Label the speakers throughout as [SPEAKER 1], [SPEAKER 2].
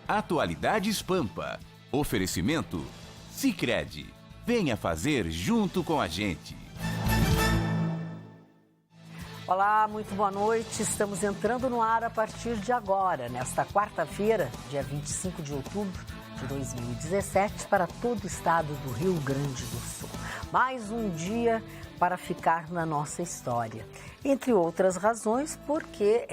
[SPEAKER 1] Atualidades Pampa. Oferecimento Sicredi. Venha fazer junto com a gente.
[SPEAKER 2] Olá, muito boa noite. Estamos entrando no ar a partir de agora, nesta quarta-feira, dia 25 de outubro de 2017, para todo o estado do Rio Grande do Sul. Mais um dia para ficar na nossa história. Entre outras razões, porque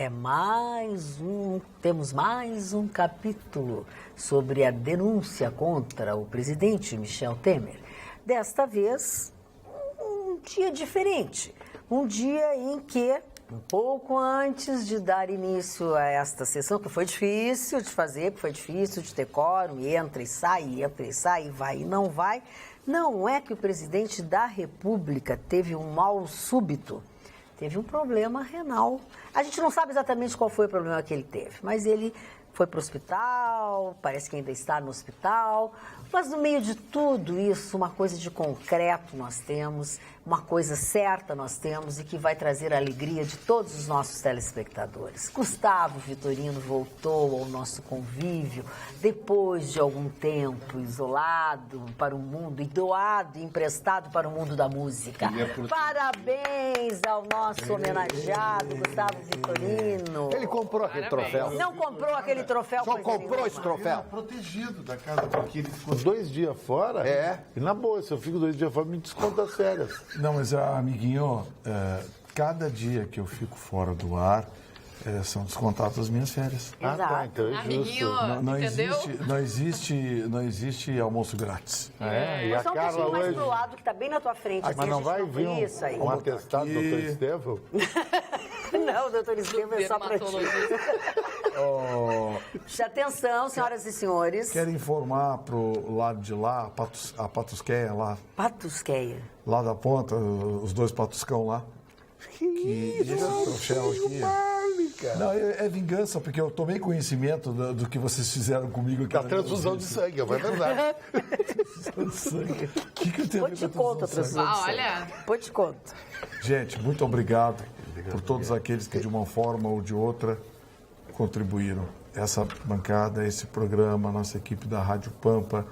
[SPEAKER 2] temos mais um capítulo sobre a denúncia contra o presidente Michel Temer. Desta vez, um dia diferente. Um dia em que, um pouco antes de dar início a esta sessão, que foi difícil de fazer, que foi difícil de ter quórum, entra e sai, vai e não vai, não é que o presidente da República teve um mal súbito, teve um problema renal. A gente não sabe exatamente qual foi o problema que ele teve, mas ele foi para o hospital, parece que ainda está no hospital, mas no meio de tudo isso, uma coisa de concreto nós temos, uma coisa certa nós temos e que vai trazer a alegria de todos os nossos telespectadores. Gustavo Vitorino voltou ao nosso convívio depois de algum tempo isolado para o mundo e doado, emprestado para o mundo da música. Parabéns ao nosso homenageado Gustavo Vitorino.
[SPEAKER 3] Ele comprou aquele troféu.
[SPEAKER 2] Não comprou aquele troféu.
[SPEAKER 3] Só comprou esse troféu.
[SPEAKER 4] Protegido da casa, porque ele ficou
[SPEAKER 5] 2 dias fora?
[SPEAKER 3] É.
[SPEAKER 5] E na boa, se eu fico 2 dias fora, me desconta as férias.
[SPEAKER 4] Não, mas, amiguinho, cada dia que eu fico fora do ar, são descontadas as minhas férias.
[SPEAKER 2] Exato.
[SPEAKER 5] Tá, então é justo.
[SPEAKER 4] Não existe almoço grátis.
[SPEAKER 5] E a
[SPEAKER 2] Só um
[SPEAKER 5] Carla
[SPEAKER 2] pouquinho mais
[SPEAKER 5] hoje...
[SPEAKER 2] pro lado, que está bem na tua frente.
[SPEAKER 5] Mas não vai vir
[SPEAKER 2] isso aí.
[SPEAKER 5] um atestado do Dr. Estevão?
[SPEAKER 2] Não, doutor Estevam, é só para ti. Atenção, senhoras e senhores.
[SPEAKER 4] Quero informar pro lado de lá, a patusqueia lá.
[SPEAKER 2] Patusqueia.
[SPEAKER 4] Lá da ponta, os 2 patuscão lá. Que esse troféu aqui... Não, é vingança, porque eu tomei conhecimento do que vocês fizeram comigo aqui.
[SPEAKER 5] Da transfusão de sangue, é verdade.
[SPEAKER 4] Transfusão de sangue. O que eu tenho a ver com a transfusão de sangue?
[SPEAKER 2] Olha. Depois te conto.
[SPEAKER 4] Gente, muito obrigado por todos aqueles que de uma forma ou de outra contribuíram. Essa bancada, esse programa, a nossa equipe da Rádio Pampa,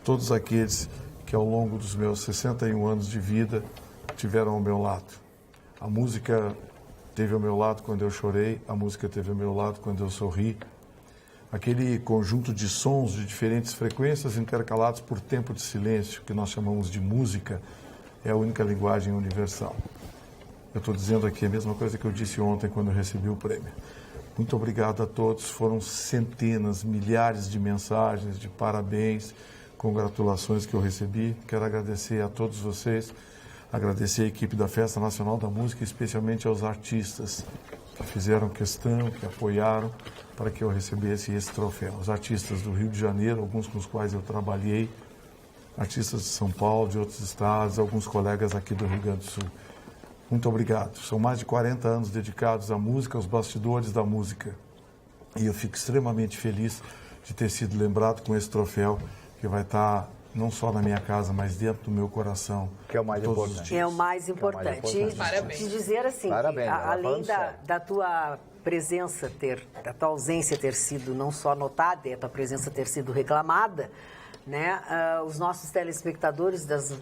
[SPEAKER 4] todos aqueles que ao longo dos meus 61 anos de vida tiveram ao meu lado. A música teve ao meu lado quando eu chorei, a música teve ao meu lado quando eu sorri. Aquele conjunto de sons de diferentes frequências intercalados por tempo de silêncio, que nós chamamos de música, é a única linguagem universal. Eu estou dizendo aqui a mesma coisa que eu disse ontem quando eu recebi o prêmio. Muito obrigado a todos. Foram centenas, milhares de mensagens de parabéns, congratulações que eu recebi. Quero agradecer a todos vocês, agradecer a equipe da Festa Nacional da Música, especialmente aos artistas que fizeram questão, que apoiaram para que eu recebesse esse troféu. Os artistas do Rio de Janeiro, alguns com os quais eu trabalhei, artistas de São Paulo, de outros estados, alguns colegas aqui do Rio Grande do Sul. Muito obrigado. São mais de 40 anos dedicados à música, aos bastidores da música. E eu fico extremamente feliz de ter sido lembrado com esse troféu, que vai estar não só na minha casa, mas dentro do meu coração.
[SPEAKER 3] Que é o mais importante.
[SPEAKER 2] É o mais importante.
[SPEAKER 6] Parabéns.
[SPEAKER 2] Te dizer assim,
[SPEAKER 3] Parabéns,
[SPEAKER 2] além da tua presença da tua ausência ter sido não só notada, a tua presença ter sido reclamada, né? Os nossos telespectadores das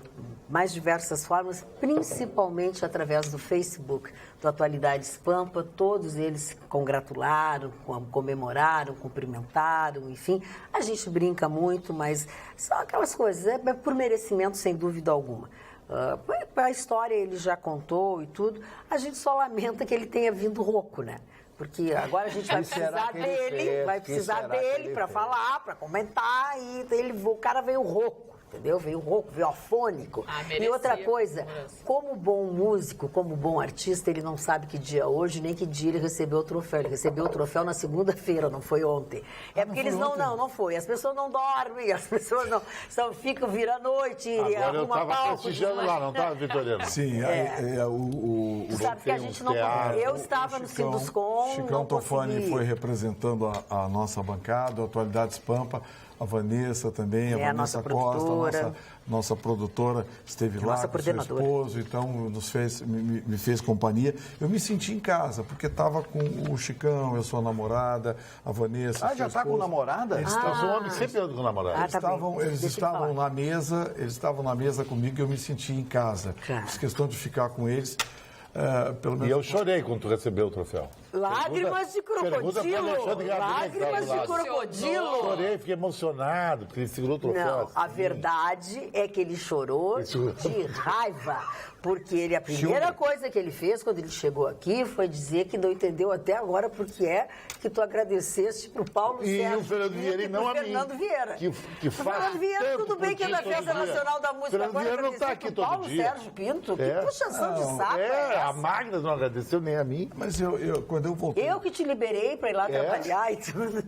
[SPEAKER 2] mais diversas formas, principalmente através do Facebook do Atualidades Pampa, todos eles congratularam, comemoraram, cumprimentaram, enfim. A gente brinca muito, mas são aquelas coisas, é por merecimento, sem dúvida alguma. A história ele já contou e tudo, a gente só lamenta que ele tenha vindo rouco, né? Porque agora a gente vai precisar dele para falar, para comentar, e o cara veio rouco. Entendeu? Veio rouco, veio afônico. E outra coisa, como bom músico, como bom artista, ele não sabe que dia é hoje, nem que dia ele recebeu o troféu. Ele recebeu o troféu na segunda-feira, não foi ontem. Porque eles não foi. As pessoas não dormem, as pessoas não ficam virando noite.
[SPEAKER 5] Agora eu estava prestigiando lá, não estava, Vitorino?
[SPEAKER 4] Sim,
[SPEAKER 2] Tu sabe que a gente não... Eu estava no Sinduscom,
[SPEAKER 4] Chicão Tofani foi representando a nossa bancada, a Atualidades Pampa. a Vanessa também, a
[SPEAKER 2] a
[SPEAKER 4] Vanessa
[SPEAKER 2] nossa
[SPEAKER 4] Costa,
[SPEAKER 2] produtora.
[SPEAKER 4] nossa produtora esteve lá
[SPEAKER 2] Nossa
[SPEAKER 4] com seu
[SPEAKER 2] coordenadora.
[SPEAKER 4] esposo, então me fez companhia. Eu me senti em casa, porque estava com o Chicão, eu sou a namorada, a Vanessa.
[SPEAKER 3] Ah, já está com namorada?
[SPEAKER 5] Mas o homem sempre anda com namorado.
[SPEAKER 2] Ah, tá bem.
[SPEAKER 4] Eles
[SPEAKER 2] Deixa ele
[SPEAKER 4] estavam
[SPEAKER 2] falar.
[SPEAKER 4] eles estavam na mesa comigo e eu me senti em casa.
[SPEAKER 2] Claro.
[SPEAKER 4] Fiz questão de ficar com eles. Pelo
[SPEAKER 5] E
[SPEAKER 4] menos
[SPEAKER 5] eu chorei quando tu recebeu o troféu.
[SPEAKER 2] Lágrimas de
[SPEAKER 5] pergunta pro
[SPEAKER 2] crocodilo.
[SPEAKER 5] Alexandre Gabriel,
[SPEAKER 2] Lágrimas
[SPEAKER 5] que tá
[SPEAKER 2] de
[SPEAKER 5] do lado.
[SPEAKER 2] crocodilo.
[SPEAKER 5] Chorei, fiquei emocionado, porque ele segurou o troféu.
[SPEAKER 2] Não, a verdade é que ele chorou de raiva, porque a primeira coisa que ele fez quando ele chegou aqui foi dizer que não entendeu até agora porque é que tu agradeceste pro Paulo
[SPEAKER 5] E
[SPEAKER 2] Sérgio
[SPEAKER 5] o Fernando
[SPEAKER 2] Pinto
[SPEAKER 5] Vieira e não
[SPEAKER 2] pro
[SPEAKER 5] a mim.
[SPEAKER 2] Fernando Vieira.
[SPEAKER 5] Que
[SPEAKER 2] O
[SPEAKER 5] faz
[SPEAKER 2] Fernando Vieira,
[SPEAKER 5] tanto
[SPEAKER 2] tudo bem
[SPEAKER 5] por
[SPEAKER 2] que é
[SPEAKER 5] ti
[SPEAKER 2] da
[SPEAKER 5] todo
[SPEAKER 2] Festa
[SPEAKER 5] dia.
[SPEAKER 2] Nacional da Música,
[SPEAKER 5] Fernando
[SPEAKER 2] agora
[SPEAKER 5] Vieira não tá
[SPEAKER 2] agradecer
[SPEAKER 5] aqui
[SPEAKER 2] pro
[SPEAKER 5] todo
[SPEAKER 2] Paulo
[SPEAKER 5] dia.
[SPEAKER 2] Sérgio Pinto,
[SPEAKER 5] É.
[SPEAKER 2] que puxação de saco
[SPEAKER 5] A
[SPEAKER 2] essa?
[SPEAKER 5] Magda não agradeceu nem a mim.
[SPEAKER 4] Mas quando eu voltei.
[SPEAKER 2] Eu que te liberei para ir lá trabalhar e tudo.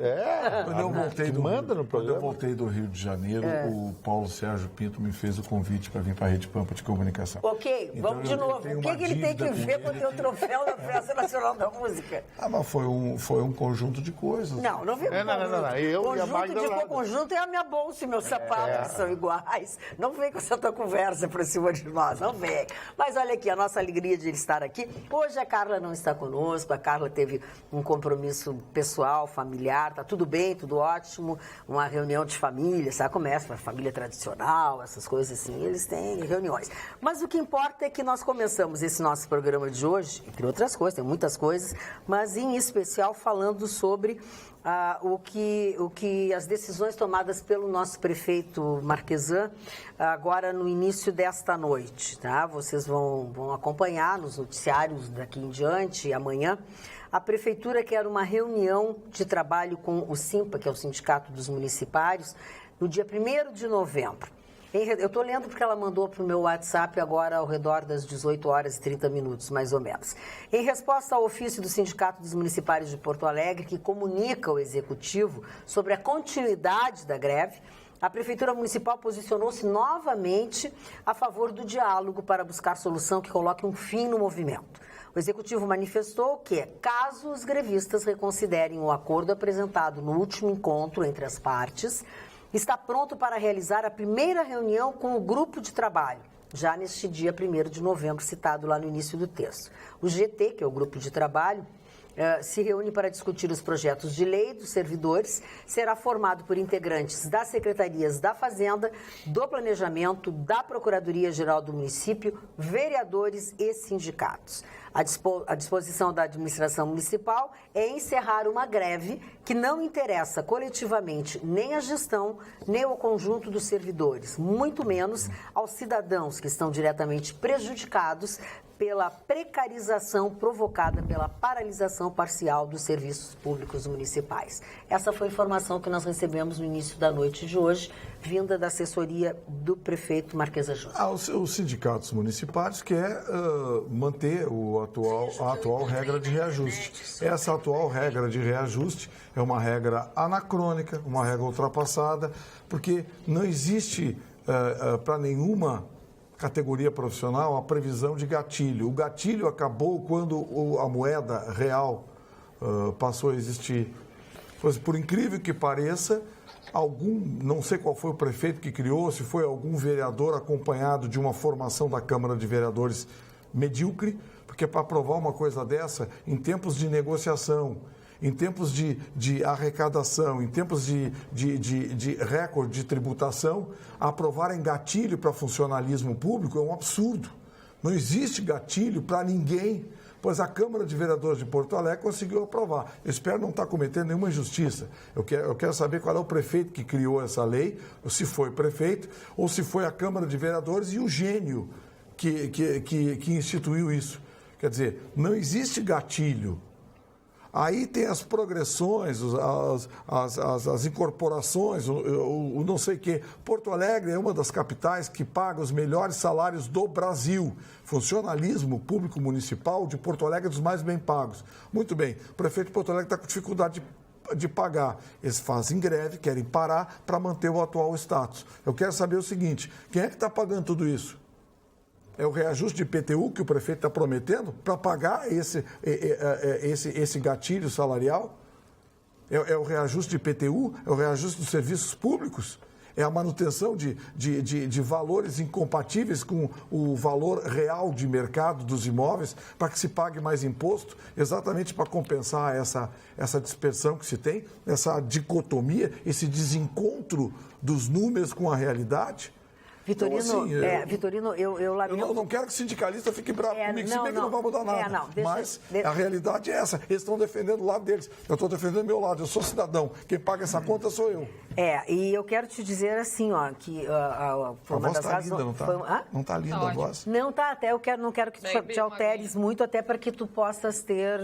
[SPEAKER 4] Quando eu voltei do
[SPEAKER 5] manda no
[SPEAKER 4] Quando
[SPEAKER 5] programa.
[SPEAKER 4] eu voltei do Rio de Janeiro, o Paulo Sérgio Pinto me fez o convite para vir para a Rede Pampa de Comunicação.
[SPEAKER 2] Ok,
[SPEAKER 4] Então,
[SPEAKER 2] vamos de
[SPEAKER 4] eu
[SPEAKER 2] novo.
[SPEAKER 4] tenho
[SPEAKER 2] O que,
[SPEAKER 4] uma
[SPEAKER 2] que ele tem que
[SPEAKER 4] dívida com
[SPEAKER 2] ver com o
[SPEAKER 4] ele
[SPEAKER 2] teu troféu da Festa Nacional da Música?
[SPEAKER 4] Mas foi um conjunto de coisas.
[SPEAKER 2] Não vem com
[SPEAKER 5] Não. Eu e a
[SPEAKER 2] conjunto
[SPEAKER 5] Magda
[SPEAKER 2] de
[SPEAKER 5] lá.
[SPEAKER 2] conjunto é a minha bolsa e meus sapatos que são iguais. Não vem com essa tua conversa pra cima de nós, não vem. Mas olha aqui, a nossa alegria de ele estar aqui. Hoje a Carla não está conosco, a Carla teve um compromisso pessoal, familiar, tá tudo bem, tudo ótimo, uma reunião de família, sabe como é? A família tradicional, essas coisas assim, eles têm reuniões. Mas o que importa é que nós começamos esse nosso programa de hoje, entre outras coisas, tem muitas coisas, mas em especial falando sobre o que as decisões tomadas pelo nosso prefeito Marquesan agora no início desta noite, tá? Vocês vão acompanhar nos noticiários daqui em diante, amanhã. A prefeitura quer uma reunião de trabalho com o SIMPA, que é o Sindicato dos Municipários, no dia 1º de novembro. Eu estou lendo porque ela mandou para o meu WhatsApp agora ao redor das 18 horas e 30 minutos, mais ou menos. Em resposta ao ofício do Sindicato dos Municipários de Porto Alegre, que comunica ao Executivo sobre a continuidade da greve, a Prefeitura Municipal posicionou-se novamente a favor do diálogo para buscar solução que coloque um fim no movimento. O Executivo manifestou que, caso os grevistas reconsiderem o acordo apresentado no último encontro entre as partes, está pronto para realizar a primeira reunião com o grupo de trabalho, já neste dia 1º de novembro, citado lá no início do texto. O GT, que é o grupo de trabalho, se reúne para discutir os projetos de lei dos servidores, será formado por integrantes das secretarias da Fazenda, do Planejamento, da Procuradoria-Geral do Município, vereadores e sindicatos. A disposição da administração municipal é encerrar uma greve que não interessa coletivamente nem a gestão, nem ao conjunto dos servidores, muito menos aos cidadãos que estão diretamente prejudicados pela precarização provocada pela paralisação parcial dos serviços públicos municipais. Essa foi a informação que nós recebemos no início da noite de hoje, vinda da assessoria do prefeito Marquesa Júnior.
[SPEAKER 4] Os sindicatos municipais querem manter a atual regra de reajuste. Essa atual regra de reajuste é uma regra anacrônica, uma regra ultrapassada, porque não existe para nenhuma categoria profissional a previsão de gatilho. O gatilho acabou quando a moeda real passou a existir. Pois, por incrível que pareça, não sei qual foi o prefeito que criou, se foi algum vereador acompanhado de uma formação da Câmara de Vereadores medíocre, porque para aprovar uma coisa dessa, em tempos de negociação, em tempos de arrecadação, em tempos de recorde de tributação, aprovarem gatilho para funcionalismo público é um absurdo. Não existe gatilho para ninguém, pois a Câmara de Vereadores de Porto Alegre conseguiu aprovar. Eu espero não estar cometendo nenhuma injustiça. Eu quero saber qual é o prefeito que criou essa lei, ou se foi o prefeito, ou se foi a Câmara de Vereadores e o gênio que instituiu isso. Quer dizer, não existe gatilho. Aí tem as progressões, as incorporações, o não sei o quê. Porto Alegre é uma das capitais que paga os melhores salários do Brasil. Funcionalismo público municipal de Porto Alegre é dos mais bem pagos. Muito bem, o prefeito de Porto Alegre está com dificuldade de pagar. Eles fazem greve, querem parar para manter o atual status. Eu quero saber o seguinte, quem é que está pagando tudo isso? É o reajuste de IPTU que o prefeito está prometendo para pagar esse gatilho salarial? É o reajuste de IPTU? É o reajuste dos serviços públicos? É a manutenção de valores incompatíveis com o valor real de mercado dos imóveis para que se pague mais imposto, exatamente para compensar essa dispersão que se tem, essa dicotomia, esse desencontro dos números com a realidade?
[SPEAKER 2] Vitorino,
[SPEAKER 4] Então, assim,
[SPEAKER 2] Vitorino, eu lamento...
[SPEAKER 4] Eu não quero que o sindicalista fique bravo comigo, se bem que não vai mudar nada. Mas a realidade é essa. Eles estão defendendo o lado deles. Eu estou defendendo o meu lado. Eu sou cidadão. Quem paga essa conta sou eu.
[SPEAKER 2] E eu quero te dizer assim, ó, que foi
[SPEAKER 4] a
[SPEAKER 2] uma
[SPEAKER 4] voz
[SPEAKER 2] das
[SPEAKER 4] está
[SPEAKER 2] razões...
[SPEAKER 4] linda, não está? Não está linda a voz?
[SPEAKER 2] Não tá, até não quero que tu te alteres muito, até para que tu possas ter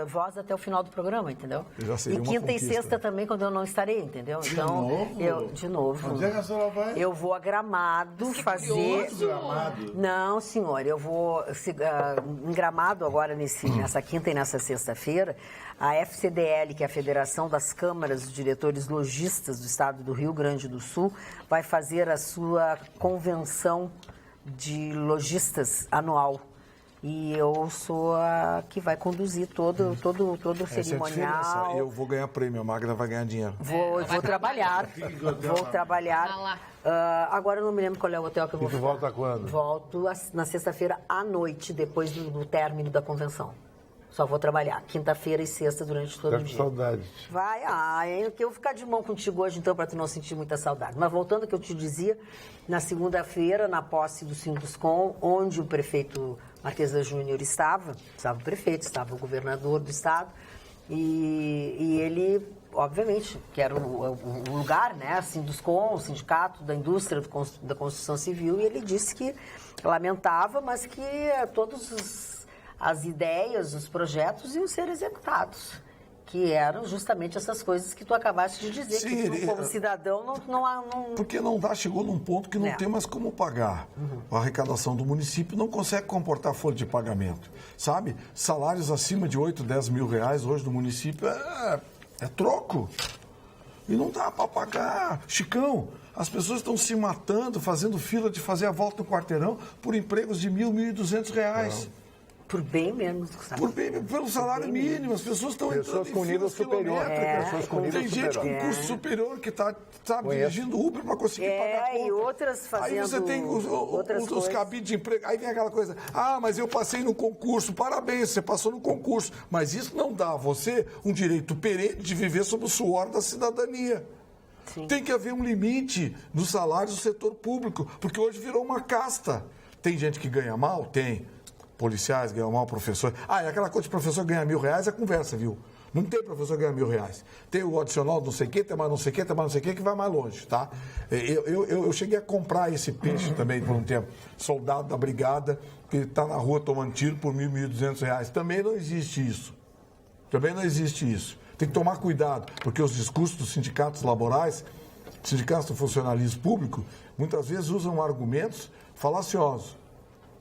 [SPEAKER 2] voz até o final do programa, entendeu?
[SPEAKER 4] Já seria
[SPEAKER 2] E
[SPEAKER 4] uma
[SPEAKER 2] quinta
[SPEAKER 4] conquista.
[SPEAKER 2] e sexta também, quando eu não estarei, entendeu? Então, de novo.
[SPEAKER 5] Onde é que a senhora vai?
[SPEAKER 2] Eu vou a Gramado fazer... Não, senhor, eu vou em Gramado agora nessa quinta e nessa sexta-feira. A FCDL, que é a Federação das Câmaras dos Diretores Lojistas do Estado do Rio Grande do Sul, vai fazer a sua convenção de lojistas anual. E eu sou a que vai conduzir todo o cerimonial.
[SPEAKER 4] Eu vou ganhar prêmio, a Magda vai ganhar dinheiro.
[SPEAKER 2] Vou trabalhar. Vou trabalhar. Agora eu não me lembro qual é o hotel que eu vou
[SPEAKER 5] tu volta quando?
[SPEAKER 2] Volto na sexta-feira à noite, depois do término da convenção. Só vou trabalhar quinta-feira e sexta durante todo o dia.
[SPEAKER 5] Saudade.
[SPEAKER 2] Eu vou ficar de mão contigo hoje, então, para tu não sentir muita saudade. Mas voltando ao que eu te dizia, na segunda-feira, na posse do Sinduscom, onde o prefeito Marquesa Júnior estava o prefeito, estava o governador do estado, e ele, obviamente, que era o lugar, né, Sinduscom, o sindicato da indústria da construção civil, e ele disse que lamentava, mas que as ideias, os projetos iam ser executados, que eram justamente essas coisas que tu acabaste de dizer,
[SPEAKER 4] Sim,
[SPEAKER 2] que tu, como cidadão, não...
[SPEAKER 4] Porque chegou num ponto que não tem mais como pagar. A arrecadação do município não consegue comportar folha de pagamento, sabe? Salários acima de 8, 10 mil reais hoje no município é troco. E não dá para pagar. Chicão, as pessoas estão se matando, fazendo fila de fazer a volta no quarteirão por empregos de R$ 1.200 reais.
[SPEAKER 2] Por bem menos, sabe?
[SPEAKER 4] Pelo salário mínimo, as pessoas estão entrando
[SPEAKER 5] com nível superior.
[SPEAKER 4] Pessoas com nível superior. Tem gente com curso superior que está dirigindo Uber para conseguir pagar a conta.
[SPEAKER 2] E outras fazendo...
[SPEAKER 4] Aí você tem os cabides de emprego. Aí vem aquela coisa, mas eu passei no concurso. Parabéns, você passou no concurso. Mas isso não dá a você um direito perene de viver sob o suor da cidadania.
[SPEAKER 2] Sim.
[SPEAKER 4] Tem que haver um limite nos salários do setor público, porque hoje virou uma casta. Tem gente que ganha mal? Tem. Policiais ganham mal, professor. E aquela coisa de professor ganhar R$ 1.000 é conversa, viu? Não tem professor ganhar R$ 1.000. Tem o adicional não sei o quê, tem mais não sei o quê, tem mais não sei o quê, que vai mais longe, tá? Eu cheguei a comprar esse peixe também por um tempo. Soldado da brigada que está na rua tomando tiro por R$ 1.200. Também não existe isso. Tem que tomar cuidado, porque os discursos dos sindicatos laborais, sindicatos do funcionalismo público, muitas vezes usam argumentos falaciosos.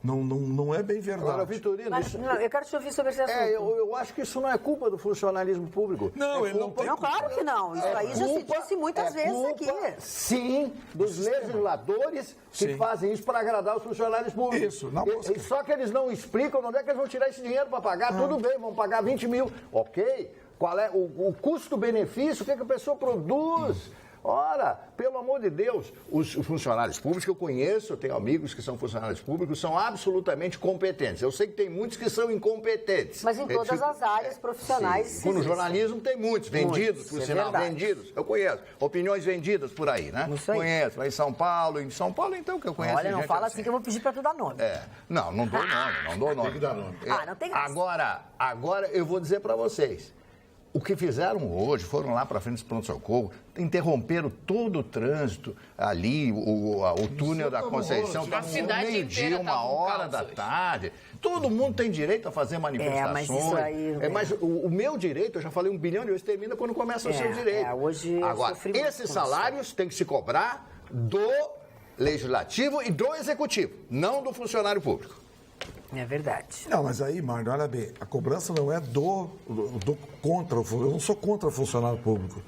[SPEAKER 4] Não é bem verdade.
[SPEAKER 3] Agora, Vitorino,
[SPEAKER 2] eu quero te ouvir sobre esse assunto.
[SPEAKER 3] Eu acho que isso não é culpa do funcionalismo público.
[SPEAKER 4] Não, ele não tem
[SPEAKER 2] culpa. Não, claro que não. Isso aí já se disse muitas vezes aqui.
[SPEAKER 3] Sim, dos legisladores que fazem isso para agradar os funcionários públicos.
[SPEAKER 4] Isso,
[SPEAKER 3] só que eles não explicam onde é que eles vão tirar esse dinheiro para pagar. Tudo bem, vão pagar 20 mil. Ok. Qual é o custo-benefício? O que a pessoa produz? Ora, pelo amor de Deus, os funcionários públicos que eu conheço, eu tenho amigos que são funcionários públicos, são absolutamente competentes. Eu sei que tem muitos que são incompetentes.
[SPEAKER 2] Mas em todas as áreas profissionais.
[SPEAKER 3] No jornalismo tem muitos, vendidos, por sinal, vendidos. Eu conheço. Opiniões vendidas por aí, né?
[SPEAKER 2] Isso aí.
[SPEAKER 3] Conheço. Lá em São Paulo, então, que eu conheço.
[SPEAKER 2] Olha, não fala assim que eu vou pedir para tu dar nome.
[SPEAKER 3] Não dou nome.
[SPEAKER 5] Tem que dar nome.
[SPEAKER 2] Não tem graça.
[SPEAKER 3] Agora eu vou dizer para vocês. O que fizeram hoje, foram lá para frente do pronto-socorro, interromperam todo o trânsito ali, o túnel da Conceição, estava meio-dia, 1h da tarde. Todo mundo tem direito a fazer manifestações.
[SPEAKER 2] Mas isso aí...
[SPEAKER 3] Mas o meu direito, eu já falei 1 bilhão de vezes, termina quando começa o seu direito.
[SPEAKER 2] Hoje
[SPEAKER 3] agora, esses salários têm que se cobrar do Legislativo e do Executivo, não do funcionário público.
[SPEAKER 2] É verdade.
[SPEAKER 4] Não, mas aí, Mário, olha bem, a cobrança não é contra, eu não sou contra o funcionário público.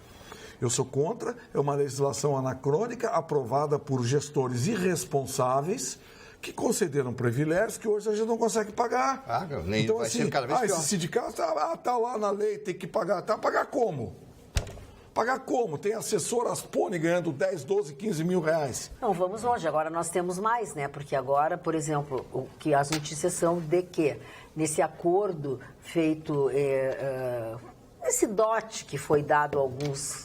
[SPEAKER 4] Eu sou contra, é uma legislação anacrônica aprovada por gestores irresponsáveis que concederam privilégios que hoje a gente não consegue pagar.
[SPEAKER 3] Nem
[SPEAKER 4] então,
[SPEAKER 3] vai
[SPEAKER 4] assim,
[SPEAKER 3] ser cada vez pior.
[SPEAKER 4] esse sindicato está lá na lei, tem que pagar. Tá, pagar como? Pagar como? Tem assessor Aspone ganhando 10, 12, 15 mil reais.
[SPEAKER 2] Não, vamos longe. Agora nós temos mais, né? Porque agora, por exemplo, que as notícias são de que nesse acordo feito, esse dote que foi dado a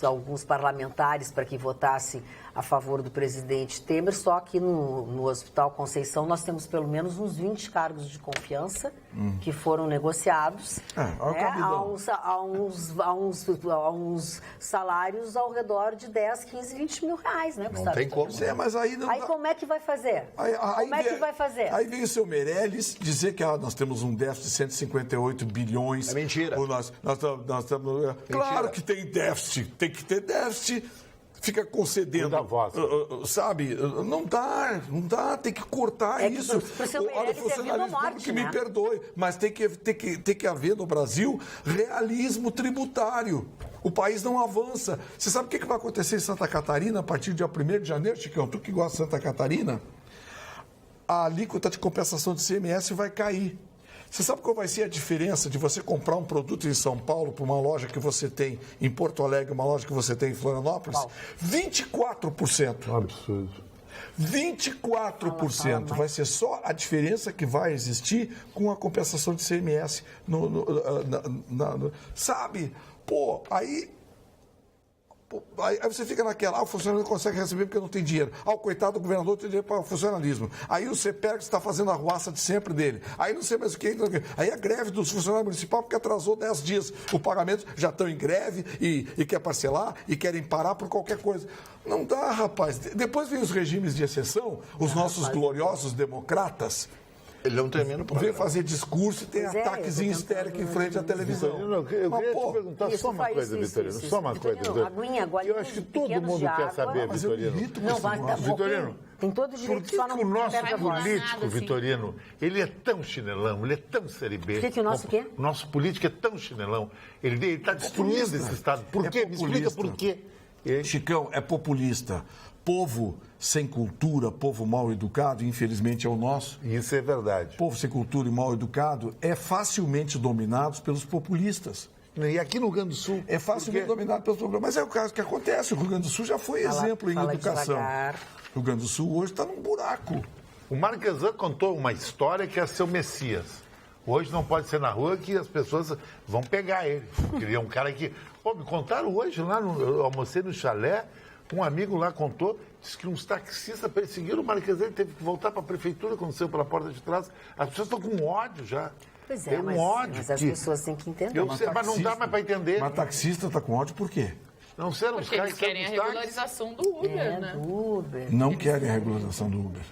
[SPEAKER 2] alguns parlamentares para que votassem a favor do presidente Temer, só que no Hospital Conceição nós temos pelo menos uns 20 cargos de confiança que foram negociados, a uns salários ao redor de 10, 15, 20 mil reais, né, Gustavo?
[SPEAKER 3] Não tem como.
[SPEAKER 4] Mas aí não dá.
[SPEAKER 2] Como é que vai fazer?
[SPEAKER 4] Aí vem o seu Meirelles dizer que nós temos um déficit de 158 bilhões.
[SPEAKER 3] É mentira.
[SPEAKER 4] Nós estamos, claro que tem déficit, tem que ter déficit. Fica concedendo, sabe? Não dá, tem que cortar isso. Olha, funcionalismo público que me perdoe, mas tem que haver no Brasil realismo tributário. O país não avança. Você sabe o que vai acontecer em Santa Catarina a partir do dia 1º de janeiro, Chicão? Tu que gosta de Santa Catarina? A alíquota de compensação de ICMS vai cair. Você sabe qual vai ser a diferença de você comprar um produto em São Paulo para uma loja que você tem em Porto Alegre, uma loja que você tem em Florianópolis? 24%.
[SPEAKER 5] Absurdo.
[SPEAKER 4] 24% vai ser só a diferença que vai existir com a compensação de ICMS. Sabe? Pô, aí você fica naquela, o funcionário não consegue receber porque não tem dinheiro. O coitado do governador tem dinheiro para o funcionalismo. Aí o CEPERG está fazendo a ruaça de sempre dele. Aí não sei mais o que. Aí a greve dos funcionários municipais porque atrasou 10 dias. O pagamento já estão em greve e quer parcelar e querem parar por qualquer coisa. Não dá, rapaz. Depois vem os regimes de exceção, os nossos gloriosos democratas.
[SPEAKER 3] Ele é um tremendo problema.
[SPEAKER 4] Vem fazer discurso e tem ataquezinho histérico em frente à televisão.
[SPEAKER 5] Eu queria te perguntar só uma coisa, Vitorino. Só uma coisa. Eu acho que todo mundo quer saber, Vitorino. Vitorino,
[SPEAKER 2] tem todo o direito
[SPEAKER 5] por que o nosso político, Vitorino, ele é tão chinelão, ele é tão série B?
[SPEAKER 2] Por que o nosso quê?
[SPEAKER 5] O nosso político é tão chinelão. Ele está destruindo esse Estado. Por quê? Me explica por quê.
[SPEAKER 4] Chicão, é populista. Povo sem cultura, povo mal educado, infelizmente é o nosso.
[SPEAKER 5] Isso é verdade.
[SPEAKER 4] Povo sem cultura e mal educado é facilmente dominado pelos populistas.
[SPEAKER 5] E aqui no Rio Grande do Sul?
[SPEAKER 4] É facilmente dominado pelos populistas. Mas é o caso que acontece. O Rio Grande do Sul já foi exemplo em educação.
[SPEAKER 2] Devagar.
[SPEAKER 4] O Rio Grande do Sul hoje está num buraco.
[SPEAKER 5] O Marquesan contou uma história que é seu Messias. Hoje não pode ser na rua que as pessoas vão pegar ele. Ele é um cara que... Pô, me contaram hoje lá, eu almocei no chalé, um amigo lá contou, disse que uns taxistas perseguiram o Marquesan, ele teve que voltar para a prefeitura quando saiu pela porta de trás. As pessoas estão com ódio já.
[SPEAKER 2] Pois é, mas as pessoas têm que entender.
[SPEAKER 5] Mas não dá mais para entender.
[SPEAKER 4] Mas taxista está com ódio por quê?
[SPEAKER 5] Não sei,
[SPEAKER 6] porque eles querem a regularização do Uber, né?
[SPEAKER 2] Do Uber.
[SPEAKER 4] Não querem a regularização do Uber.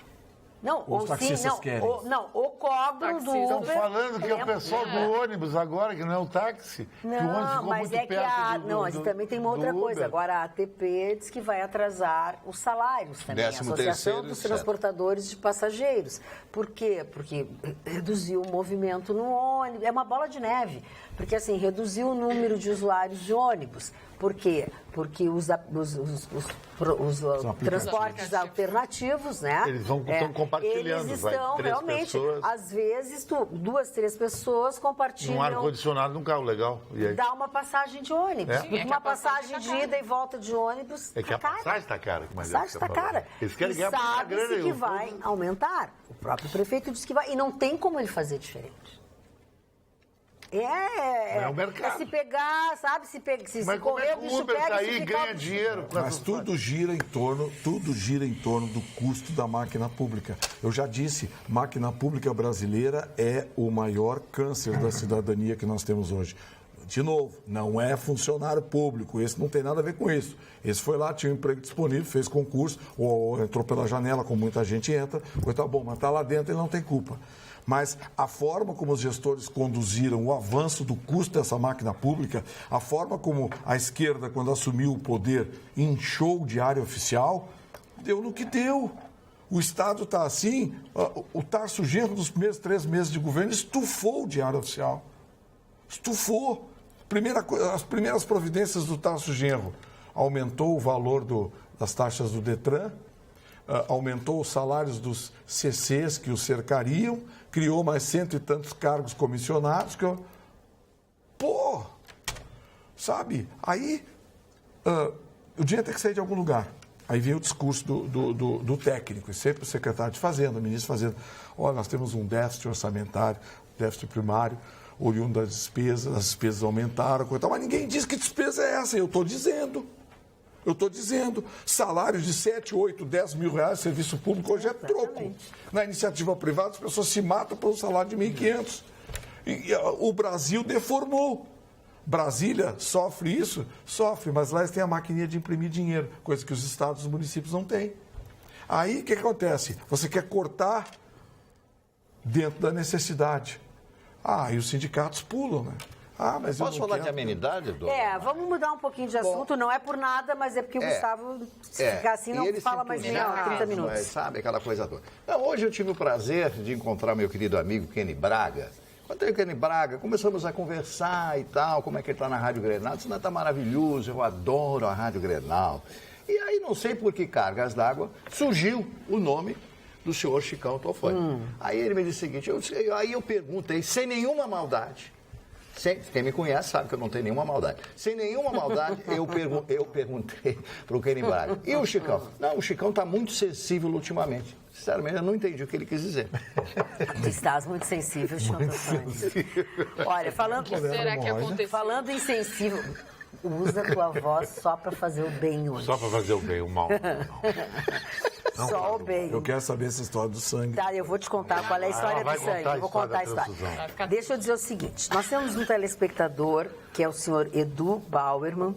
[SPEAKER 2] Não,
[SPEAKER 4] os taxistas querem.
[SPEAKER 2] O cobro do Uber.
[SPEAKER 5] Estão falando que é o pessoal do ônibus agora, que não é o táxi.
[SPEAKER 2] Não,
[SPEAKER 5] que o ônibus ficou
[SPEAKER 2] mas
[SPEAKER 5] muito
[SPEAKER 2] é que
[SPEAKER 5] perto
[SPEAKER 2] mas também tem uma outra coisa. Agora a ATP diz que vai atrasar os salários também. A Associação dos Transportadores de Passageiros. Por quê? Porque reduziu o movimento no ônibus. É uma bola de neve. Porque assim, reduziu o número de usuários de ônibus. Por quê? Porque os transportes alternativos, né?
[SPEAKER 5] Eles estão compartilhando.
[SPEAKER 2] Eles estão realmente, às vezes, 2, 3 pessoas compartilham.
[SPEAKER 5] Um ar-condicionado num carro legal. E aí?
[SPEAKER 2] Dá uma passagem de ônibus.
[SPEAKER 5] É?
[SPEAKER 2] Porque uma passagem de ida e volta de ônibus.
[SPEAKER 5] É que a passagem está cara.
[SPEAKER 2] A passagem está cara.
[SPEAKER 5] Eles querem ganhar muita grana.
[SPEAKER 2] Sabe-se que vai aumentar. O próprio prefeito disse que vai. E não tem como ele fazer diferente.
[SPEAKER 5] É o mercado.
[SPEAKER 2] Se pegar, sabe? Se
[SPEAKER 5] mas como é que o Uber
[SPEAKER 2] pega,
[SPEAKER 5] sair e ganha dinheiro?
[SPEAKER 4] Mas tudo gira em torno do custo da máquina pública. Eu já disse, máquina pública brasileira é o maior câncer da cidadania que nós temos hoje. De novo, não é funcionário público, esse não tem nada a ver com isso. Esse foi lá, tinha um emprego disponível, fez concurso, ou entrou pela janela, como muita gente entra, tá bom, mas está lá dentro, ele não tem culpa. Mas a forma como os gestores conduziram o avanço do custo dessa máquina pública, a forma como a esquerda, quando assumiu o poder, inchou de área oficial, deu no que deu. O Estado está assim, o Tarso Genro, nos primeiros 3 meses de governo, estufou de área oficial. Estufou. As primeiras providências do Tarso Genro, aumentou o valor das taxas do Detran, aumentou os salários dos CCs que o cercariam, criou mais 100 e tantos cargos comissionados. Sabe? Aí o dinheiro tem que sair de algum lugar. Aí vem o discurso do técnico, e sempre o secretário de Fazenda, o ministro de Fazenda. Olha, nós temos um déficit orçamentário, déficit primário, oriundo das despesas, as despesas aumentaram, mas ninguém diz que despesa é essa. Eu estou dizendo. Salários de 7, 8, 10 mil reais, serviço público hoje é troco. Na iniciativa privada, as pessoas se matam por um salário de 1.500. E o Brasil deformou. Brasília sofre isso? Sofre, mas lá eles têm a maquininha de imprimir dinheiro, coisa que os estados e os municípios não têm. Aí o que acontece? Você quer cortar dentro da necessidade. E os sindicatos pulam, né? Mas
[SPEAKER 3] posso falar de amenidade, Dona?
[SPEAKER 2] Vamos mudar um pouquinho de assunto. Não é por nada, mas é porque o Gustavo, se ficar assim, não fala mais nem 30 minutos.
[SPEAKER 3] Mas, sabe, aquela coisa toda. Então, hoje eu tive o prazer de encontrar meu querido amigo Kenny Braga. Encontrei o Kenny Braga, começamos a conversar e tal, como é que ele está na Rádio Grenal. Isso está maravilhoso, eu adoro a Rádio Grenal. E aí, não sei por que cargas d'água, surgiu o nome do senhor Chicão Tofani. Aí ele me disse o seguinte, aí eu perguntei, sem nenhuma maldade, quem me conhece sabe que eu não tenho nenhuma maldade. Sem nenhuma maldade, eu perguntei para o Kenny Braga. E o Chicão? Não, o Chicão está muito sensível ultimamente. Sinceramente, eu não entendi o que ele quis dizer.
[SPEAKER 2] Tu estás muito sensível, Chicão Tofani. Olha, falando em sensível, usa a tua voz só para fazer o bem hoje.
[SPEAKER 5] Só para fazer o bem, o mal. Não.
[SPEAKER 2] Só o bem.
[SPEAKER 4] Eu quero saber essa história do sangue.
[SPEAKER 2] Tá, eu vou te contar qual é a história do sangue. Eu vou contar a história. Deixa eu dizer o seguinte. Nós temos um telespectador, que é o senhor Edu Bauerman,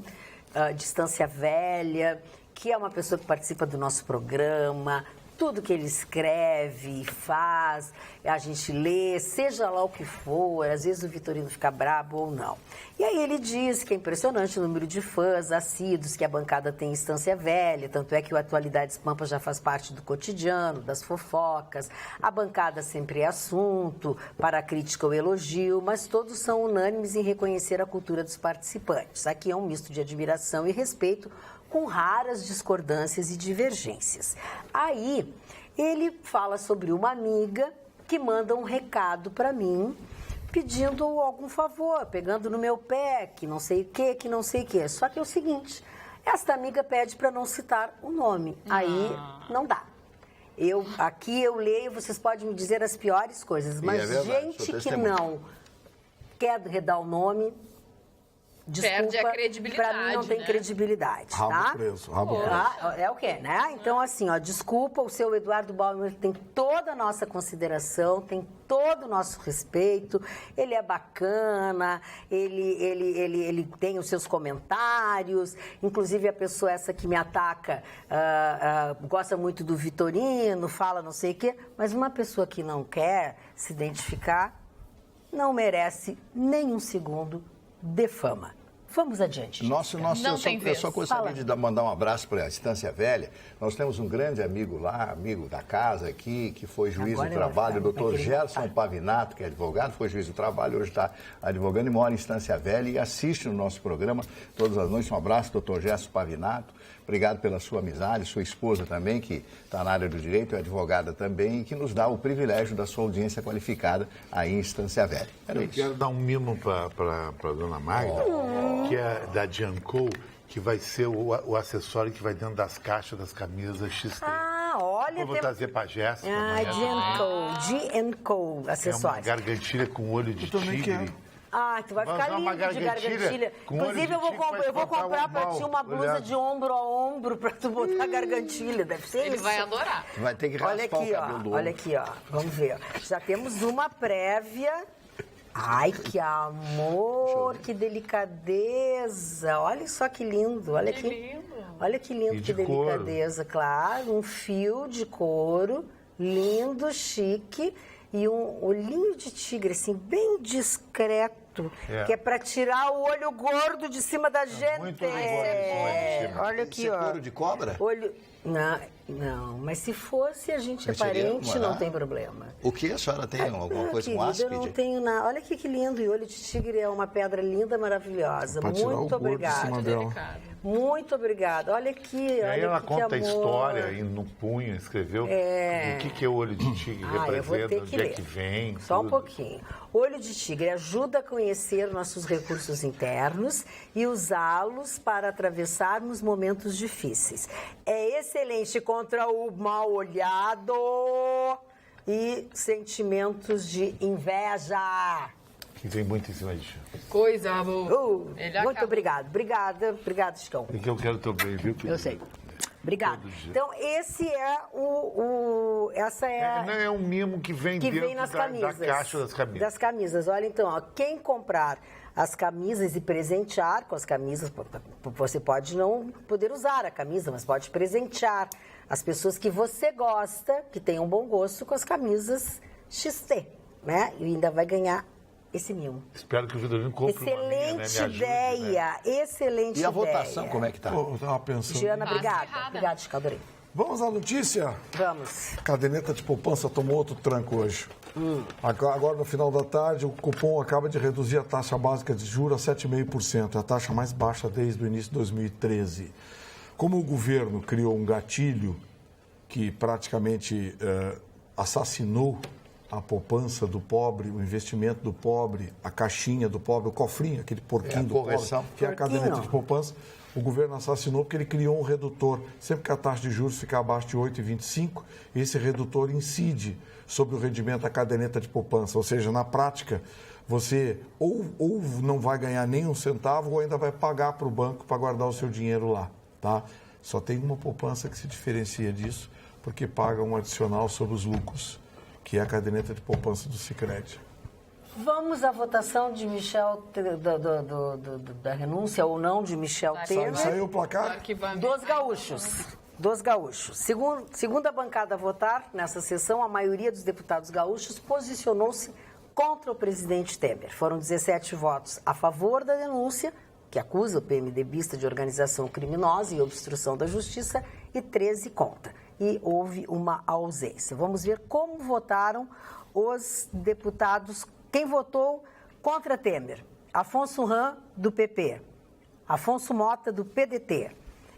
[SPEAKER 2] de Estância Velha, que é uma pessoa que participa do nosso programa. Tudo que ele escreve e faz, a gente lê, seja lá o que for, às vezes o Vitorino fica brabo ou não. E aí ele diz que é impressionante o número de fãs assíduos que a bancada tem em Estância Velha, tanto é que o Atualidades Pampa já faz parte do cotidiano, das fofocas, a bancada sempre é assunto, para a crítica ou elogio, mas todos são unânimes em reconhecer a cultura dos participantes. Aqui é um misto de admiração e respeito, com raras discordâncias e divergências. Aí, ele fala sobre uma amiga que manda um recado para mim, pedindo algum favor, pegando no meu pé, que não sei o quê. Só que é o seguinte, esta amiga pede para não citar o nome. Aí, não dá. Aqui eu leio, vocês podem me dizer as piores coisas, mas gente que não quer redar o nome... Desculpa,
[SPEAKER 6] perde a credibilidade,
[SPEAKER 2] pra mim não tem credibilidade, tá?
[SPEAKER 4] Rabo preso, rabo preso.
[SPEAKER 2] É o quê, né? Então, assim, desculpa, o seu Eduardo Bauerman tem toda a nossa consideração, tem todo o nosso respeito, ele é bacana, ele tem os seus comentários, inclusive a pessoa essa que me ataca gosta muito do Vitorino, fala não sei o quê, mas uma pessoa que não quer se identificar não merece nem um segundo de fama. Vamos adiante.
[SPEAKER 3] Eu só gostaria de mandar um abraço para a Estância Velha. Nós temos um grande amigo lá, amigo da casa aqui, que foi juiz do trabalho, o doutor Gerson Pavinato, que é advogado, foi juiz do trabalho, hoje está advogando e mora em Estância Velha e assiste no nosso programa todas as noites. Um abraço, doutor Gerson Pavinato. Obrigado pela sua amizade, sua esposa também, que está na área do direito, é advogada também, e que nos dá o privilégio da sua audiência qualificada aí em Estância Velha.
[SPEAKER 5] Eu quero dar um mimo para a dona Magda, que é da Gianco, que vai ser o acessório que vai dentro das caixas das camisas XT.
[SPEAKER 2] Olha...
[SPEAKER 5] Eu vou trazer para a Jéssica.
[SPEAKER 2] Gianco, acessórios.
[SPEAKER 5] É uma gargantilha com olho de tigre.
[SPEAKER 2] Tu vai ficar lindo de gargantilha. Inclusive, eu vou comprar pra ti uma blusa de ombro a ombro pra tu botar gargantilha. Deve ser
[SPEAKER 6] Ele
[SPEAKER 2] isso.
[SPEAKER 6] vai adorar.
[SPEAKER 3] Vai ter que raspar o cabelo do
[SPEAKER 2] olha aqui, ó. Vamos ver. Já temos uma prévia. Ai, que amor, que delicadeza. Olha só que lindo. Olha que lindo. Olha que lindo, que delicadeza. Claro, um fio de couro, lindo, chique. E um olhinho de tigre, assim, bem discreto, que é para tirar o olho gordo de cima da gente.
[SPEAKER 3] Muito
[SPEAKER 2] Olha aqui,
[SPEAKER 3] Isso
[SPEAKER 2] ó.
[SPEAKER 3] é couro de cobra?
[SPEAKER 2] Não, mas se fosse a gente é
[SPEAKER 7] Mas seria
[SPEAKER 2] parente,
[SPEAKER 7] uma-
[SPEAKER 2] não tem problema.
[SPEAKER 7] O que a senhora tem? Alguma coisa com
[SPEAKER 2] Querida,
[SPEAKER 7] áspide?
[SPEAKER 2] eu não tenho nada. Olha aqui que lindo. E olho de tigre é uma pedra linda, maravilhosa.
[SPEAKER 4] Pra tirar o
[SPEAKER 2] Muito
[SPEAKER 4] gordo de
[SPEAKER 2] obrigada.
[SPEAKER 4] cima dela.
[SPEAKER 6] Delicado.
[SPEAKER 2] Muito obrigada. Olha aqui,
[SPEAKER 5] E aí
[SPEAKER 2] olha
[SPEAKER 5] ela
[SPEAKER 2] que
[SPEAKER 5] conta a
[SPEAKER 2] amor.
[SPEAKER 5] história aí no punho, escreveu o que é o olho de tigre
[SPEAKER 2] Eu vou
[SPEAKER 5] representa,
[SPEAKER 2] ter que
[SPEAKER 5] onde
[SPEAKER 2] ler.
[SPEAKER 5] é que vem.
[SPEAKER 2] Só um
[SPEAKER 5] tudo.
[SPEAKER 2] pouquinho. Olho de tigre ajuda a conhecer nossos recursos internos e usá-los para atravessarmos momentos difíceis. É excelente contra o mal-olhado e sentimentos de inveja.
[SPEAKER 5] Que vem muito em cima de ti.
[SPEAKER 6] Coisa boa. Ele
[SPEAKER 2] Muito
[SPEAKER 6] acabou.
[SPEAKER 2] obrigada. Obrigada, Chicão.
[SPEAKER 5] E que eu quero teu bem, viu?
[SPEAKER 2] Eu sei. Obrigada.
[SPEAKER 5] Todo dia.
[SPEAKER 2] Então, esse é essa é
[SPEAKER 5] Não é um mimo que vem
[SPEAKER 2] que
[SPEAKER 5] dentro
[SPEAKER 2] vem nas
[SPEAKER 5] da
[SPEAKER 2] camisas.
[SPEAKER 5] caixa das camisas.
[SPEAKER 2] Das camisas. Olha, então, ó, quem comprar as camisas e presentear com as camisas, você pode não poder usar a camisa, mas pode presentear as pessoas que você gosta, que tenham bom gosto com as camisas XT, né? E ainda vai ganhar esse mimo.
[SPEAKER 5] Espero que o Vitorino compre uma minha, né? Me
[SPEAKER 2] Excelente
[SPEAKER 5] ajude,
[SPEAKER 2] ideia,
[SPEAKER 5] né?
[SPEAKER 2] excelente
[SPEAKER 7] E a
[SPEAKER 2] ideia.
[SPEAKER 7] votação, como é que tá?
[SPEAKER 4] Pô, eu tava pensando.
[SPEAKER 2] Giana, obrigada.
[SPEAKER 6] errada.
[SPEAKER 2] Obrigada, Chico, adorei.
[SPEAKER 4] Vamos à notícia?
[SPEAKER 2] Vamos.
[SPEAKER 4] Caderneta de poupança tomou outro tranco hoje. Agora, no final da tarde, o cupom acaba de reduzir a taxa básica de juros a 7,5%, a taxa mais baixa desde o início de 2013. Como o governo criou um gatilho que praticamente assassinou a poupança do pobre, o investimento do pobre, a caixinha do pobre, o cofrinho, aquele porquinho do pobre,
[SPEAKER 7] correção.
[SPEAKER 4] que é a caderneta
[SPEAKER 2] Porquinho.
[SPEAKER 4] de poupança, o governo assassinou porque ele criou um redutor. Sempre que a taxa de juros ficar abaixo de 8,25, esse redutor incide sobre o rendimento da caderneta de poupança. Ou seja, na prática, você ou não vai ganhar nem um centavo ou ainda vai pagar para o banco para guardar o seu dinheiro lá. Tá? Só tem uma poupança que se diferencia disso, porque paga um adicional sobre os lucros, que é a caderneta de poupança do Sicredi.
[SPEAKER 2] Vamos à votação de Michel, da renúncia ou não de Michel Temer.
[SPEAKER 4] Saiu o placar?
[SPEAKER 6] Arquivamento.
[SPEAKER 2] Dos gaúchos. Segundo a bancada a votar, nessa sessão, a maioria dos deputados gaúchos posicionou-se contra o presidente Temer. Foram 17 votos a favor da denúncia, que acusa o PMDBista de organização criminosa e obstrução da justiça, e 13 contra. E houve uma ausência. Vamos ver como votaram os deputados. Quem votou contra Temer? Afonso Ram, do PP. Afonso Mota, do PDT.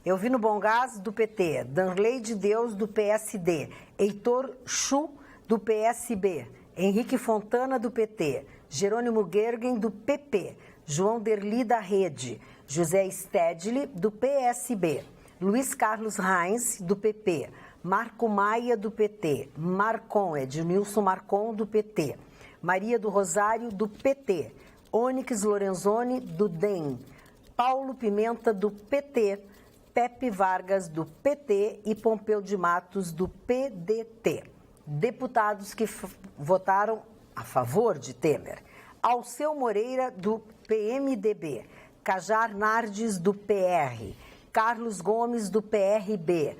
[SPEAKER 2] Elvino Bongás, do PT. Danley de Deus, do PSD. Heitor Chu, do PSB. Henrique Fontana, do PT. Jerônimo Gergen, do PP. João Derli, da Rede. José Stedley, do PSB. Luiz Carlos Reins, do PP. Marco Maia, do PT. Marcon, Ednilson Marcon, do PT. Maria do Rosário, do PT. Onyx Lorenzoni, do DEM. Paulo Pimenta, do PT. Pepe Vargas, do PT. E Pompeu de Matos, do PDT. Deputados que votaram a favor de Temer. Alceu Moreira, do PMDB. Cajar Nardes, do PR. Carlos Gomes, do PRB.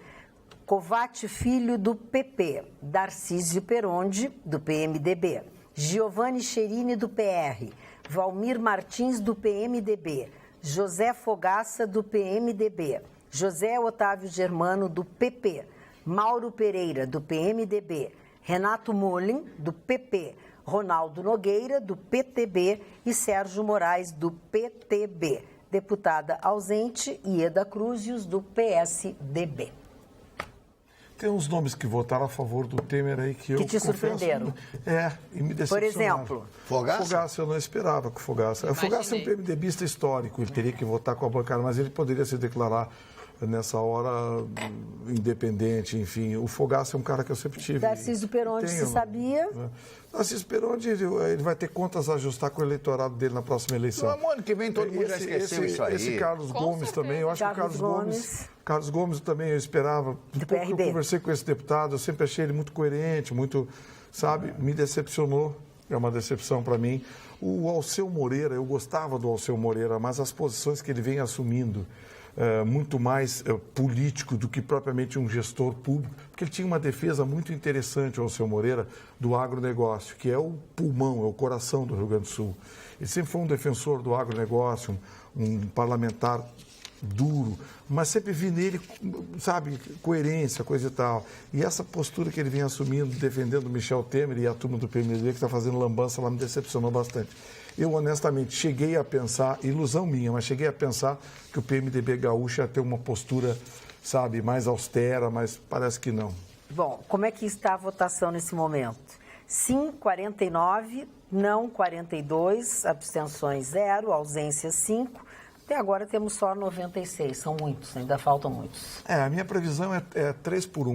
[SPEAKER 2] Covate Filho, do PP. Darcísio Peronde, do PMDB. Giovanni Cherini, do PR. Valmir Martins, do PMDB. José Fogaça, do PMDB. José Otávio Germano, do PP. Mauro Pereira, do PMDB. Renato Molin, do PP. Ronaldo Nogueira, do PTB. E Sérgio Moraes, do PTB. Deputada ausente, Ieda Cruzius, do PSDB.
[SPEAKER 4] Tem uns nomes que votaram a favor do Temer aí que eu
[SPEAKER 2] te
[SPEAKER 4] confesso,
[SPEAKER 2] surpreenderam.
[SPEAKER 4] E me decepcionaram.
[SPEAKER 2] Por exemplo?
[SPEAKER 7] Fogaça?
[SPEAKER 4] Fogaça eu não esperava que o Fogaça... O Fogaça é um PMDBista histórico, ele teria que votar com a bancada, mas ele poderia se declarar nessa hora independente, enfim. O Fogaça é um cara que eu sempre tive...
[SPEAKER 2] Darcísio Peronde, se sabia?
[SPEAKER 4] Darcísio Peronde, ele vai ter contas a ajustar com o eleitorado dele na próxima eleição.
[SPEAKER 7] No ano que vem todo mundo já esqueceu isso aí.
[SPEAKER 4] Esse Carlos
[SPEAKER 6] Com
[SPEAKER 4] Gomes
[SPEAKER 6] certeza.
[SPEAKER 4] também, eu acho que o Carlos Gomes também eu esperava. Depois que eu
[SPEAKER 2] PRB.
[SPEAKER 4] conversei com esse deputado, eu sempre achei ele muito coerente, muito, sabe, me decepcionou. É uma decepção para mim. O Alceu Moreira, eu gostava do Alceu Moreira, mas as posições que ele vem assumindo, muito mais político do que propriamente um gestor público, porque ele tinha uma defesa muito interessante, o Alceu Moreira, do agronegócio, que é o pulmão, é o coração do Rio Grande do Sul. Ele sempre foi um defensor do agronegócio, um parlamentar duro, mas sempre vi nele, sabe, coerência, coisa e tal. E essa postura que ele vem assumindo, defendendo Michel Temer e a turma do PMDB que está fazendo lambança lá, me decepcionou bastante. Eu, honestamente, cheguei a pensar, ilusão minha, mas cheguei a pensar que o PMDB gaúcho ia ter uma postura, sabe, mais austera, mas parece que não.
[SPEAKER 2] Bom, como é que está a votação nesse momento? Sim, 49, não 42, abstenções 0, ausência 5. Até agora temos só 96, são muitos, ainda faltam muitos.
[SPEAKER 4] A minha previsão é 3 por 1,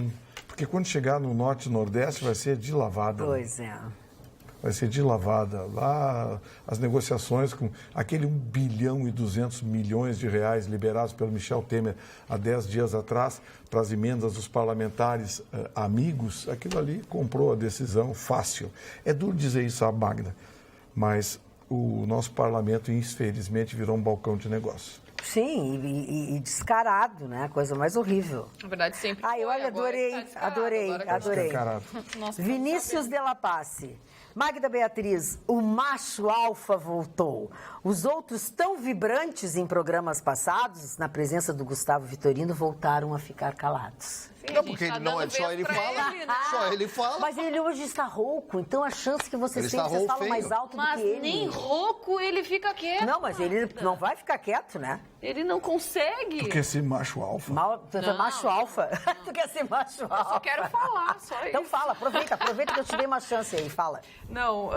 [SPEAKER 4] porque quando chegar no Norte e Nordeste vai ser de lavada.
[SPEAKER 2] Pois é.
[SPEAKER 4] Vai ser de lavada. Lá, as negociações com aquele 1 bilhão e 200 milhões de reais liberados pelo Michel Temer há 10 dias atrás para as emendas dos parlamentares amigos, aquilo ali comprou a decisão fácil. É duro dizer isso, a Magda, mas o nosso parlamento, infelizmente, virou um balcão de negócio.
[SPEAKER 2] Sim, e descarado, né? A coisa mais horrível.
[SPEAKER 6] Na verdade, sempre
[SPEAKER 2] Ai, olha, adorei. Vinícius de la Pace. Magda Beatriz, o macho alfa voltou. Os outros tão vibrantes em programas passados, na presença do Gustavo Vitorino, voltaram a ficar calados.
[SPEAKER 6] Sim,
[SPEAKER 7] Não, porque ele não, só ele fala.
[SPEAKER 6] Ele, né?
[SPEAKER 7] Só ele fala.
[SPEAKER 2] Mas ele hoje está rouco, então a chance que você
[SPEAKER 7] Ele
[SPEAKER 2] sente,
[SPEAKER 7] está
[SPEAKER 2] você fala
[SPEAKER 7] rouco
[SPEAKER 2] mais
[SPEAKER 7] feio.
[SPEAKER 2] alto do
[SPEAKER 6] Mas
[SPEAKER 2] que ele.
[SPEAKER 6] nem rouco ele fica quieto.
[SPEAKER 2] Não, mas ele não vai ficar quieto, né?
[SPEAKER 6] Ele não consegue.
[SPEAKER 4] Tu quer ser macho alfa?
[SPEAKER 2] Tu é macho alfa. Tu quer ser macho alfa.
[SPEAKER 6] Eu só quero falar, só isso.
[SPEAKER 2] Então fala, aproveita que eu te dei uma chance aí, fala.
[SPEAKER 6] Não,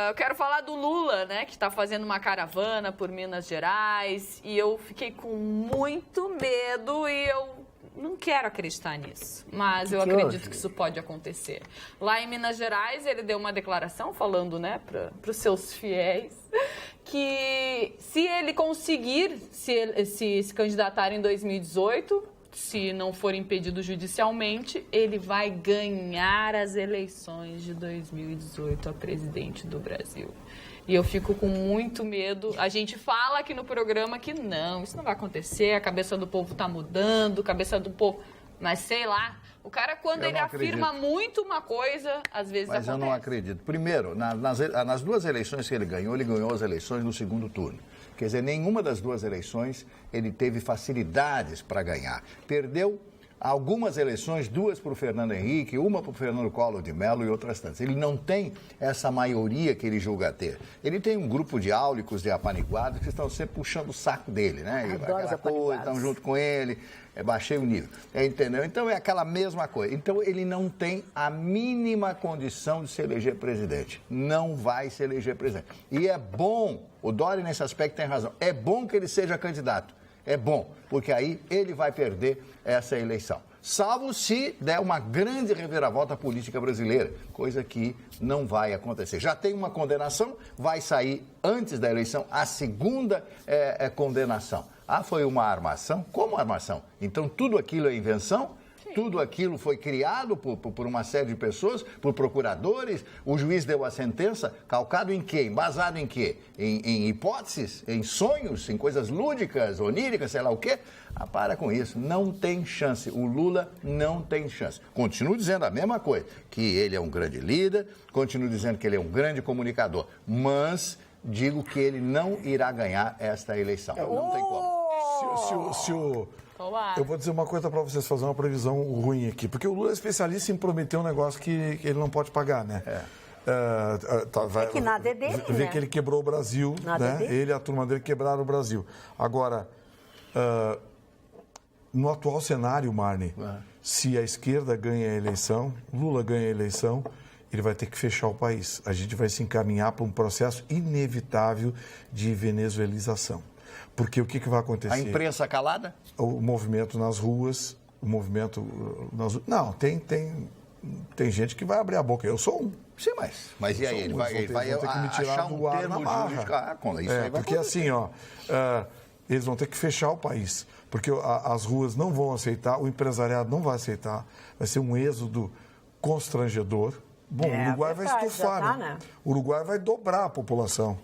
[SPEAKER 6] eu quero falar do Lula, né, que está fazendo uma caravana por Minas Gerais, e eu fiquei com muito medo e eu não quero acreditar nisso, mas eu acredito que isso pode acontecer. Lá em Minas Gerais, ele deu uma declaração falando, né, para os seus fiéis, que se ele conseguir se candidatar em 2018, se não for impedido judicialmente, ele vai ganhar as eleições de 2018 a presidente do Brasil. E eu fico com muito medo. A gente fala aqui no programa que não, isso não vai acontecer, a cabeça do povo está mudando, a cabeça do povo... Mas sei lá, o cara quando ele afirma muito uma coisa, às vezes
[SPEAKER 3] Mas
[SPEAKER 6] acontece.
[SPEAKER 3] eu não acredito. Primeiro, nas duas eleições que ele ganhou as eleições no segundo turno. Quer dizer, nenhuma das duas eleições ele teve facilidades para ganhar. Perdeu algumas eleições, 2 para o Fernando Henrique, uma para o Fernando Collor de Mello e outras tantas. Ele não tem essa maioria que ele julga ter. Ele tem um grupo de áulicos, de apaniguados, que estão sempre puxando o saco dele, né?
[SPEAKER 2] Adoro os apaniguados.
[SPEAKER 3] Estão junto com ele, baixei o nível. Entendeu? Então é aquela mesma coisa. Então ele não tem a mínima condição de se eleger presidente. Não vai se eleger presidente. E é bom, o Dória nesse aspecto tem razão, é bom que ele seja candidato. É bom, porque aí ele vai perder essa eleição. Salvo se der uma grande reviravolta política brasileira, coisa que não vai acontecer. Já tem uma condenação, vai sair antes da eleição a segunda condenação. Ah, foi uma armação? Como armação? Então tudo aquilo é invenção? Tudo aquilo foi criado por uma série de pessoas, por procuradores. O juiz deu a sentença, calcado em quê? Embasado em quê? Em hipóteses, em sonhos, em coisas lúdicas, oníricas, sei lá o quê? Ah, para com isso. Não tem chance. O Lula não tem chance. Continuo dizendo a mesma coisa, que ele é um grande líder, continuo dizendo que ele é um grande comunicador, mas digo que ele não irá ganhar esta eleição. Não tem como.
[SPEAKER 4] Eu vou dizer uma coisa para vocês, fazer uma previsão ruim aqui, porque o Lula é especialista em prometer um negócio que ele não pode pagar, né?
[SPEAKER 2] É que nada é dele,
[SPEAKER 4] Vê
[SPEAKER 2] né?
[SPEAKER 4] que ele quebrou o Brasil,
[SPEAKER 2] Nada
[SPEAKER 4] né?
[SPEAKER 2] é dele.
[SPEAKER 4] Ele e a turma dele quebraram o Brasil. Agora, no atual cenário, Marne, se a esquerda ganha a eleição, Lula ganha a eleição, ele vai ter que fechar o país. A gente vai se encaminhar para um processo inevitável de venezuelização. Porque o que vai acontecer?
[SPEAKER 3] A imprensa calada?
[SPEAKER 4] O movimento nas ruas, Não, tem gente que vai abrir a boca. Eu sou um.
[SPEAKER 3] Sim, mas e aí? Ele vai
[SPEAKER 4] ter que me tirar
[SPEAKER 3] achar
[SPEAKER 4] do ar na marra.
[SPEAKER 3] isso aí vai
[SPEAKER 4] porque
[SPEAKER 3] acontecer.
[SPEAKER 4] assim, eles vão ter que fechar o país. Porque as ruas não vão aceitar, o empresariado não vai aceitar. Vai ser um êxodo constrangedor. Bom, o Uruguai vai estufar, né? O Uruguai vai dobrar a população.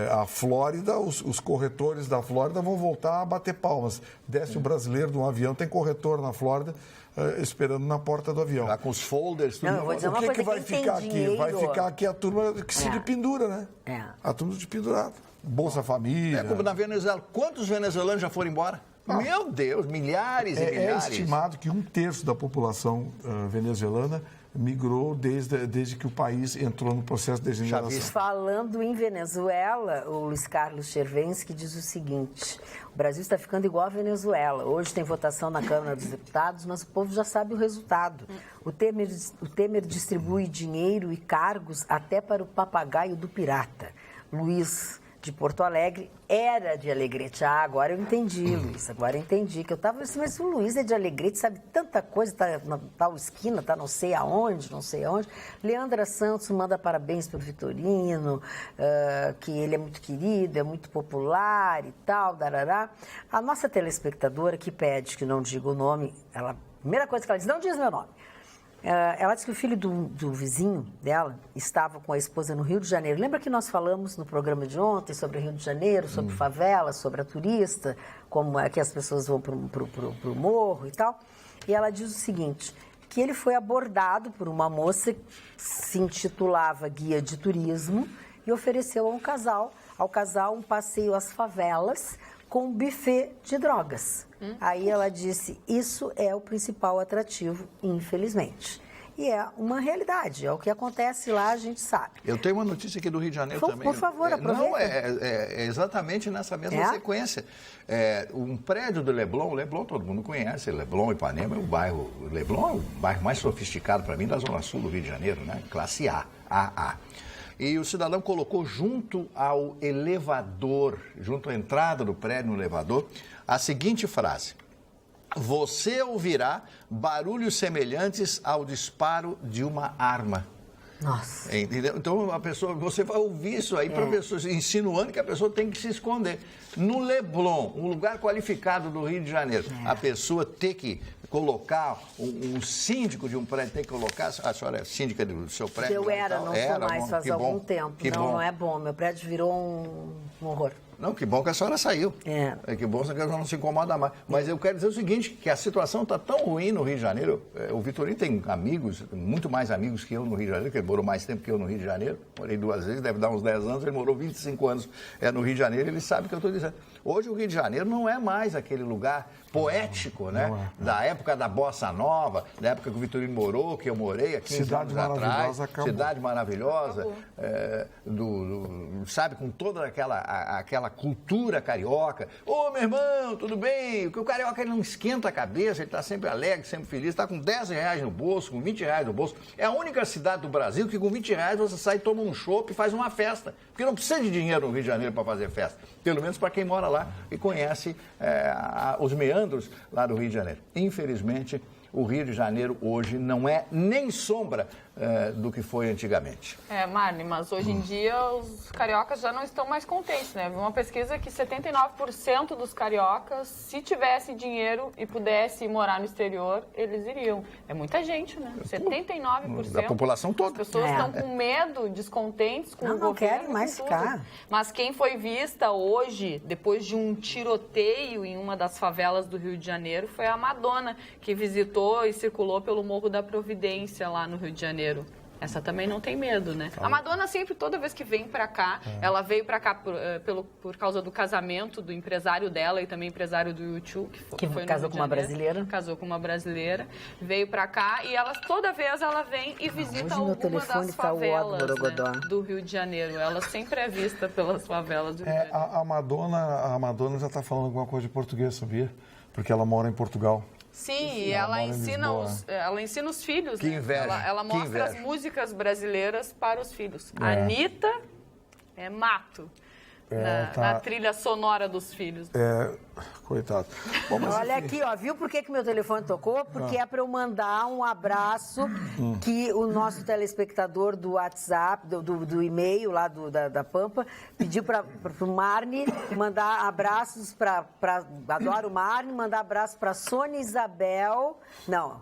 [SPEAKER 4] a Flórida, os corretores da Flórida vão voltar a bater palmas. Desce o brasileiro de um avião, tem corretor na Flórida esperando na porta do avião.
[SPEAKER 3] Lá com os folders, tudo.
[SPEAKER 2] Não, eu vou dizer
[SPEAKER 4] O
[SPEAKER 2] uma
[SPEAKER 4] que,
[SPEAKER 2] coisa,
[SPEAKER 4] que vai
[SPEAKER 2] quem tem
[SPEAKER 4] ficar aqui?
[SPEAKER 2] dinheiro-
[SPEAKER 4] Vai ficar aqui a turma que se de pendura, né?
[SPEAKER 2] É.
[SPEAKER 4] A turma de pendurado. Bolsa Família.
[SPEAKER 3] É como na Venezuela. Quantos venezuelanos já foram embora? Meu Deus, milhares e
[SPEAKER 4] É
[SPEAKER 3] milhares.
[SPEAKER 4] estimado que 1/3 da população venezuelana migrou desde que o país entrou no processo de degeneração.
[SPEAKER 2] Falando em Venezuela, o Luiz Carlos Chervensky diz o seguinte: o Brasil está ficando igual a Venezuela. Hoje tem votação na Câmara dos Deputados, mas o povo já sabe o resultado. O Temer distribui dinheiro e cargos até para o papagaio do pirata. Luiz de Porto Alegre era de Alegrete. Agora eu entendi, Luiz. Agora eu entendi que eu estava assim, mas o Luiz é de Alegrete, sabe tanta coisa, tá na tal esquina, tá não sei aonde. Leandra Santos manda parabéns para o Vitorino, que ele é muito querido, é muito popular e tal, darará. A nossa telespectadora que pede que não diga o nome, a primeira coisa que ela diz, não diz meu nome. Ela disse que o filho do vizinho dela estava com a esposa no Rio de Janeiro. Lembra que nós falamos no programa de ontem sobre o Rio de Janeiro, sobre favela, sobre a turista, como é que as pessoas vão para o morro e tal? E ela diz o seguinte, que ele foi abordado por uma moça que se intitulava Guia de Turismo e ofereceu ao casal um passeio às favelas com um buffet de drogas. Aí ela disse, isso é o principal atrativo, infelizmente. E é uma realidade, é o que acontece lá, a gente sabe.
[SPEAKER 3] Eu tenho uma notícia aqui do Rio de Janeiro também.
[SPEAKER 2] Por favor, aproveita.
[SPEAKER 3] Não, é exatamente nessa mesma sequência. Um prédio do Leblon todo mundo conhece, Leblon, Ipanema, Leblon é o bairro mais sofisticado para mim da Zona Sul do Rio de Janeiro, né? Classe AA. E o cidadão colocou junto ao elevador, junto à entrada do prédio no elevador, a seguinte frase: você ouvirá barulhos semelhantes ao disparo de uma arma.
[SPEAKER 2] Nossa.
[SPEAKER 3] Entendeu? Então, você vai ouvir isso aí para pessoas, insinuando que a pessoa tem que se esconder. No Leblon, um lugar qualificado do Rio de Janeiro, a pessoa ter que colocar, um síndico de um prédio tem que colocar, a senhora é síndica do seu prédio?
[SPEAKER 2] Eu era, não sou mais, faz algum tempo. Não é bom, meu prédio virou um horror.
[SPEAKER 3] Não, que bom que a senhora saiu. Que bom que a senhora não se incomoda mais. Mas eu quero dizer o seguinte, que a situação está tão ruim no Rio de Janeiro. O Vitorino tem amigos, muito mais amigos que eu no Rio de Janeiro, que ele morou mais tempo que eu no Rio de Janeiro. Morei 2 vezes, deve dar uns 10 anos, ele morou 25 anos no Rio de Janeiro, ele sabe o que eu estou dizendo. Hoje o Rio de Janeiro não é mais aquele lugar poético, né? Da época da Bossa Nova, da época que o Vitorino morou, que eu morei há 15 anos atrás. Cidade maravilhosa. Sabe, com toda aquela cultura carioca. Ô, meu irmão, tudo bem? Porque o carioca ele não esquenta a cabeça, ele está sempre alegre, sempre feliz, está com R$10 no bolso, com R$20 no bolso. É a única cidade do Brasil que com R$20 você sai, toma um chopp e faz uma festa. Porque não precisa de dinheiro no Rio de Janeiro para fazer festa. Pelo menos para quem mora lá e conhece os meandros lá do Rio de Janeiro. Infelizmente, o Rio de Janeiro hoje não é nem sombra do que foi antigamente.
[SPEAKER 6] Marne, mas hoje em dia os cariocas já não estão mais contentes, né? Uma pesquisa que 79% dos cariocas, se tivesse dinheiro e pudesse morar no exterior, eles iriam. É muita gente, né? 79%.
[SPEAKER 3] Da população toda.
[SPEAKER 6] As pessoas estão com medo, descontentes com o governo.
[SPEAKER 2] Não querem mais ficar.
[SPEAKER 6] Mas quem foi vista hoje, depois de um tiroteio em uma das favelas do Rio de Janeiro, foi a Madonna, que visitou e circulou pelo Morro da Providência, lá no Rio de Janeiro. Essa também não tem medo, né? A Madonna sempre, toda vez que vem pra cá, ela veio pra cá por causa do casamento do empresário dela e também empresário do U2, que foi
[SPEAKER 2] casou com uma brasileira.
[SPEAKER 6] Casou com uma brasileira, veio pra cá e toda vez ela vem e visita alguma das favelas, né, do Rio de Janeiro. Ela sempre é vista pelas favelas do Rio de Janeiro.
[SPEAKER 4] A Madonna já está falando alguma coisa de português, sabia? Porque ela mora em Portugal.
[SPEAKER 6] Sim, ela ensina os filhos,
[SPEAKER 3] que
[SPEAKER 6] né?
[SPEAKER 3] inveja,
[SPEAKER 6] Ela mostra as músicas brasileiras para os filhos. A Anitta é mato na trilha sonora dos filhos.
[SPEAKER 4] Coitado.
[SPEAKER 2] Bom, olha aqui, ó, viu por que meu telefone tocou? Porque é para eu mandar um abraço que o nosso telespectador do WhatsApp, do e-mail lá da Pampa, pediu para o Marne mandar abraços para... Adoro o Marne, mandar abraço para Sônia Isabel... Não...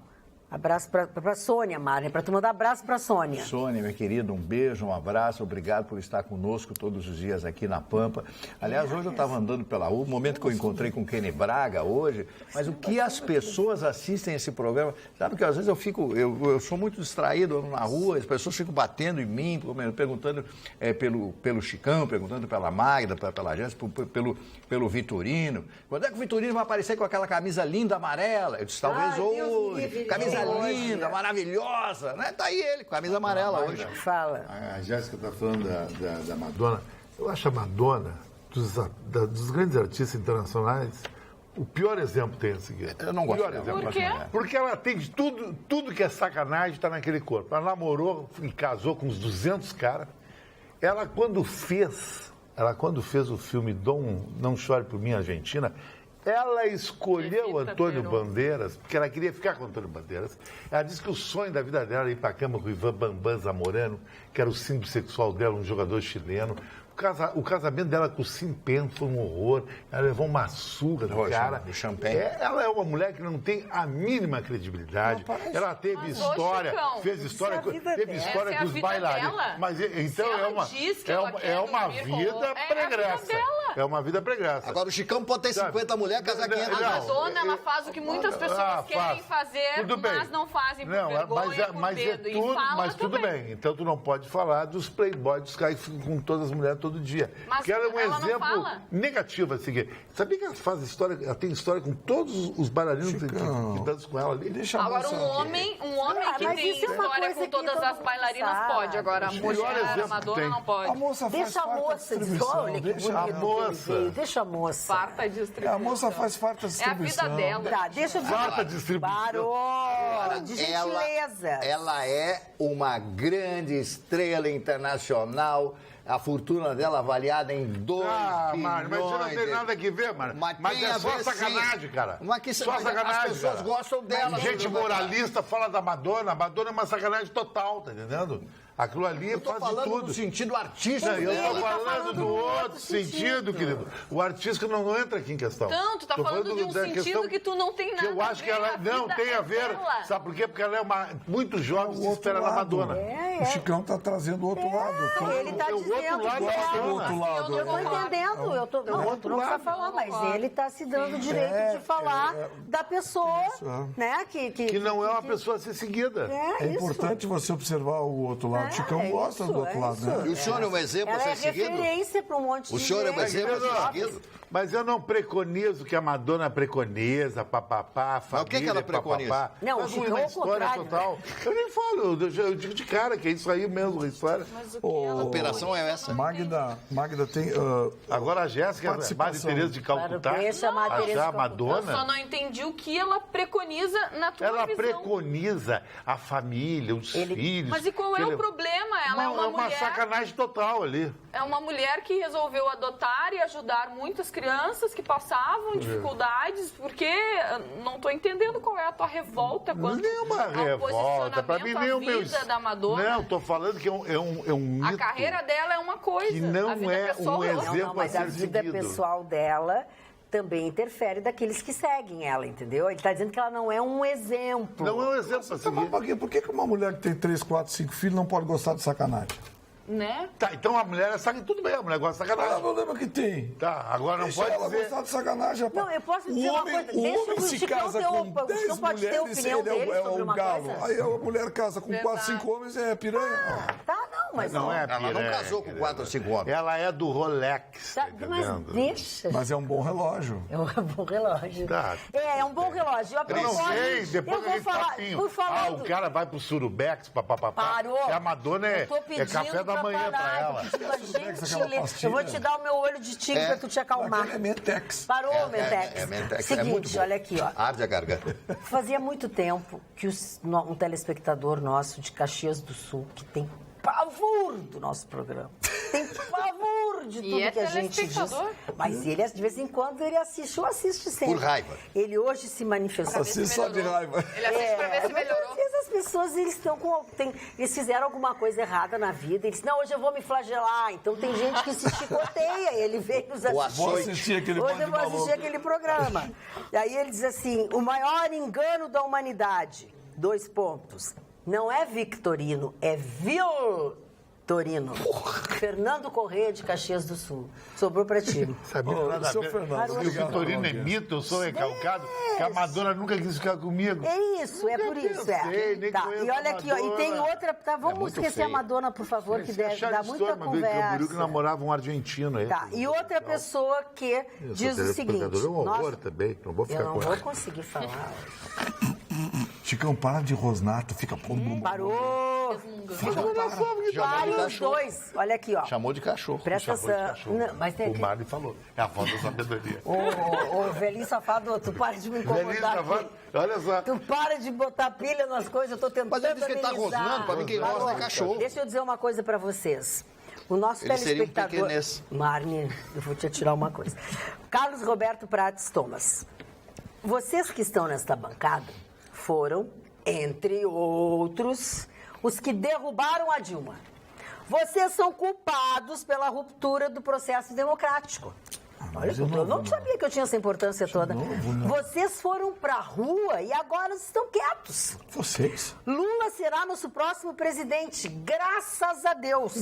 [SPEAKER 2] Abraço para Sônia, Marne, para tu mandar abraço para Sônia.
[SPEAKER 3] Sônia, minha querida, um beijo, um abraço, obrigado por estar conosco todos os dias aqui na Pampa. Aliás, hoje eu estava andando pela rua, o momento que eu encontrei com o Kenny Braga hoje, mas o que as pessoas assistem a esse programa, sabe que às vezes eu sou muito distraído na rua, as pessoas ficam batendo em mim, perguntando pelo Chicão, perguntando pela Magda, pela Jéssica, pelo Vitorino. Quando é que o Vitorino vai aparecer com aquela camisa linda amarela? Eu disse, talvez hoje. Camisa linda, maravilhosa, né? Tá aí ele, com camisa amarela hoje.
[SPEAKER 2] Fala.
[SPEAKER 5] A Jéssica está falando da Madonna. Eu acho a Madonna, dos grandes artistas internacionais, o pior exemplo tem a seguir.
[SPEAKER 3] Eu não gosto dela.
[SPEAKER 6] Por quê?
[SPEAKER 5] Porque ela tem de tudo que é sacanagem está naquele corpo. Ela namorou e casou com uns 200 caras. Ela quando fez o filme Não Chore Por Mim, Argentina, ela escolheu
[SPEAKER 6] Evita
[SPEAKER 5] Antônio
[SPEAKER 6] Peron.
[SPEAKER 5] Bandeiras, porque ela queria ficar com Antônio Bandeiras. Ela disse que o sonho da vida dela era ir para a cama com o Ivan Bambam Zamorano, que era o símbolo sexual dela, um jogador chileno. O casamento dela com o Simpen foi um horror. Ela levou uma surra do cara.
[SPEAKER 3] Do champanhe.
[SPEAKER 5] Ela é uma mulher que não tem a mínima credibilidade. Ela teve
[SPEAKER 6] Mas,
[SPEAKER 5] história,
[SPEAKER 6] Chicão,
[SPEAKER 5] fez história,
[SPEAKER 2] isso é a vida
[SPEAKER 5] teve
[SPEAKER 2] dela.
[SPEAKER 5] história
[SPEAKER 6] Essa é
[SPEAKER 5] com
[SPEAKER 6] a
[SPEAKER 5] os
[SPEAKER 6] vida
[SPEAKER 5] bailarinos.
[SPEAKER 6] dela.
[SPEAKER 5] Mas então
[SPEAKER 6] Se ela diz que ela quer
[SPEAKER 5] é uma
[SPEAKER 6] dormir com
[SPEAKER 5] vida
[SPEAKER 6] outro, é a vida
[SPEAKER 5] pregressa.
[SPEAKER 6] dela.
[SPEAKER 5] É uma vida pregressa.
[SPEAKER 7] Agora o Chicão pode ter 50 mulheres, casar 500
[SPEAKER 6] A
[SPEAKER 5] Não,
[SPEAKER 6] Madonna, ela faz o que muitas pessoas querem fazer,
[SPEAKER 5] Tudo bem.
[SPEAKER 6] mas não fazem por
[SPEAKER 5] Não,
[SPEAKER 6] vergonha, por medo. E fala
[SPEAKER 5] mas tudo
[SPEAKER 6] também.
[SPEAKER 5] bem. Então tu não pode falar dos playboys, dos caras que ficam com todas as mulheres todo dia.
[SPEAKER 6] Mas
[SPEAKER 5] Porque ela é um
[SPEAKER 6] ela não
[SPEAKER 5] exemplo
[SPEAKER 6] fala.
[SPEAKER 5] negativo a seguir. Sabia que ela faz história, ela tem história com todos os bailarinos que dançam com ela ali?
[SPEAKER 4] Deixa a
[SPEAKER 6] Agora,
[SPEAKER 4] moça-
[SPEAKER 6] um homem que
[SPEAKER 2] mas
[SPEAKER 6] tem
[SPEAKER 2] isso é uma
[SPEAKER 6] história
[SPEAKER 2] coisa
[SPEAKER 6] com
[SPEAKER 2] que
[SPEAKER 6] todas
[SPEAKER 2] todo
[SPEAKER 6] as
[SPEAKER 2] mundo
[SPEAKER 6] bailarinas
[SPEAKER 2] sabe.
[SPEAKER 6] pode. Agora, a
[SPEAKER 5] melhor
[SPEAKER 6] mulher,
[SPEAKER 5] exemplo
[SPEAKER 6] a Madonna
[SPEAKER 5] tem.
[SPEAKER 6] não
[SPEAKER 4] A
[SPEAKER 6] pode.
[SPEAKER 4] moça faz
[SPEAKER 2] Deixa a
[SPEAKER 4] farta
[SPEAKER 2] moça dizer,
[SPEAKER 4] distribuição.
[SPEAKER 2] olha que
[SPEAKER 4] Deixa a
[SPEAKER 2] bonito que ele
[SPEAKER 5] moça.
[SPEAKER 2] veio. Deixa a moça.
[SPEAKER 6] Farta distribuição.
[SPEAKER 4] A moça faz farta
[SPEAKER 6] É a
[SPEAKER 4] distribuição.
[SPEAKER 6] vida dela.
[SPEAKER 2] Tá, deixa eu dizer.
[SPEAKER 5] Farta distribuição.
[SPEAKER 2] Parou! De gentileza.
[SPEAKER 3] Ela é uma grande estrela internacional. A fortuna dela avaliada em 2
[SPEAKER 5] Mano, mas isso não tem nada a ver, mano. Mas
[SPEAKER 3] tem
[SPEAKER 5] é
[SPEAKER 3] a
[SPEAKER 5] só
[SPEAKER 3] ver,
[SPEAKER 5] sacanagem,
[SPEAKER 3] sim.
[SPEAKER 5] cara.
[SPEAKER 3] Só
[SPEAKER 5] Só sacanagem,
[SPEAKER 3] as pessoas
[SPEAKER 5] cara.
[SPEAKER 3] gostam dela.
[SPEAKER 5] Gente moralista fala da Madonna. A Madonna é uma sacanagem total, tá entendendo? Aquilo ali
[SPEAKER 3] Eu tô
[SPEAKER 5] faz de
[SPEAKER 3] falando
[SPEAKER 5] tudo.
[SPEAKER 3] no sentido artístico.
[SPEAKER 5] Não, eu
[SPEAKER 2] Ele
[SPEAKER 5] tô
[SPEAKER 2] tá
[SPEAKER 5] falando
[SPEAKER 2] falando
[SPEAKER 5] do
[SPEAKER 2] no
[SPEAKER 5] outro
[SPEAKER 2] outro
[SPEAKER 5] sentido, querido. O artístico não entra aqui em questão.
[SPEAKER 6] Então, tu tá
[SPEAKER 5] Tô
[SPEAKER 6] falando de um
[SPEAKER 5] da
[SPEAKER 6] sentido
[SPEAKER 5] questão
[SPEAKER 6] que tu não tem
[SPEAKER 5] que
[SPEAKER 6] nada
[SPEAKER 5] eu acho
[SPEAKER 6] a
[SPEAKER 5] que
[SPEAKER 6] ver,
[SPEAKER 5] ela
[SPEAKER 6] a
[SPEAKER 5] não
[SPEAKER 6] vida
[SPEAKER 5] tem a
[SPEAKER 6] é
[SPEAKER 5] ver.
[SPEAKER 6] dela.
[SPEAKER 5] Sabe por quê? Porque ela é muito jovem se
[SPEAKER 4] O outro
[SPEAKER 5] espera na
[SPEAKER 4] lado.
[SPEAKER 5] Madonna.
[SPEAKER 4] O Chicão está trazendo o outro lado.
[SPEAKER 2] Ele tá
[SPEAKER 5] O outro
[SPEAKER 2] dizendo
[SPEAKER 5] lado
[SPEAKER 2] que
[SPEAKER 5] da
[SPEAKER 2] é.
[SPEAKER 4] do outro
[SPEAKER 6] Eu
[SPEAKER 4] lado.
[SPEAKER 6] não
[SPEAKER 2] Eu tô
[SPEAKER 6] concordo.
[SPEAKER 2] entendendo, eu tô. Não,
[SPEAKER 5] outro
[SPEAKER 2] tu não precisa
[SPEAKER 5] lado.
[SPEAKER 2] falar, mas
[SPEAKER 6] Concordo.
[SPEAKER 2] ele tá se dando o direito de falar da pessoa, né?
[SPEAKER 5] Que não é uma pessoa a ser seguida.
[SPEAKER 4] É
[SPEAKER 2] isso.
[SPEAKER 4] importante você observar o outro lado. O Chicão
[SPEAKER 2] é
[SPEAKER 4] gosta
[SPEAKER 2] isso,
[SPEAKER 4] do outro
[SPEAKER 2] é
[SPEAKER 4] lado,
[SPEAKER 2] isso.
[SPEAKER 4] né?
[SPEAKER 3] E o senhor é um exemplo a
[SPEAKER 2] Ela é
[SPEAKER 3] ser seguido?
[SPEAKER 2] referência para um monte de
[SPEAKER 3] O senhor é um
[SPEAKER 2] gente.
[SPEAKER 3] exemplo a ser
[SPEAKER 5] Não,
[SPEAKER 3] seguido?
[SPEAKER 5] Mas eu não preconizo que a Madonna preconiza, papapá, família,
[SPEAKER 3] o que ela preconiza?
[SPEAKER 5] papapá.
[SPEAKER 2] Não,
[SPEAKER 5] Faz
[SPEAKER 2] o Chicão
[SPEAKER 5] uma
[SPEAKER 2] é o
[SPEAKER 5] história
[SPEAKER 2] contrário,
[SPEAKER 5] total. Eu nem falo, eu digo de cara que é isso aí mesmo, a história.
[SPEAKER 6] Mas o que ela
[SPEAKER 3] A operação é essa.
[SPEAKER 4] Magda tem...
[SPEAKER 5] Agora a Jéssica,
[SPEAKER 4] Participação.
[SPEAKER 5] Maria Tereza de Calcutá,
[SPEAKER 2] Claro, deixa a Maria Tereza
[SPEAKER 5] achar a
[SPEAKER 2] de Calcutá.
[SPEAKER 6] Eu só
[SPEAKER 5] Madonna,
[SPEAKER 6] não entendi o que ela preconiza na tua
[SPEAKER 5] ela
[SPEAKER 6] visão.
[SPEAKER 5] preconiza a família, os filhos.
[SPEAKER 6] Mas e qual é
[SPEAKER 5] Ele-
[SPEAKER 6] o problema? Ela é uma
[SPEAKER 5] uma
[SPEAKER 6] mulher...
[SPEAKER 5] sacanagem total ali.
[SPEAKER 6] É uma mulher que resolveu adotar e ajudar muitas crianças que passavam dificuldades, porque não estou entendendo qual é a tua revolta quanto
[SPEAKER 5] Nenhuma
[SPEAKER 6] ao
[SPEAKER 5] revolta. Pra mim,
[SPEAKER 6] posicionamento,
[SPEAKER 5] nem
[SPEAKER 6] a
[SPEAKER 5] o meu.
[SPEAKER 6] vida da Madonna.
[SPEAKER 5] Não, tô falando que é um mito.
[SPEAKER 6] A carreira dela é uma coisa.
[SPEAKER 5] Que não
[SPEAKER 6] a vida
[SPEAKER 5] é
[SPEAKER 6] pessoal
[SPEAKER 5] um
[SPEAKER 6] é outra.
[SPEAKER 5] exemplo.
[SPEAKER 2] Não, mas a
[SPEAKER 5] ser
[SPEAKER 2] vida
[SPEAKER 5] seguido.
[SPEAKER 2] pessoal dela também interfere daqueles que seguem ela, entendeu? Ele está dizendo que ela não é um exemplo.
[SPEAKER 5] Não é um exemplo a seguir.
[SPEAKER 4] Por que uma mulher que tem 3, 4, 5 filhos não pode gostar de sacanagem?
[SPEAKER 6] Né?
[SPEAKER 5] Tá, então a mulher sabe tudo bem, a mulher gosta de
[SPEAKER 4] Ela
[SPEAKER 5] sacanagem.
[SPEAKER 4] não lembra que tem.
[SPEAKER 5] Tá, agora não
[SPEAKER 4] Deixa
[SPEAKER 5] pode
[SPEAKER 4] ela
[SPEAKER 5] dizer.
[SPEAKER 4] gostar de sacanagem, rapaz.
[SPEAKER 2] Não, eu posso dizer
[SPEAKER 4] o
[SPEAKER 2] uma
[SPEAKER 4] homem,
[SPEAKER 2] coisa.
[SPEAKER 4] O
[SPEAKER 2] Deixa
[SPEAKER 4] homem
[SPEAKER 2] o
[SPEAKER 4] se
[SPEAKER 2] Chicão
[SPEAKER 4] casa
[SPEAKER 2] ter
[SPEAKER 4] com
[SPEAKER 2] o
[SPEAKER 4] 10
[SPEAKER 2] Chicão pode ter a
[SPEAKER 4] mulheres,
[SPEAKER 2] opinião
[SPEAKER 4] ele
[SPEAKER 2] dele
[SPEAKER 4] é
[SPEAKER 2] sobre
[SPEAKER 4] um
[SPEAKER 2] uma
[SPEAKER 4] galo.
[SPEAKER 2] coisa.
[SPEAKER 4] Aí a mulher casa com 4,
[SPEAKER 6] Verdade.
[SPEAKER 4] 5 homens, é piranha.
[SPEAKER 2] Tá, não, mas...
[SPEAKER 5] Não é
[SPEAKER 3] Ela não
[SPEAKER 5] piranha,
[SPEAKER 3] casou com
[SPEAKER 5] querida.
[SPEAKER 3] 4 ou 5 homens.
[SPEAKER 5] Ela é do Rolex, tá
[SPEAKER 2] Tá, mas
[SPEAKER 5] entendendo?
[SPEAKER 2] deixa.
[SPEAKER 4] Mas é um bom relógio.
[SPEAKER 2] É um bom relógio.
[SPEAKER 5] Tá.
[SPEAKER 2] É um bom relógio. A
[SPEAKER 5] Eu não
[SPEAKER 2] propósito,
[SPEAKER 5] sei, depois
[SPEAKER 2] eu vou
[SPEAKER 5] aquele
[SPEAKER 2] falar,
[SPEAKER 5] papinho.
[SPEAKER 2] por falar
[SPEAKER 5] O cara vai pro Surubex, papapá.
[SPEAKER 2] Parou.
[SPEAKER 5] E a Madonna
[SPEAKER 2] Eu tô
[SPEAKER 5] é
[SPEAKER 2] pedindo
[SPEAKER 5] café da manhã pra
[SPEAKER 2] parar,
[SPEAKER 5] ela.
[SPEAKER 2] tô pedindo a
[SPEAKER 4] aquela
[SPEAKER 2] gentileza.
[SPEAKER 4] pastilha.
[SPEAKER 2] Eu vou te dar o meu olho de tigre pra tu te acalmar.
[SPEAKER 4] Aquele é Mentex.
[SPEAKER 2] Parou, Mentex.
[SPEAKER 3] É muito
[SPEAKER 2] Seguinte,
[SPEAKER 3] bom.
[SPEAKER 2] olha aqui, ó.
[SPEAKER 3] Arde a garganta.
[SPEAKER 2] Fazia muito tempo que um telespectador nosso de Caxias do Sul, que tem pavor do nosso programa, tem pavor de tudo
[SPEAKER 6] é
[SPEAKER 2] que a gente diz.
[SPEAKER 6] telespectador?
[SPEAKER 2] Mas ele, de vez em quando, ele assiste ou assiste sempre.
[SPEAKER 3] Por raiva.
[SPEAKER 2] Ele hoje se manifestou.
[SPEAKER 4] Assim só de raiva.
[SPEAKER 6] Ele assiste pra ver se
[SPEAKER 2] mas
[SPEAKER 6] melhorou.
[SPEAKER 2] às vezes as pessoas, eles estão com... eles fizeram alguma coisa errada na vida. Eles não, hoje eu vou me flagelar. Então tem gente que se chicoteia. Ele veio nos
[SPEAKER 3] O
[SPEAKER 2] assistir.
[SPEAKER 4] Vou assistir aquele
[SPEAKER 2] Hoje
[SPEAKER 4] bando
[SPEAKER 2] eu
[SPEAKER 4] de
[SPEAKER 2] vou
[SPEAKER 4] maluco.
[SPEAKER 2] assistir aquele programa. E aí ele diz assim, o maior engano da humanidade. 2 pontos. Não é Victorino, é Viltorino. Fernando Corrêa, de Caxias do Sul. Sobrou pra ti.
[SPEAKER 5] Sabia nada a
[SPEAKER 4] seu
[SPEAKER 5] ver.
[SPEAKER 4] Fernando,
[SPEAKER 5] O
[SPEAKER 4] obrigado,
[SPEAKER 5] Vitorino é
[SPEAKER 4] Cláudia.
[SPEAKER 5] mito, eu sou recalcado, que a Madonna nunca quis ficar comigo.
[SPEAKER 2] É isso, é
[SPEAKER 5] Nunca
[SPEAKER 2] por isso.
[SPEAKER 5] pensei, nem
[SPEAKER 2] Tá,
[SPEAKER 5] conheço
[SPEAKER 2] e olha
[SPEAKER 5] a
[SPEAKER 2] aqui, ó, e tem
[SPEAKER 5] Madonna.
[SPEAKER 2] outra. Tá, vamos
[SPEAKER 3] muito
[SPEAKER 2] esquecer
[SPEAKER 3] feio.
[SPEAKER 2] a Madonna, por favor, que deve
[SPEAKER 5] Charles
[SPEAKER 2] dar muita
[SPEAKER 5] Storm, uma vez em Camboriú, que
[SPEAKER 2] conversa.
[SPEAKER 5] namorava um argentino aí.
[SPEAKER 2] Tá, e outra pessoa que diz o seguinte.
[SPEAKER 5] É um horror
[SPEAKER 2] nós-
[SPEAKER 5] também, não vou
[SPEAKER 2] Eu
[SPEAKER 5] ficar
[SPEAKER 2] não
[SPEAKER 5] com
[SPEAKER 2] vou
[SPEAKER 5] ela.
[SPEAKER 2] conseguir falar.
[SPEAKER 4] Chicão, para de rosnato, fica pondo.
[SPEAKER 2] Parou! Parem os dois. Olha aqui, ó.
[SPEAKER 3] Chamou de cachorro.
[SPEAKER 2] Presta
[SPEAKER 5] Chamou de
[SPEAKER 2] atenção.
[SPEAKER 5] cachorro.
[SPEAKER 2] Não, mas tem
[SPEAKER 5] O
[SPEAKER 2] que...
[SPEAKER 5] Mário falou. É a voz da sabedoria.
[SPEAKER 2] Ô, velhinho safado, tu para de me
[SPEAKER 5] Velhinho
[SPEAKER 2] incomodar
[SPEAKER 5] safado,
[SPEAKER 2] aqui.
[SPEAKER 5] olha só.
[SPEAKER 2] Tu para de botar pilha nas coisas, eu tô tentando
[SPEAKER 3] Mas ele disse que ele tá
[SPEAKER 2] amenizar.
[SPEAKER 3] rosnando, pra mim quem
[SPEAKER 2] Parou.
[SPEAKER 3] rosna é cachorro.
[SPEAKER 2] Deixa eu dizer uma coisa pra vocês. O nosso
[SPEAKER 3] Ele seria um
[SPEAKER 2] telespectador...
[SPEAKER 3] pequenês.
[SPEAKER 2] Marne, eu vou te atirar uma coisa. Carlos Roberto Prates Thomas. Vocês que estão nesta bancada foram, entre outros, os que derrubaram a Dilma. Vocês são culpados pela ruptura do processo democrático. Olha, eu não sabia que eu tinha essa importância toda. Vocês foram pra rua e agora estão quietos.
[SPEAKER 4] Vocês?
[SPEAKER 2] Lula será nosso próximo presidente, graças a Deus.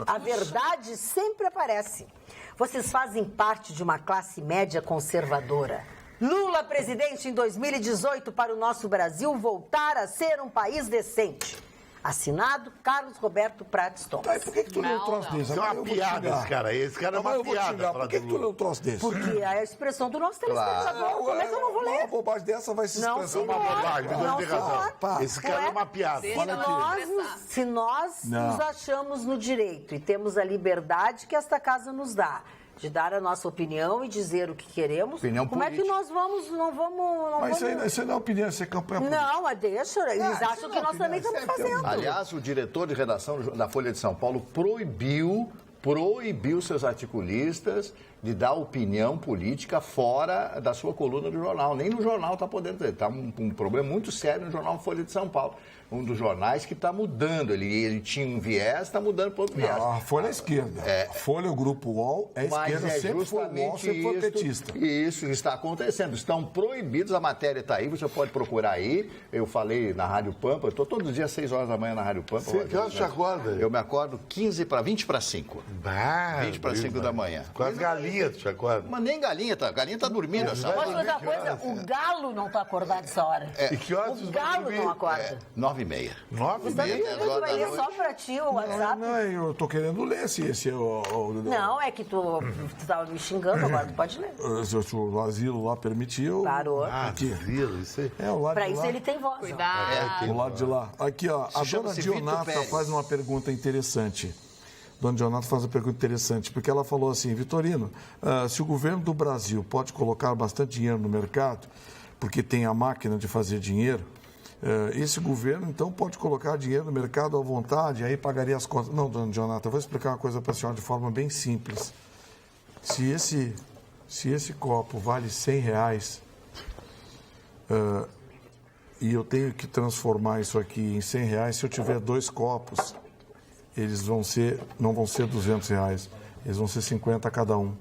[SPEAKER 2] A verdade sempre aparece. Vocês fazem parte de uma classe média conservadora. Lula presidente em 2018 para o nosso Brasil voltar a ser um país decente. Assinado Carlos Roberto Prates Thomas.
[SPEAKER 4] Aí, por que tu leu um troço desse?
[SPEAKER 5] Isso é
[SPEAKER 4] Agora
[SPEAKER 5] uma
[SPEAKER 4] eu vou
[SPEAKER 5] piada
[SPEAKER 4] xingar.
[SPEAKER 5] esse cara aí. Esse cara é
[SPEAKER 4] Agora
[SPEAKER 5] uma
[SPEAKER 4] eu vou
[SPEAKER 5] piada.
[SPEAKER 4] xingar.
[SPEAKER 5] falar
[SPEAKER 4] Por que
[SPEAKER 5] do
[SPEAKER 4] tu leu um
[SPEAKER 5] Lula.
[SPEAKER 4] troço desse?
[SPEAKER 2] Porque é a expressão do nosso telespectador. Como é que eu não vou
[SPEAKER 4] Uma
[SPEAKER 2] ler?
[SPEAKER 4] bobagem dessa vai se
[SPEAKER 2] Não,
[SPEAKER 4] expressar.
[SPEAKER 5] É uma bobagem,
[SPEAKER 2] Não,
[SPEAKER 5] não tem razão.
[SPEAKER 4] pá.
[SPEAKER 5] Esse cara é uma piada.
[SPEAKER 2] Se nós
[SPEAKER 4] Não.
[SPEAKER 2] nos achamos no direito e temos a liberdade que esta casa nos dá de dar a nossa opinião e dizer o que queremos,
[SPEAKER 3] Opinião
[SPEAKER 2] como é que
[SPEAKER 3] política.
[SPEAKER 2] nós vamos, não vamos...
[SPEAKER 4] Mas isso aí não é opinião, isso é campanha política.
[SPEAKER 2] Não, mas deixa, eles acham que nós também estamos fazendo.
[SPEAKER 3] Aliás, o diretor de redação da Folha de São Paulo proibiu seus articulistas de dar opinião política fora da sua coluna do jornal. Nem no jornal está podendo ter. Está um problema muito sério no jornal Folha de São Paulo. Um dos jornais que está mudando. Ele tinha um viés, está mudando para outro viés.
[SPEAKER 4] Não, a Folha é esquerda. A Folha, o Grupo UOL, é
[SPEAKER 3] Mas
[SPEAKER 4] esquerda,
[SPEAKER 3] é
[SPEAKER 4] sempre foi UOL, sempre foi petista.
[SPEAKER 3] Isso está acontecendo. Estão proibidos, a matéria está aí, você pode procurar aí. Eu falei na Rádio Pampa, eu estou todos os dias às 6 horas da manhã na Rádio Pampa.
[SPEAKER 5] Você que horas te acorda?
[SPEAKER 3] Eu me acordo 20 para 5.
[SPEAKER 5] Bah,
[SPEAKER 3] 20 para 5 da manhã.
[SPEAKER 5] Com as galinhas, te acorda.
[SPEAKER 3] Mas nem galinha tá dormindo essa hora.
[SPEAKER 2] Posso fazer uma coisa? O galo não está acordado essa hora.
[SPEAKER 5] E que horas
[SPEAKER 2] O
[SPEAKER 5] vocês vão
[SPEAKER 2] galo
[SPEAKER 5] dormir?
[SPEAKER 2] não acorda.
[SPEAKER 3] 9h30.
[SPEAKER 5] 9h30.
[SPEAKER 2] Você vai ler só pra ti o WhatsApp?
[SPEAKER 4] Não, eu tô querendo ler esse
[SPEAKER 2] Não, é que tu estava me xingando, agora tu pode ler.
[SPEAKER 4] o asilo lá permitiu.
[SPEAKER 2] Parou.
[SPEAKER 4] Aqui.
[SPEAKER 5] Isso aí.
[SPEAKER 4] É, o lado
[SPEAKER 2] Pra
[SPEAKER 4] de
[SPEAKER 2] isso
[SPEAKER 4] lá.
[SPEAKER 2] ele tem voz.
[SPEAKER 6] Cuidado.
[SPEAKER 4] O lado de lá. Aqui, ó, a dona
[SPEAKER 3] chama-se Vitor
[SPEAKER 4] Dionata
[SPEAKER 3] Pérez.
[SPEAKER 4] faz uma pergunta interessante. Dona Dionata faz uma pergunta interessante, porque ela falou assim, Vitorino, se o governo do Brasil pode colocar bastante dinheiro no mercado, porque tem a máquina de fazer dinheiro, esse governo, então, pode colocar dinheiro no mercado à vontade, aí pagaria as contas. Não, dona Dionata, eu vou explicar uma coisa para a senhora de forma bem simples. Se esse copo vale R$100, e eu tenho que transformar isso aqui em R$100, se eu tiver 2 copos, eles não vão ser R$200, eles vão ser 50 cada um.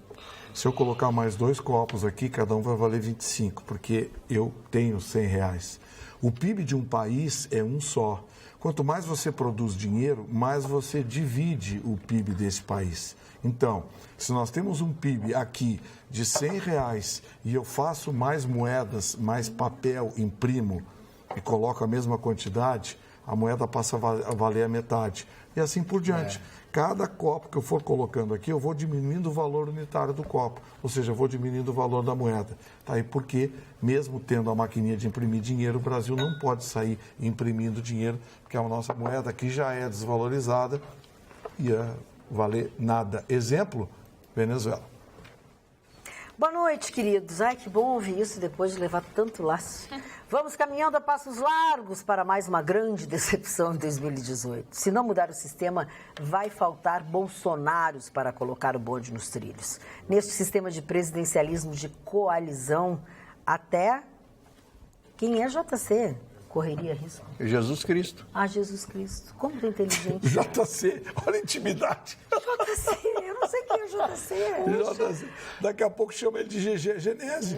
[SPEAKER 4] Se eu colocar mais 2 copos aqui, cada um vai valer 25, porque eu tenho R$100. O PIB de um país é um só. Quanto mais você produz dinheiro, mais você divide o PIB desse país. Então, se nós temos um PIB aqui de R$100 e eu faço mais moedas, mais papel, imprimo e coloco a mesma quantidade, a moeda passa a valer a metade. E assim por diante. Cada copo que eu for colocando aqui, eu vou diminuindo o valor unitário do copo. Ou seja, eu vou diminuindo o valor da moeda. Tá aí porque, mesmo tendo a maquininha de imprimir dinheiro, o Brasil não pode sair imprimindo dinheiro, porque a nossa moeda aqui já é desvalorizada e ia valer nada. Exemplo, Venezuela.
[SPEAKER 2] Boa noite, queridos. Ai, que bom ouvir isso depois de levar tanto laço. Vamos caminhando a passos largos para mais uma grande decepção em 2018. Se não mudar o sistema, vai faltar bolsonaros para colocar o bonde nos trilhos. Neste sistema de presidencialismo de coalizão, até quem é JC correria risco.
[SPEAKER 3] Jesus Cristo.
[SPEAKER 2] Ah, Jesus Cristo. Como tu é inteligente.
[SPEAKER 4] JC, olha a intimidade.
[SPEAKER 2] JC, eu não sei quem é JC.
[SPEAKER 4] JC. Daqui a pouco chama ele de GG Genese.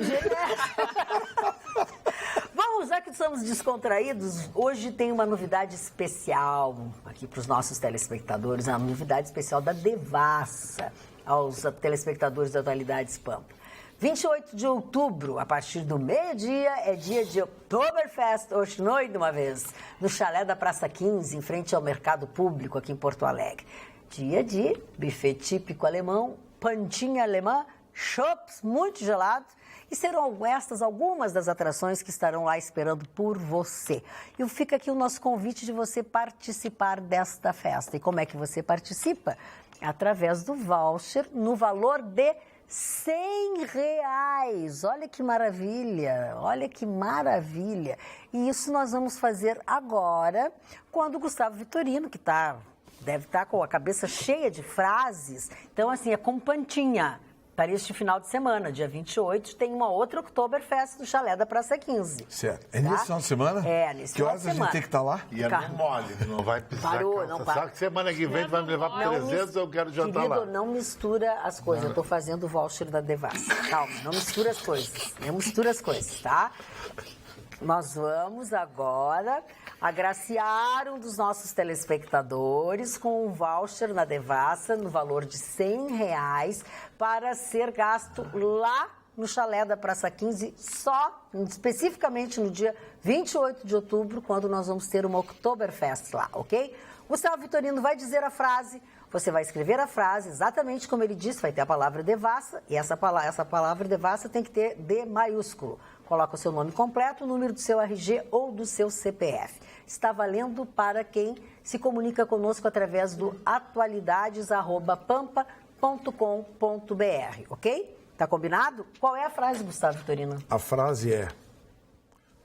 [SPEAKER 2] Vamos Bom, já que estamos descontraídos, hoje tem uma novidade especial aqui para os nossos telespectadores, uma novidade especial da Devassa aos telespectadores da Atualidades Pampa. 28 de outubro, a partir do meio-dia, é dia de Oktoberfest, hoje noite de uma vez, no chalé da Praça 15, em frente ao Mercado Público, aqui em Porto Alegre. Dia de buffet típico alemão, pantinha alemã, chopps muito gelados, e serão estas algumas das atrações que estarão lá esperando por você. E fica aqui o nosso convite de você participar desta festa. E como é que você participa? Através do voucher no valor de R$100. Olha que maravilha, olha que maravilha. E isso nós vamos fazer agora, quando o Gustavo Vitorino, que deve estar com a cabeça cheia de frases, então assim, é com pantinha. Para este final de semana, dia 28, tem uma outra Oktoberfest no chalé da Praça 15.
[SPEAKER 4] Certo. É nesse final de semana?
[SPEAKER 2] É, nesse
[SPEAKER 4] que
[SPEAKER 2] final de
[SPEAKER 4] horas a gente
[SPEAKER 2] semana.
[SPEAKER 4] tem que estar lá?
[SPEAKER 5] E é no mole, não vai precisar.
[SPEAKER 2] Parou, não para.
[SPEAKER 5] Sabe que semana que vem tu vai me levar para 300, eu quero já estar lá.
[SPEAKER 2] Querido, não mistura as coisas. Eu estou fazendo o voucher da Devassa. Calma, não mistura as coisas. Não mistura as coisas, tá? Nós vamos agora agraciar um dos nossos telespectadores com um voucher na Devassa no valor de R$100 para ser gasto lá no chalé da Praça 15, especificamente no dia 28 de outubro, quando nós vamos ter uma Oktoberfest lá, ok? Gustavo Vitorino vai dizer a frase, você vai escrever a frase exatamente como ele disse, vai ter a palavra Devassa, e essa palavra Devassa tem que ter D maiúsculo. Coloca o seu nome completo, o número do seu RG ou do seu CPF. Está valendo para quem se comunica conosco através do atualidades@pampa.com.br, ok? Tá combinado? Qual é a frase, Gustavo Vitorino?
[SPEAKER 4] A frase é: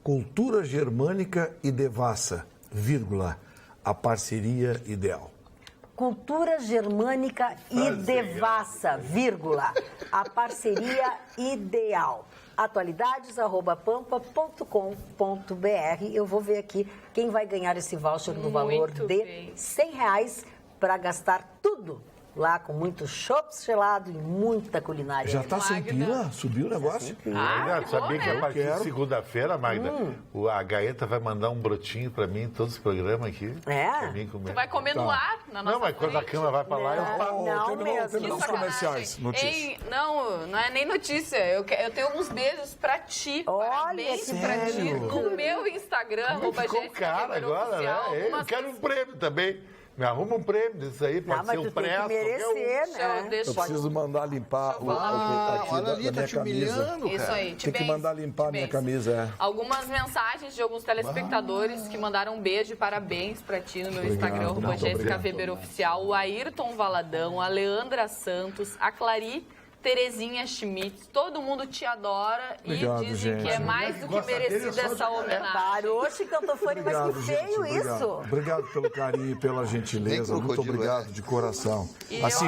[SPEAKER 4] cultura germânica e devassa, vírgula, a parceria ideal.
[SPEAKER 2] Cultura germânica e devassa, vírgula, a parceria ideal. atualidades@pampa.com.br. Eu vou ver aqui quem vai ganhar esse voucher no valor de R$100 para gastar tudo lá com muito chopps gelado e muita culinária.
[SPEAKER 4] Já está sem pila? Subiu o negócio?
[SPEAKER 5] Sabia que a partir de segunda-feira, Magda, a Gaeta vai mandar um brotinho para mim em todos os programas aqui.
[SPEAKER 2] É?
[SPEAKER 5] Pra mim comer.
[SPEAKER 6] Tu vai comer no ar, na nossa
[SPEAKER 5] Não, mas quando a câmera vai para lá, eu falo.
[SPEAKER 2] Não mesmo.
[SPEAKER 4] Terminou os comerciais. Notícia.
[SPEAKER 6] Ei, não é nem notícia. Eu tenho alguns beijos pra ti.
[SPEAKER 2] Olha,
[SPEAKER 6] Parabéns
[SPEAKER 2] que
[SPEAKER 6] pra ti.
[SPEAKER 2] sério?
[SPEAKER 6] No meu Instagram,
[SPEAKER 5] Ficou
[SPEAKER 6] Jéssica
[SPEAKER 5] cara
[SPEAKER 6] Ribeiro
[SPEAKER 5] agora,
[SPEAKER 6] Oficial,
[SPEAKER 5] né? Eu
[SPEAKER 6] algumas
[SPEAKER 5] quero um prêmio também. Me arruma um prêmio disso aí,
[SPEAKER 2] Não,
[SPEAKER 5] pode
[SPEAKER 2] mas
[SPEAKER 5] ser
[SPEAKER 2] tu
[SPEAKER 5] um
[SPEAKER 2] tem que
[SPEAKER 5] preço.
[SPEAKER 2] merecer, né?
[SPEAKER 6] Deixa
[SPEAKER 4] Eu preciso mandar limpar aqui
[SPEAKER 7] olha
[SPEAKER 4] da
[SPEAKER 7] ali,
[SPEAKER 4] minha
[SPEAKER 7] tá te
[SPEAKER 4] camisa.
[SPEAKER 7] humilhando,
[SPEAKER 6] Isso
[SPEAKER 7] cara.
[SPEAKER 6] aí,
[SPEAKER 4] Tem que mandar limpar a minha camisa, é.
[SPEAKER 6] Algumas mensagens de alguns telespectadores que mandaram um beijo e parabéns pra ti no meu
[SPEAKER 4] Obrigado,
[SPEAKER 6] Instagram,
[SPEAKER 4] muito
[SPEAKER 6] Jéssica
[SPEAKER 4] obrigado.
[SPEAKER 6] Weber Oficial, o Ayrton Valadão, a Leandra Santos, a Clari Terezinha Schmidt, todo mundo te adora
[SPEAKER 4] Obrigado,
[SPEAKER 6] e dizem que
[SPEAKER 4] gente.
[SPEAKER 6] é mais do que merecida essa homenagem.
[SPEAKER 2] Parou, Chicantofone, mas que
[SPEAKER 4] Obrigado, gente,
[SPEAKER 2] feio
[SPEAKER 4] obrigado.
[SPEAKER 2] isso.
[SPEAKER 4] Obrigado pelo carinho e pela gentileza.
[SPEAKER 7] Nem
[SPEAKER 4] Muito
[SPEAKER 7] crocodilo,
[SPEAKER 4] obrigado de coração. Assim,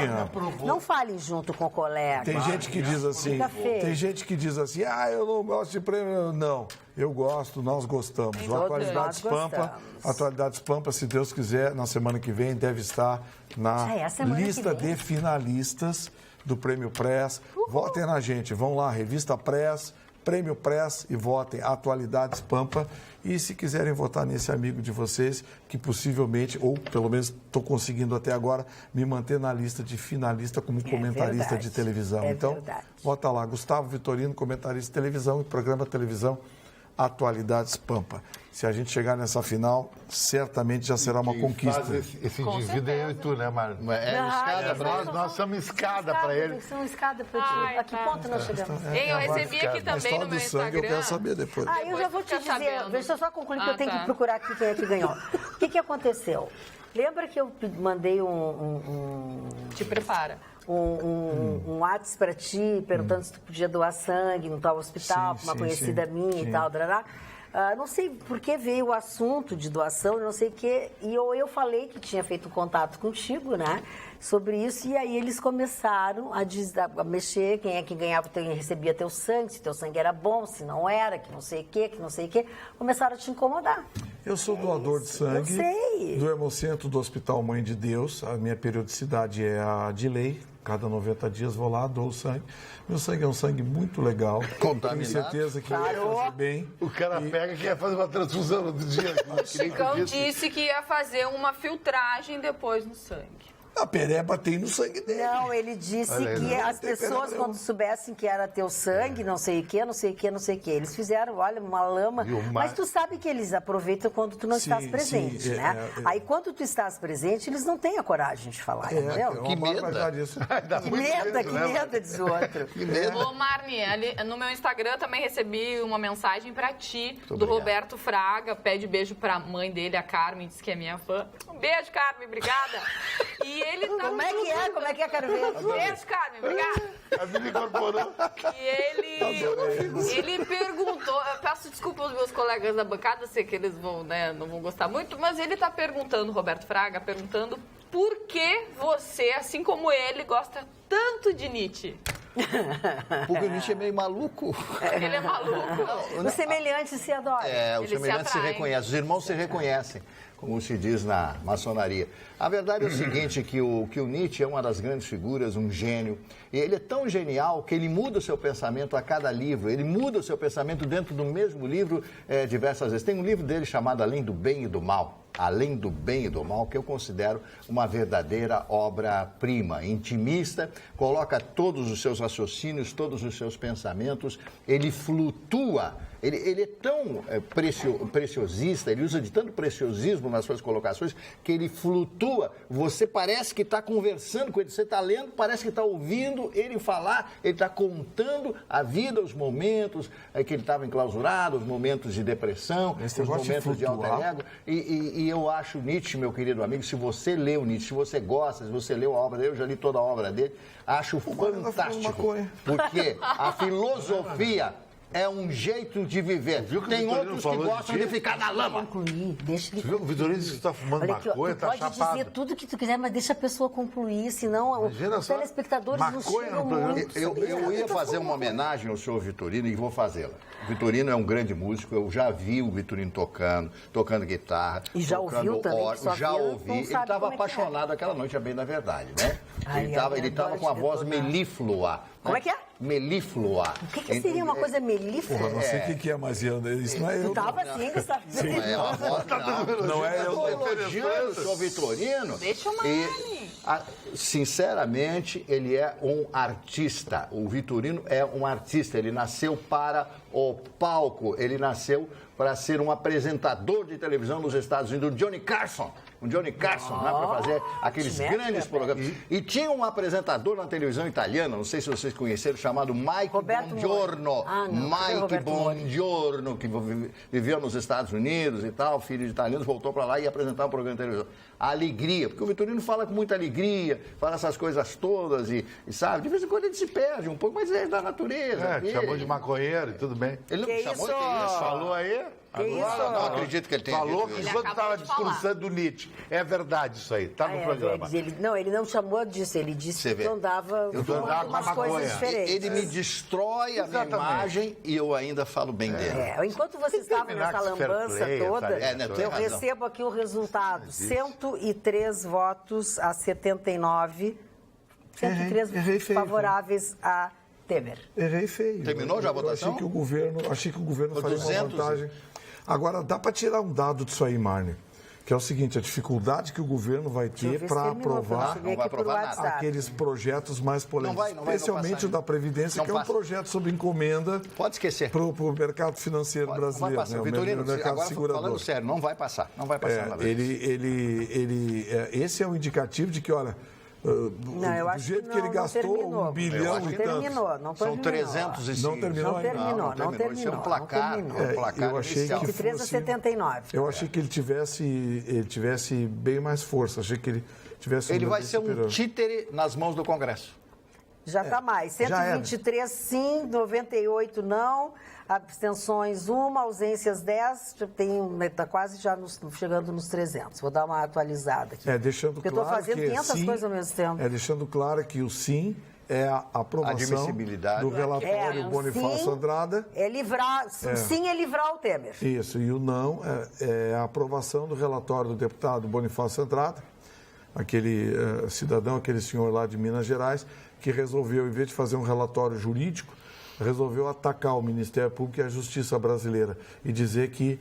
[SPEAKER 2] Não fale junto com o colega.
[SPEAKER 4] tem gente que diz assim,
[SPEAKER 2] Fica feio.
[SPEAKER 4] tem gente que diz assim, eu não gosto de prêmio. Não, eu gosto, nós gostamos. O
[SPEAKER 2] Todos
[SPEAKER 4] Atualidades
[SPEAKER 2] nós
[SPEAKER 4] Pampa,
[SPEAKER 2] gostamos.
[SPEAKER 4] Atualidades Pampa, se Deus quiser, na semana que vem deve estar na
[SPEAKER 2] Já é a semana que
[SPEAKER 4] lista
[SPEAKER 2] vem.
[SPEAKER 4] de finalistas do Prêmio Press. Votem na gente, vão lá, Revista Press, Prêmio Press e votem Atualidades Pampa. E se quiserem votar nesse amigo de vocês, que possivelmente, ou pelo menos estou conseguindo até agora, me manter na lista de finalista como comentarista
[SPEAKER 2] verdade.
[SPEAKER 4] de televisão.
[SPEAKER 2] É
[SPEAKER 4] Então,
[SPEAKER 2] verdade.
[SPEAKER 4] vota lá, Gustavo Vitorino, comentarista de televisão e programa de televisão Atualidades Pampa. Se a gente chegar nessa final, certamente já será uma conquista.
[SPEAKER 5] Faz esse
[SPEAKER 6] Com
[SPEAKER 5] indivíduo é eu e tu, né, Mário?
[SPEAKER 7] É escada,
[SPEAKER 5] Nós somos escada para ele.
[SPEAKER 2] São escada para ti.
[SPEAKER 6] Ai,
[SPEAKER 2] A que
[SPEAKER 6] tá.
[SPEAKER 2] ponto nós chegamos?
[SPEAKER 6] Ei, eu recebi aqui
[SPEAKER 4] A
[SPEAKER 6] também
[SPEAKER 4] história
[SPEAKER 6] no
[SPEAKER 4] do
[SPEAKER 6] meu
[SPEAKER 4] sangue eu
[SPEAKER 6] Instagram.
[SPEAKER 4] quero saber depois.
[SPEAKER 2] Ah, eu já vou te
[SPEAKER 6] Depois fica
[SPEAKER 2] dizer.
[SPEAKER 6] sabendo.
[SPEAKER 2] Deixa eu só concluir que eu tenho
[SPEAKER 6] tá.
[SPEAKER 2] que procurar aqui quem é que ganhou. O que aconteceu? Lembra que eu mandei
[SPEAKER 6] Te prepara.
[SPEAKER 2] um WhatsApp para ti, perguntando se tu podia doar sangue no tal hospital,
[SPEAKER 4] Sim,
[SPEAKER 2] para uma
[SPEAKER 4] sim,
[SPEAKER 2] conhecida
[SPEAKER 4] sim,
[SPEAKER 2] minha
[SPEAKER 4] sim.
[SPEAKER 2] e tal, drará. Não sei por que veio o assunto de doação, não sei o quê, e eu falei que tinha feito contato contigo, né? sobre isso, e aí eles começaram a mexer, quem é que ganhava, recebia teu sangue, se teu sangue era bom, se não era, que não sei o quê, começaram a te incomodar.
[SPEAKER 4] Eu sou doador de sangue do Hemocentro do Hospital Mãe de Deus, a minha periodicidade é a de lei, cada 90 dias vou lá, dou o sangue. Meu sangue é um sangue muito legal, tenho certeza que vai fazer bem.
[SPEAKER 5] O cara pega e quer fazer uma transfusão no dia.
[SPEAKER 6] O Chicão disse que ia fazer uma filtragem depois no sangue.
[SPEAKER 4] A pereba tem no sangue dele.
[SPEAKER 2] Não, ele disse que as pessoas, quando soubessem que era teu sangue, não sei o quê, eles fizeram, olha, uma lama. Mas tu sabe que eles aproveitam quando tu não estás presente, né? Aí, quando tu estás presente, eles não têm a coragem de falar, entendeu?
[SPEAKER 7] Que medo.
[SPEAKER 2] Que medo, diz o outro.
[SPEAKER 6] Ô, Marni, no meu Instagram também recebi uma mensagem pra ti, do Roberto Fraga, pede beijo pra mãe dele, a Carmen, diz que é minha fã. Um beijo, Carmen, obrigada. E ele tá...
[SPEAKER 2] Como é que é, quero ver?
[SPEAKER 6] Beijo, Carmen, obrigada.
[SPEAKER 5] A vida incorporou.
[SPEAKER 6] E ele perguntou, eu peço desculpa aos meus colegas da bancada, sei que eles vão, né, não vão gostar muito, mas ele tá perguntando, Roberto Fraga, perguntando por que você, assim como ele, gosta tanto de Nietzsche.
[SPEAKER 7] Porque o Nietzsche é meio maluco.
[SPEAKER 6] Ele é maluco.
[SPEAKER 2] Os semelhantes se adoram.
[SPEAKER 7] Os semelhantes se reconhecem, os irmãos se reconhecem, como se diz na maçonaria. A verdade é o seguinte, que o Nietzsche é uma das grandes figuras, um gênio. E ele é tão genial que ele muda o seu pensamento a cada livro. Ele muda o seu pensamento dentro do mesmo livro diversas vezes. Tem um livro dele chamado Além do Bem e do Mal. Além do Bem e do Mal, que eu considero uma verdadeira obra-prima, intimista, coloca todos os seus raciocínios, todos os seus pensamentos, ele flutua, ele é tão preciosista, ele usa de tanto preciosismo nas suas colocações, que ele flutua, você parece que está conversando com ele, você está lendo, parece que está ouvindo ele falar, ele está contando a vida, os momentos que ele estava enclausurado, os momentos de depressão, os momentos de alter ego, e eu acho Nietzsche, meu querido amigo, se você leu Nietzsche, se você gosta, se você leu a obra dele, eu já li toda a obra dele, acho fantástico, porque a filosofia é um jeito de viver. Tem outros que gostam de ficar na lama.
[SPEAKER 2] Concluir, deixa ele.
[SPEAKER 5] Você viu o Vitorino disse que está fumando maconha, está chapado.
[SPEAKER 2] Pode dizer tudo que tu quiser, mas deixa a pessoa concluir, senão os telespectadores não chegam muito.
[SPEAKER 7] Eu ia fazer uma homenagem ao senhor Vitorino e vou fazê-la. O Vitorino é um grande músico, eu já vi o Vitorino tocando guitarra.
[SPEAKER 2] E já ouviu também?
[SPEAKER 7] Já ouvi. Ele estava apaixonado aquela noite, é bem da verdade, né? Ele estava com a voz melíflua.
[SPEAKER 2] Como é que é?
[SPEAKER 7] Melíflua.
[SPEAKER 2] O que seria uma coisa melíflua?
[SPEAKER 4] Porra, não sei o que é, mas isso não é eu.
[SPEAKER 2] Tu tava assim, Gustavo.
[SPEAKER 7] Não é a voz,
[SPEAKER 4] não é eu.
[SPEAKER 7] Eu estou elogiando o senhor Vitorino.
[SPEAKER 6] Deixa eu mandar.
[SPEAKER 7] Sinceramente, ele é um artista. O Vitorino é um artista. Ele nasceu para o palco. Ele nasceu para ser um apresentador de televisão nos Estados Unidos. O Johnny Carson, para fazer aqueles grandes programas. E tinha um apresentador na televisão italiana, não sei se vocês conheceram, chamado Mike Bongiorno. Mike Bongiorno, que viveu nos Estados Unidos e tal, filho de italianos, voltou para lá e ia apresentar um programa de televisão. A alegria, porque o Vitorino fala com muita alegria, fala essas coisas todas e sabe, de vez em quando ele se perde um pouco, mas é da natureza.
[SPEAKER 5] Chamou de maconheiro e tudo bem.
[SPEAKER 7] Ele não chamou de
[SPEAKER 5] isso? Falou aí?
[SPEAKER 7] Agora, não acredito que ele tenha
[SPEAKER 5] falou
[SPEAKER 7] dito
[SPEAKER 5] que
[SPEAKER 7] isso.
[SPEAKER 5] quando estava discursando do Nietzsche. É verdade isso aí, tá no programa.
[SPEAKER 2] Ele não chamou disso, ele disse que eu andava com umas coisas diferentes.
[SPEAKER 7] Ele me destrói a minha imagem e eu ainda falo bem dele.
[SPEAKER 2] Enquanto você estava nessa lambança toda, eu recebo aqui o resultado. 103 votos a 79, 103 favoráveis a Temer.
[SPEAKER 4] Errei feio.
[SPEAKER 7] Terminou já a votação?
[SPEAKER 4] Achei que o governo faria uma vantagem. Agora, dá para tirar um dado disso aí, Marne, que é o seguinte, a dificuldade que o governo vai ter para aprovar aqueles projetos mais polêmicos, especialmente o da Previdência, que é um projeto sob encomenda para o mercado financeiro brasileiro.
[SPEAKER 7] Né? Vitorino, agora falando sério, não vai passar.
[SPEAKER 4] Esse é um indicativo de que, olha, do jeito que ele gastou 1 bilhão e tanto.
[SPEAKER 7] São 305.
[SPEAKER 2] Não terminou.
[SPEAKER 7] Isso é um placar.
[SPEAKER 4] Eu achei que
[SPEAKER 2] 23 a 79.
[SPEAKER 4] Eu achei que ele tivesse bem mais força. Achei que ele tivesse.
[SPEAKER 7] Ele vai ser um títere nas mãos do Congresso.
[SPEAKER 2] Já está mais. 123 sim, 98 não, abstenções 1, ausências 10, está quase já chegando nos 300. Vou dar uma atualizada aqui.
[SPEAKER 4] Deixando
[SPEAKER 2] Porque
[SPEAKER 4] claro
[SPEAKER 2] eu estou fazendo 500
[SPEAKER 4] sim,
[SPEAKER 2] coisas ao mesmo tempo.
[SPEAKER 4] Deixando claro que o sim é a aprovação
[SPEAKER 7] Admissibilidade.
[SPEAKER 4] do relatório Bonifácio Andrada.
[SPEAKER 2] O sim é livrar o Temer.
[SPEAKER 4] Isso, e o não é a aprovação do relatório do deputado Bonifácio Andrada, aquele cidadão, aquele senhor lá de Minas Gerais, que resolveu, em vez de fazer um relatório jurídico, resolveu atacar o Ministério Público e a Justiça brasileira e dizer que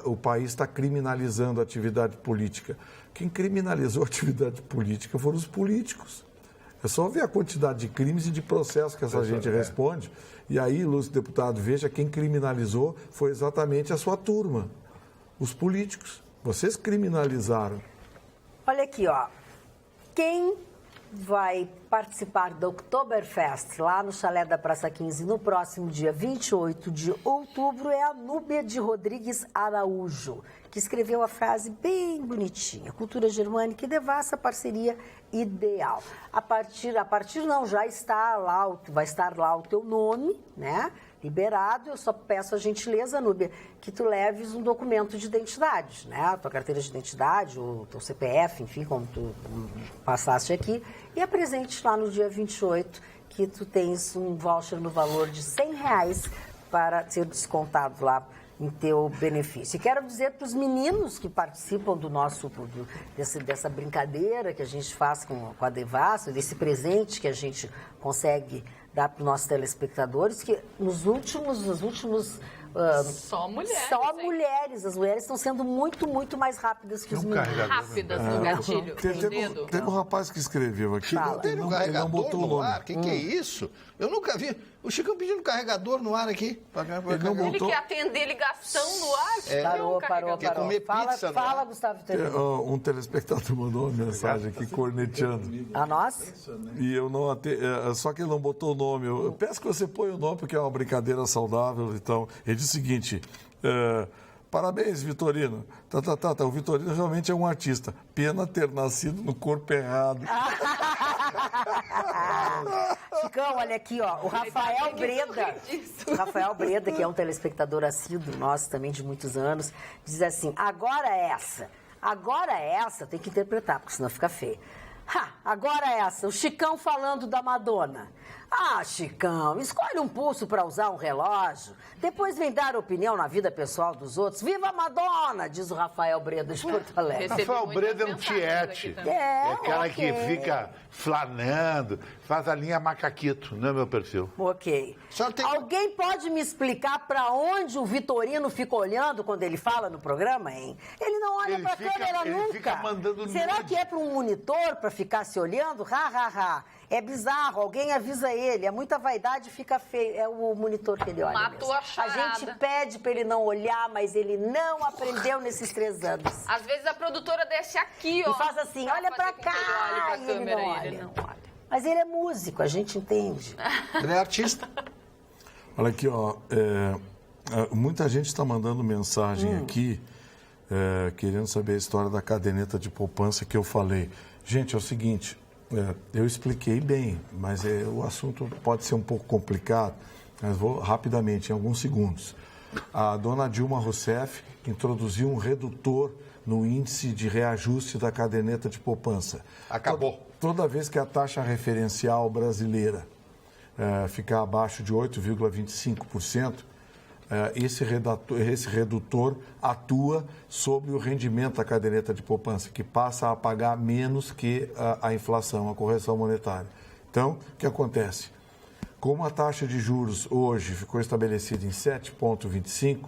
[SPEAKER 4] o país está criminalizando a atividade política. Quem criminalizou a atividade política foram os políticos. É só ver a quantidade de crimes e de processos que essa gente responde. E aí, ilustre deputado, veja, quem criminalizou foi exatamente a sua turma, os políticos. Vocês criminalizaram.
[SPEAKER 2] Olha aqui, ó. Quem vai participar do Oktoberfest lá no Chalé da Praça 15 no próximo dia 28 de outubro é a Núbia de Rodrigues Araújo, que escreveu a frase bem bonitinha: cultura germânica e devassa, parceria ideal. A partir não, já está lá, vai estar lá o teu nome, né? Liberado. Eu só peço a gentileza, Núbia, que tu leves um documento de identidade, né? A tua carteira de identidade, o teu CPF, enfim, como tu passaste aqui, e apresente lá no dia 28 que tu tens um voucher no valor de R$100 para ser descontado lá em teu benefício. E quero dizer para os meninos que participam dessa brincadeira que a gente faz com a Devassa, desse presente que a gente consegue dar para os nossos telespectadores, que nos últimos
[SPEAKER 6] só mulheres.
[SPEAKER 2] Só mulheres. As mulheres estão sendo muito, muito mais rápidas que os meninos.
[SPEAKER 6] Rápidas no gatilho, no dedo.
[SPEAKER 4] Teve um rapaz que escreveu aqui.
[SPEAKER 7] Ele não botou no ar? Que é isso? Eu nunca vi. O Chicão pedindo carregador no ar aqui.
[SPEAKER 6] Ele quer atender ligação no ar?
[SPEAKER 2] Parou.
[SPEAKER 7] Quer comer pizza,
[SPEAKER 2] Fala, Gustavo Vitorino.
[SPEAKER 4] Um telespectador mandou uma mensagem aqui corneteando.
[SPEAKER 2] A nós?
[SPEAKER 4] E eu não só que ele não botou o nome. Eu peço que você ponha o nome, porque é uma brincadeira saudável. Então, ele diz o seguinte: parabéns, Vitorino. O Vitorino realmente é um artista. Pena ter nascido no corpo errado.
[SPEAKER 2] Chicão, olha aqui, ó. O Rafael Breda. O Rafael Breda, que é um telespectador assíduo nosso também de muitos anos, diz assim: agora essa tem que interpretar, porque senão fica feio. Agora essa, o Chicão falando da Madonna. Ah, Chicão, escolhe um pulso para usar um relógio. Depois vem dar opinião na vida pessoal dos outros. Viva a Madonna, diz o Rafael Breda de Porto Alegre.
[SPEAKER 5] Rafael Breda é um tiete. É cara que fica flanando, faz a linha macaquito, não é meu perfil.
[SPEAKER 2] Ok. Alguém pode me explicar para onde o Vitorino fica olhando quando ele fala no programa, hein? Ele não olha para a câmera nunca.
[SPEAKER 5] Ele fica mandando
[SPEAKER 2] Será
[SPEAKER 5] nude.
[SPEAKER 2] que é para um monitor para ficar se olhando? É bizarro, alguém avisa ele. É muita vaidade, fica feio. É o monitor que ele olha.
[SPEAKER 6] Matou a charada.
[SPEAKER 2] A gente pede para ele não olhar, mas ele não aprendeu nesses 3 anos.
[SPEAKER 6] Às vezes a produtora desce aqui, ó.
[SPEAKER 2] E faz assim, olha para cá.
[SPEAKER 6] Ele não olha.
[SPEAKER 2] Mas ele é músico, a gente entende.
[SPEAKER 7] Ele é artista.
[SPEAKER 4] Olha aqui, ó. Muita gente está mandando mensagem aqui, querendo saber a história da caderneta de poupança que eu falei. Gente, é o seguinte, eu expliquei bem, mas o assunto pode ser um pouco complicado, mas vou rapidamente, em alguns segundos. A dona Dilma Rousseff introduziu um redutor no índice de reajuste da caderneta de poupança.
[SPEAKER 7] Acabou.
[SPEAKER 4] Toda vez que a taxa referencial brasileira ficar abaixo de 8,25%, esse redutor atua sobre o rendimento da caderneta de poupança, que passa a pagar menos que a inflação, a correção monetária. Então, o que acontece? Como a taxa de juros hoje ficou estabelecida em 7,25%,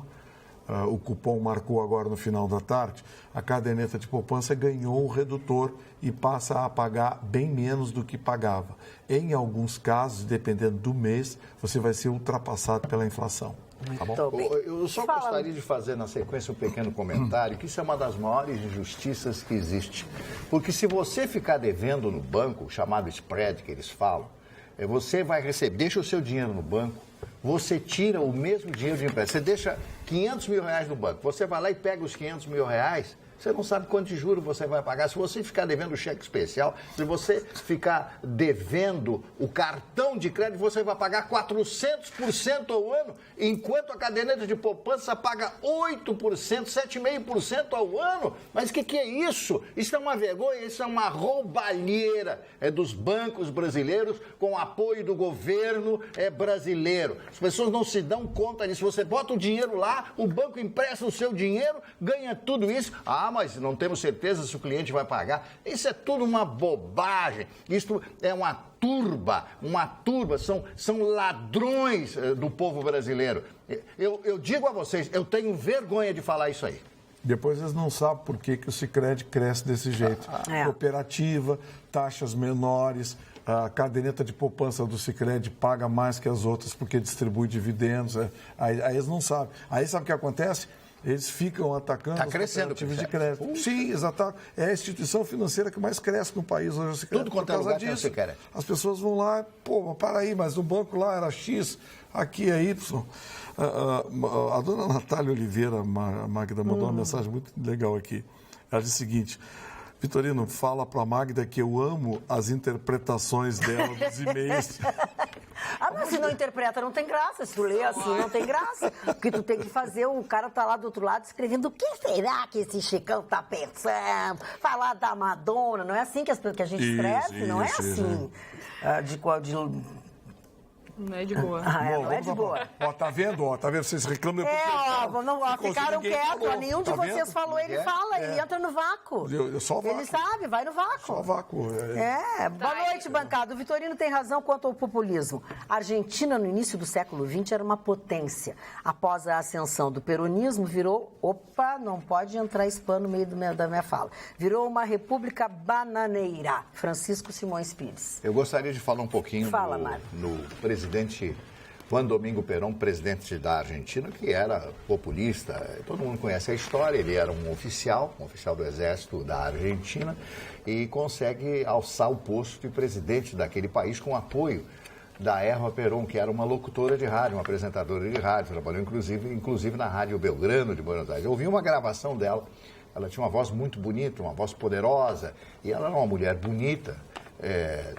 [SPEAKER 4] o cupom marcou agora no final da tarde, a caderneta de poupança ganhou um redutor e passa a pagar bem menos do que pagava. Em alguns casos, dependendo do mês, você vai ser ultrapassado pela inflação. Tá bom?
[SPEAKER 7] Eu só gostaria de fazer na sequência um pequeno comentário, que isso é uma das maiores injustiças que existe. Porque se você ficar devendo no banco, chamado spread que eles falam, você vai receber, deixa o seu dinheiro no banco, você tira o mesmo dinheiro de empréstimo. Você deixa R$500 mil no banco, você vai lá e pega os R$500 mil, Você não sabe quanto de juros você vai pagar. Se você ficar devendo cheque especial, se você ficar devendo o cartão de crédito, você vai pagar 400% ao ano, enquanto a caderneta de poupança paga 8%, 7,5% ao ano. Mas o que é isso? Isso é uma vergonha, isso é uma roubalheira dos bancos brasileiros com apoio do governo brasileiro. As pessoas não se dão conta disso. Você bota o dinheiro lá, o banco empresta o seu dinheiro, ganha tudo isso. Mas não temos certeza se o cliente vai pagar. Isso é tudo uma bobagem. Isso é uma turba, são ladrões do povo brasileiro. Eu digo a vocês, eu tenho vergonha de falar isso aí.
[SPEAKER 4] Depois eles não sabem por que o Sicredi cresce desse jeito. Cooperativa, taxas menores, a caderneta de poupança do Sicredi paga mais que as outras porque distribui dividendos. Aí eles não sabem. Aí sabe o que acontece? Eles ficam atacando
[SPEAKER 7] os cooperativas de crédito.
[SPEAKER 4] Sim, exatamente. É a instituição financeira que mais cresce no país hoje. O Sicredi.
[SPEAKER 7] Tudo quanto é lugar tem o Sicredi.
[SPEAKER 4] As pessoas vão lá, para aí, mas o banco lá era X, aqui é Y. A dona Natália Oliveira, a Magda, mandou uma mensagem muito legal aqui. Ela disse o seguinte: Vitorino, fala para a Magda que eu amo as interpretações dela dos e-mails.
[SPEAKER 2] Mas se não interpreta, não tem graça. Se tu lê assim, não tem graça. Porque tu tem que fazer, o cara tá lá do outro lado escrevendo o que será que esse Chicão tá pensando? Falar da Madonna, não é assim que a gente escreve? Não é assim.
[SPEAKER 6] Não é de boa.
[SPEAKER 2] Não é de boa.
[SPEAKER 4] Tá vendo? Vocês reclamam.
[SPEAKER 2] Ficaram quietos. Nenhum de vocês falou, ele fala, ele entra no vácuo.
[SPEAKER 4] Só vácuo.
[SPEAKER 2] Ele sabe, vai no vácuo.
[SPEAKER 4] Só vácuo.
[SPEAKER 2] Boa noite, bancada. O Vitorino tem razão quanto ao populismo. A Argentina, no início do século XX, era uma potência. Após a ascensão do peronismo, virou... Opa, não pode entrar spam no meio da minha fala. Virou uma república bananeira. Francisco Simões Pires.
[SPEAKER 7] Eu gostaria de falar um pouquinho no presidente Juan Domingo Perón, presidente da Argentina, que era populista. Todo mundo conhece a história. Ele era um oficial do exército da Argentina e consegue alçar o posto de presidente daquele país com apoio da Erva Perón, que era uma locutora de rádio, uma apresentadora de rádio, trabalhou inclusive na Rádio Belgrano de Buenos Aires. Eu ouvi uma gravação dela, ela tinha uma voz muito bonita, uma voz poderosa, e ela era uma mulher bonita.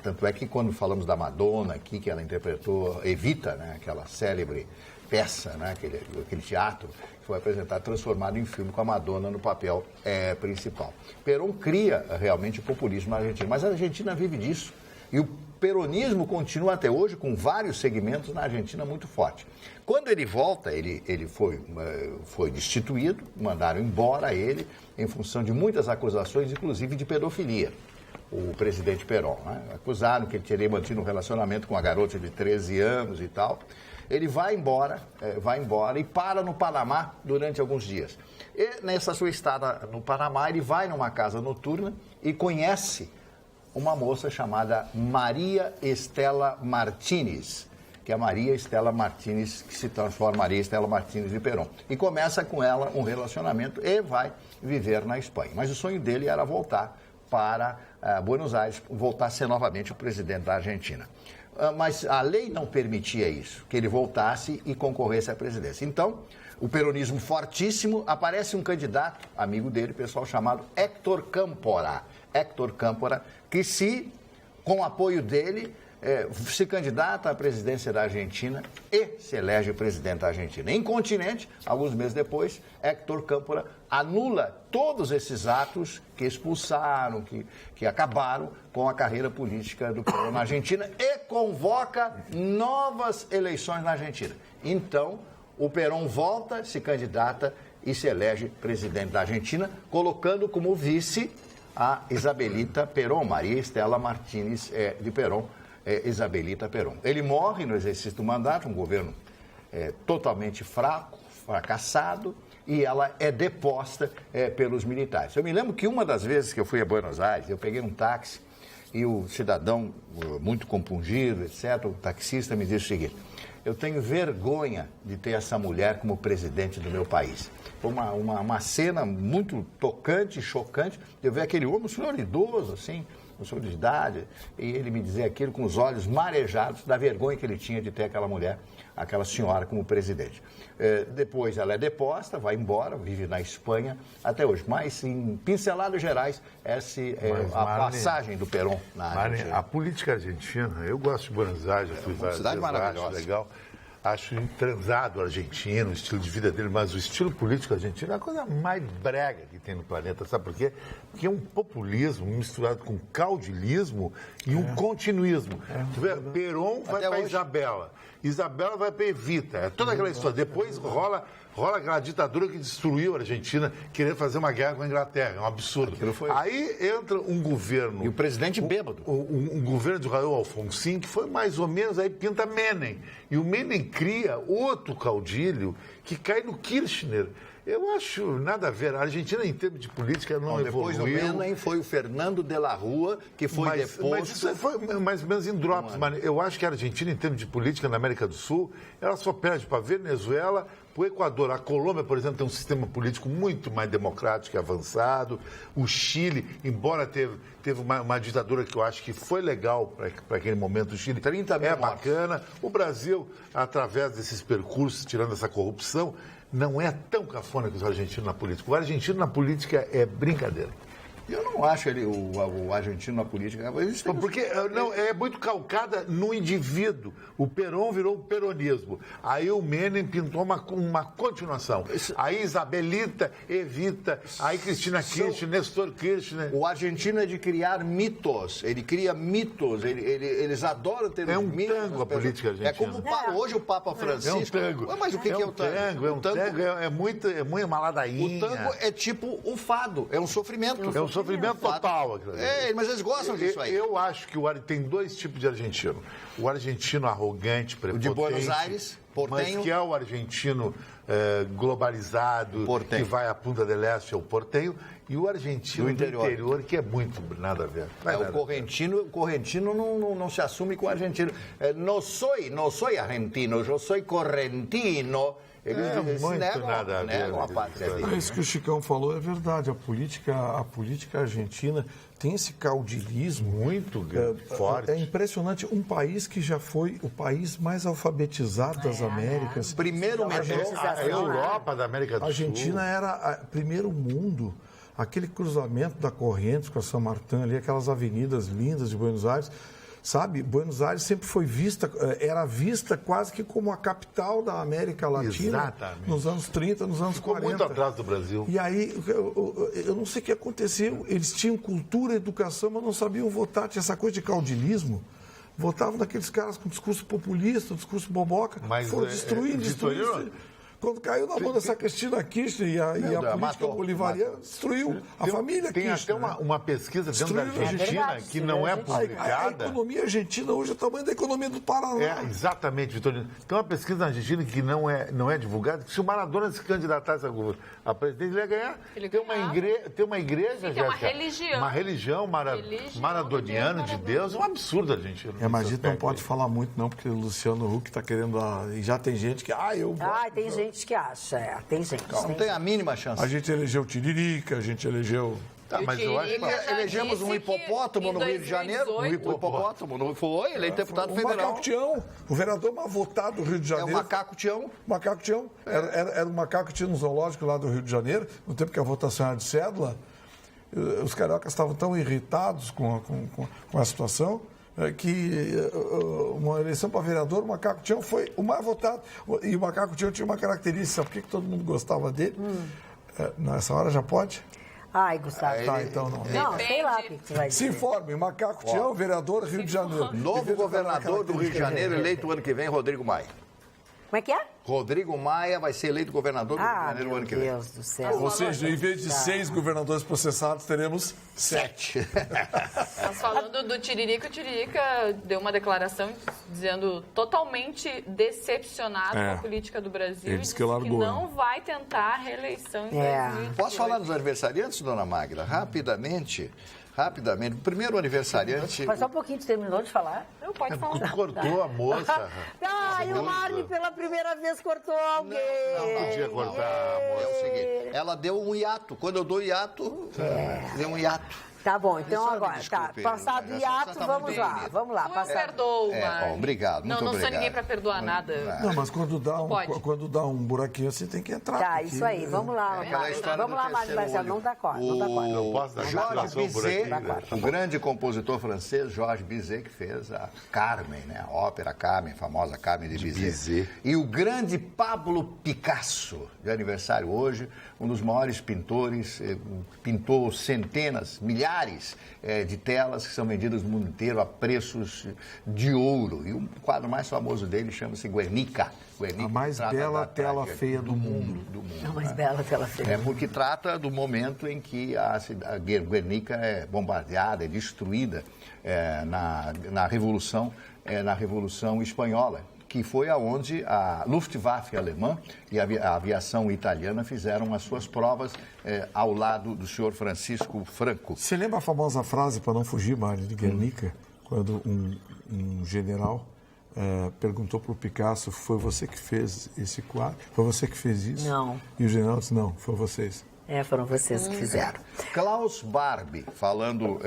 [SPEAKER 7] Tanto é que quando falamos da Madonna aqui, que ela interpretou Evita, né, aquela célebre peça, né, aquele teatro, que foi apresentado, transformado em filme com a Madonna no papel principal. Perón cria realmente o populismo na Argentina, mas a Argentina vive disso. E o peronismo continua até hoje com vários segmentos na Argentina muito forte. Quando ele volta, ele foi destituído, mandaram embora ele em função de muitas acusações, inclusive de pedofilia. O presidente Perón, né? Acusaram que ele teria mantido um relacionamento com uma garota de 13 anos e tal. Ele vai embora e para no Panamá durante alguns dias. E nessa sua estada no Panamá, ele vai numa casa noturna e conhece uma moça chamada Maria Estela Martínez, que é a Maria Estela Martínez, que se transforma Maria Estela Martínez de Perón. E começa com ela um relacionamento e vai viver na Espanha. Mas o sonho dele era voltar para Buenos Aires, voltar a ser novamente o presidente da Argentina. Mas a lei não permitia isso, que ele voltasse e concorresse à presidência. Então, o peronismo fortíssimo, aparece um candidato, amigo dele, pessoal, chamado Héctor Cámpora. Héctor Cámpora, que com o apoio dele, se candidata à presidência da Argentina e se elege presidente da Argentina. Incontinente, alguns meses depois, Héctor Cámpora anula todos esses atos que expulsaram, que acabaram com a carreira política do Perón na Argentina e convoca novas eleições na Argentina. Então, o Perón volta, se candidata e se elege presidente da Argentina, colocando como vice a Isabelita Perón, Maria Estela Martínez de Perón, Isabelita Perón. Ele morre no exercício do mandato, um governo totalmente fraco, fracassado, e ela é deposta pelos militares. Eu me lembro que uma das vezes que eu fui a Buenos Aires, eu peguei um táxi e o cidadão, muito compungido, etc., o taxista me disse o seguinte: eu tenho vergonha de ter essa mulher como presidente do meu país. Foi uma cena muito tocante, chocante, eu ver aquele homem, um senhor idoso, assim, eu sou de idade, e ele me dizia aquilo com os olhos marejados da vergonha que ele tinha de ter aquela mulher, aquela senhora como presidente. Depois ela é deposta, vai embora, vive na Espanha até hoje. Mas, em pinceladas gerais, essa é a passagem do Perón na Argentina.
[SPEAKER 5] A política argentina, eu gosto de Buenos Aires, já fui várias
[SPEAKER 7] cidade
[SPEAKER 5] vezes,
[SPEAKER 7] maravilhosa.
[SPEAKER 5] acho legal. Acho transado o argentino, o estilo de vida dele, mas o estilo político argentino é a coisa mais brega que tem no planeta, sabe por quê? Porque é um populismo misturado com caudilismo e um continuismo. Tu vê, Perón vai para Isabela, Isabela vai para Evita, é toda aquela história. Depois rola aquela ditadura que destruiu a Argentina, querendo fazer uma guerra com a Inglaterra, é um absurdo. Aí entra um governo...
[SPEAKER 7] E o presidente bêbado.
[SPEAKER 5] Um governo de Raul Alfonsín, que foi mais ou menos, aí pinta Menem. E o Menem cria outro caudilho que cai no Kirchner. Eu acho nada a ver. A Argentina, em termos de política, não
[SPEAKER 7] depois
[SPEAKER 5] evoluiu.
[SPEAKER 7] Depois do Menem foi o Fernando de la Rúa, que foi deposto...
[SPEAKER 5] Mas isso foi mais ou menos em drops. Mas eu acho que a Argentina, em termos de política na América do Sul, ela só perde para a Venezuela, para o Equador. A Colômbia, por exemplo, tem um sistema político muito mais democrático e avançado. O Chile, embora teve uma ditadura que eu acho que foi legal para aquele momento, o Chile
[SPEAKER 7] 30 mil
[SPEAKER 5] bacana. O Brasil, através desses percursos, tirando essa corrupção, não é tão cafona que os argentinos na política. O argentino na política é brincadeira.
[SPEAKER 7] Eu não acho o argentino na política...
[SPEAKER 5] Porque não, é muito calcada no indivíduo. O Perón virou o peronismo. Aí o Menem pintou uma continuação. Aí Isabelita, Evita, aí Cristina Kirchner, Nestor Kirchner.
[SPEAKER 7] O argentino é de criar mitos. Ele cria mitos. Eles adoram ter mitos.
[SPEAKER 5] É um tango a política argentina.
[SPEAKER 7] É como hoje o Papa Francisco...
[SPEAKER 5] É um tango.
[SPEAKER 7] Mas o que é o tango?
[SPEAKER 5] É um tango, é muito uma ladainha.
[SPEAKER 7] O tango é tipo um fado. É um sofrimento.
[SPEAKER 5] É um sofrimento total.
[SPEAKER 7] Mas eles gostam disso aí.
[SPEAKER 5] Eu acho que tem dois tipos de argentino. O argentino arrogante, prepotente.
[SPEAKER 7] O de Buenos Aires, portenho.
[SPEAKER 5] Mas que é o argentino globalizado,
[SPEAKER 7] portenho.
[SPEAKER 5] Que vai à Punta del Este, é o portenho. E o argentino do interior, que é muito nada a ver.
[SPEAKER 7] O correntino não se assume com o argentino. Não sou argentino, eu sou correntino. Eles negam a pátria dele.
[SPEAKER 4] Isso que o Chicão falou é verdade. A política argentina tem esse caudilismo
[SPEAKER 5] muito forte.
[SPEAKER 4] É impressionante. Um país que já foi o país mais alfabetizado das Américas.
[SPEAKER 7] Primeiro
[SPEAKER 5] a Europa da América do Sul.
[SPEAKER 4] A Argentina era primeiro mundo. Aquele cruzamento da Corrientes com a São Martín ali, aquelas avenidas lindas de Buenos Aires. Sabe, Buenos Aires sempre foi era vista quase que como a capital da América Latina.
[SPEAKER 5] Exatamente.
[SPEAKER 4] Nos anos 30, nos anos 40.
[SPEAKER 5] Ficou muito atrás do Brasil.
[SPEAKER 4] E aí, eu não sei o que aconteceu, eles tinham cultura, educação, mas não sabiam votar, tinha essa coisa de caudilismo. Votavam naqueles caras com discurso populista, discurso boboca, foram destruindo. Quando caiu na mão dessa Cristina Kirchner e a política bolivariana, destruiu a família Kirchner.
[SPEAKER 5] Tem até uma pesquisa dentro da Argentina que não é publicada.
[SPEAKER 4] A economia argentina hoje é o tamanho da economia do Paraná.
[SPEAKER 5] Exatamente, Vitorino. Tem uma pesquisa na Argentina que não é divulgada, que se o Maradona se candidatasse a presidente, ele ia ganhar. Tem uma igreja,
[SPEAKER 6] já. Uma religião.
[SPEAKER 5] Maradoniana de Deus. É um absurdo, argentino.
[SPEAKER 4] Mas a gente não pode falar muito, não, porque o Luciano Huck está querendo... E já tem gente que...
[SPEAKER 2] tem gente que acha, tem gente.
[SPEAKER 7] Não tem a mínima chance.
[SPEAKER 4] A gente elegeu Tiririca, a gente elegeu...
[SPEAKER 5] Mas eu acho que
[SPEAKER 7] elegemos um hipopótamo no Rio de Janeiro. Um hipopótamo não foi, ele é deputado federal.
[SPEAKER 4] O Macaco Tião, o vereador mais votado do Rio de Janeiro.
[SPEAKER 7] É o Macaco Tião.
[SPEAKER 4] Macaco Tião. Era o Macaco que tinha no zoológico lá do Rio de Janeiro, no tempo que a votação era de cédula. Os cariocas estavam tão irritados com a situação que uma eleição para vereador, o Macaco Tião foi o mais votado. E o Macaco Tião tinha uma característica, sabe por que todo mundo gostava dele? Nessa hora já pode?
[SPEAKER 2] Ai, Gustavo.
[SPEAKER 4] Então não.
[SPEAKER 2] Não, sei lá o que você vai dizer.
[SPEAKER 4] Se informe, Macaco Tião, vereador Rio de Janeiro.
[SPEAKER 7] Novo governador do Rio de Janeiro, eleito o ano que vem, Rodrigo Maia.
[SPEAKER 2] Como é que é?
[SPEAKER 7] Rodrigo Maia vai ser eleito governador do Rio de Janeiro o ano que vem.
[SPEAKER 2] Meu Deus do céu.
[SPEAKER 4] Ou seja, em vez de 6 governadores processados, teremos 7.
[SPEAKER 6] Mas falando do Tiririca, o Tiririca deu uma declaração dizendo totalmente decepcionado com a política do Brasil.
[SPEAKER 4] Ele disse que largou,
[SPEAKER 6] que não vai tentar a reeleição em 2018.
[SPEAKER 7] Posso falar dos aniversariantes, dona Magda? Rapidamente. O primeiro aniversariante...
[SPEAKER 2] Mas só um pouquinho, tu terminou de falar?
[SPEAKER 6] Não, pode falar.
[SPEAKER 5] Cortou a moça.
[SPEAKER 2] E o Marne pela primeira vez cortou alguém.
[SPEAKER 5] Não podia cortar a moça.
[SPEAKER 7] É o seguinte, ela deu um hiato. Quando eu dou hiato, deu um hiato.
[SPEAKER 2] Tá bom, então
[SPEAKER 7] Só me
[SPEAKER 2] agora,
[SPEAKER 7] desculpe,
[SPEAKER 2] passado o
[SPEAKER 7] já
[SPEAKER 2] hiato,
[SPEAKER 7] tá
[SPEAKER 2] vamos
[SPEAKER 7] muito
[SPEAKER 2] lá,
[SPEAKER 7] bonito.
[SPEAKER 2] vamos lá.
[SPEAKER 6] Não, eu
[SPEAKER 2] Passado...
[SPEAKER 6] perdoo, mas...
[SPEAKER 7] obrigado, muito
[SPEAKER 6] Não sou
[SPEAKER 7] obrigado.
[SPEAKER 6] ninguém para perdoar nada.
[SPEAKER 4] Não, mas quando
[SPEAKER 6] Pode.
[SPEAKER 4] dá um buraquinho assim, tem que entrar.
[SPEAKER 2] Tá,
[SPEAKER 4] porque-
[SPEAKER 2] isso aí, vamos lá,
[SPEAKER 7] Aquela história
[SPEAKER 2] vamos
[SPEAKER 7] do
[SPEAKER 2] lá, Mário
[SPEAKER 7] terceiro
[SPEAKER 2] Marcelo,
[SPEAKER 7] olho.
[SPEAKER 2] não dá corda, não dá corda.
[SPEAKER 5] Não posso dar
[SPEAKER 7] Georges
[SPEAKER 5] explicação por aqui.
[SPEAKER 7] Bizet, o grande compositor francês, Georges Bizet, que fez a Carmen, né? A ópera Carmen, a famosa Carmen de Bizet.
[SPEAKER 5] Bizet.
[SPEAKER 7] E o grande Pablo Picasso, de aniversário hoje, um dos maiores pintores, pintou centenas, milhares de telas que são vendidas no mundo inteiro a preços de ouro. E o quadro mais famoso dele chama-se Guernica.
[SPEAKER 4] A mais bela tela feia do mundo.
[SPEAKER 2] A mais bela tela feia.
[SPEAKER 7] É porque trata do momento em que a Guernica é bombardeada, é destruída na Revolução Espanhola, que foi aonde a Luftwaffe alemã e a aviação italiana fizeram as suas provas ao lado do senhor Francisco Franco.
[SPEAKER 4] Você lembra a famosa frase, para não fugir, Mário, de Guernica, quando um general perguntou para o Picasso, foi você que fez esse quadro? Foi você que fez isso?
[SPEAKER 2] Não.
[SPEAKER 4] E o general disse, não, foi vocês.
[SPEAKER 2] Foram vocês que fizeram.
[SPEAKER 7] Klaus Barbie, falando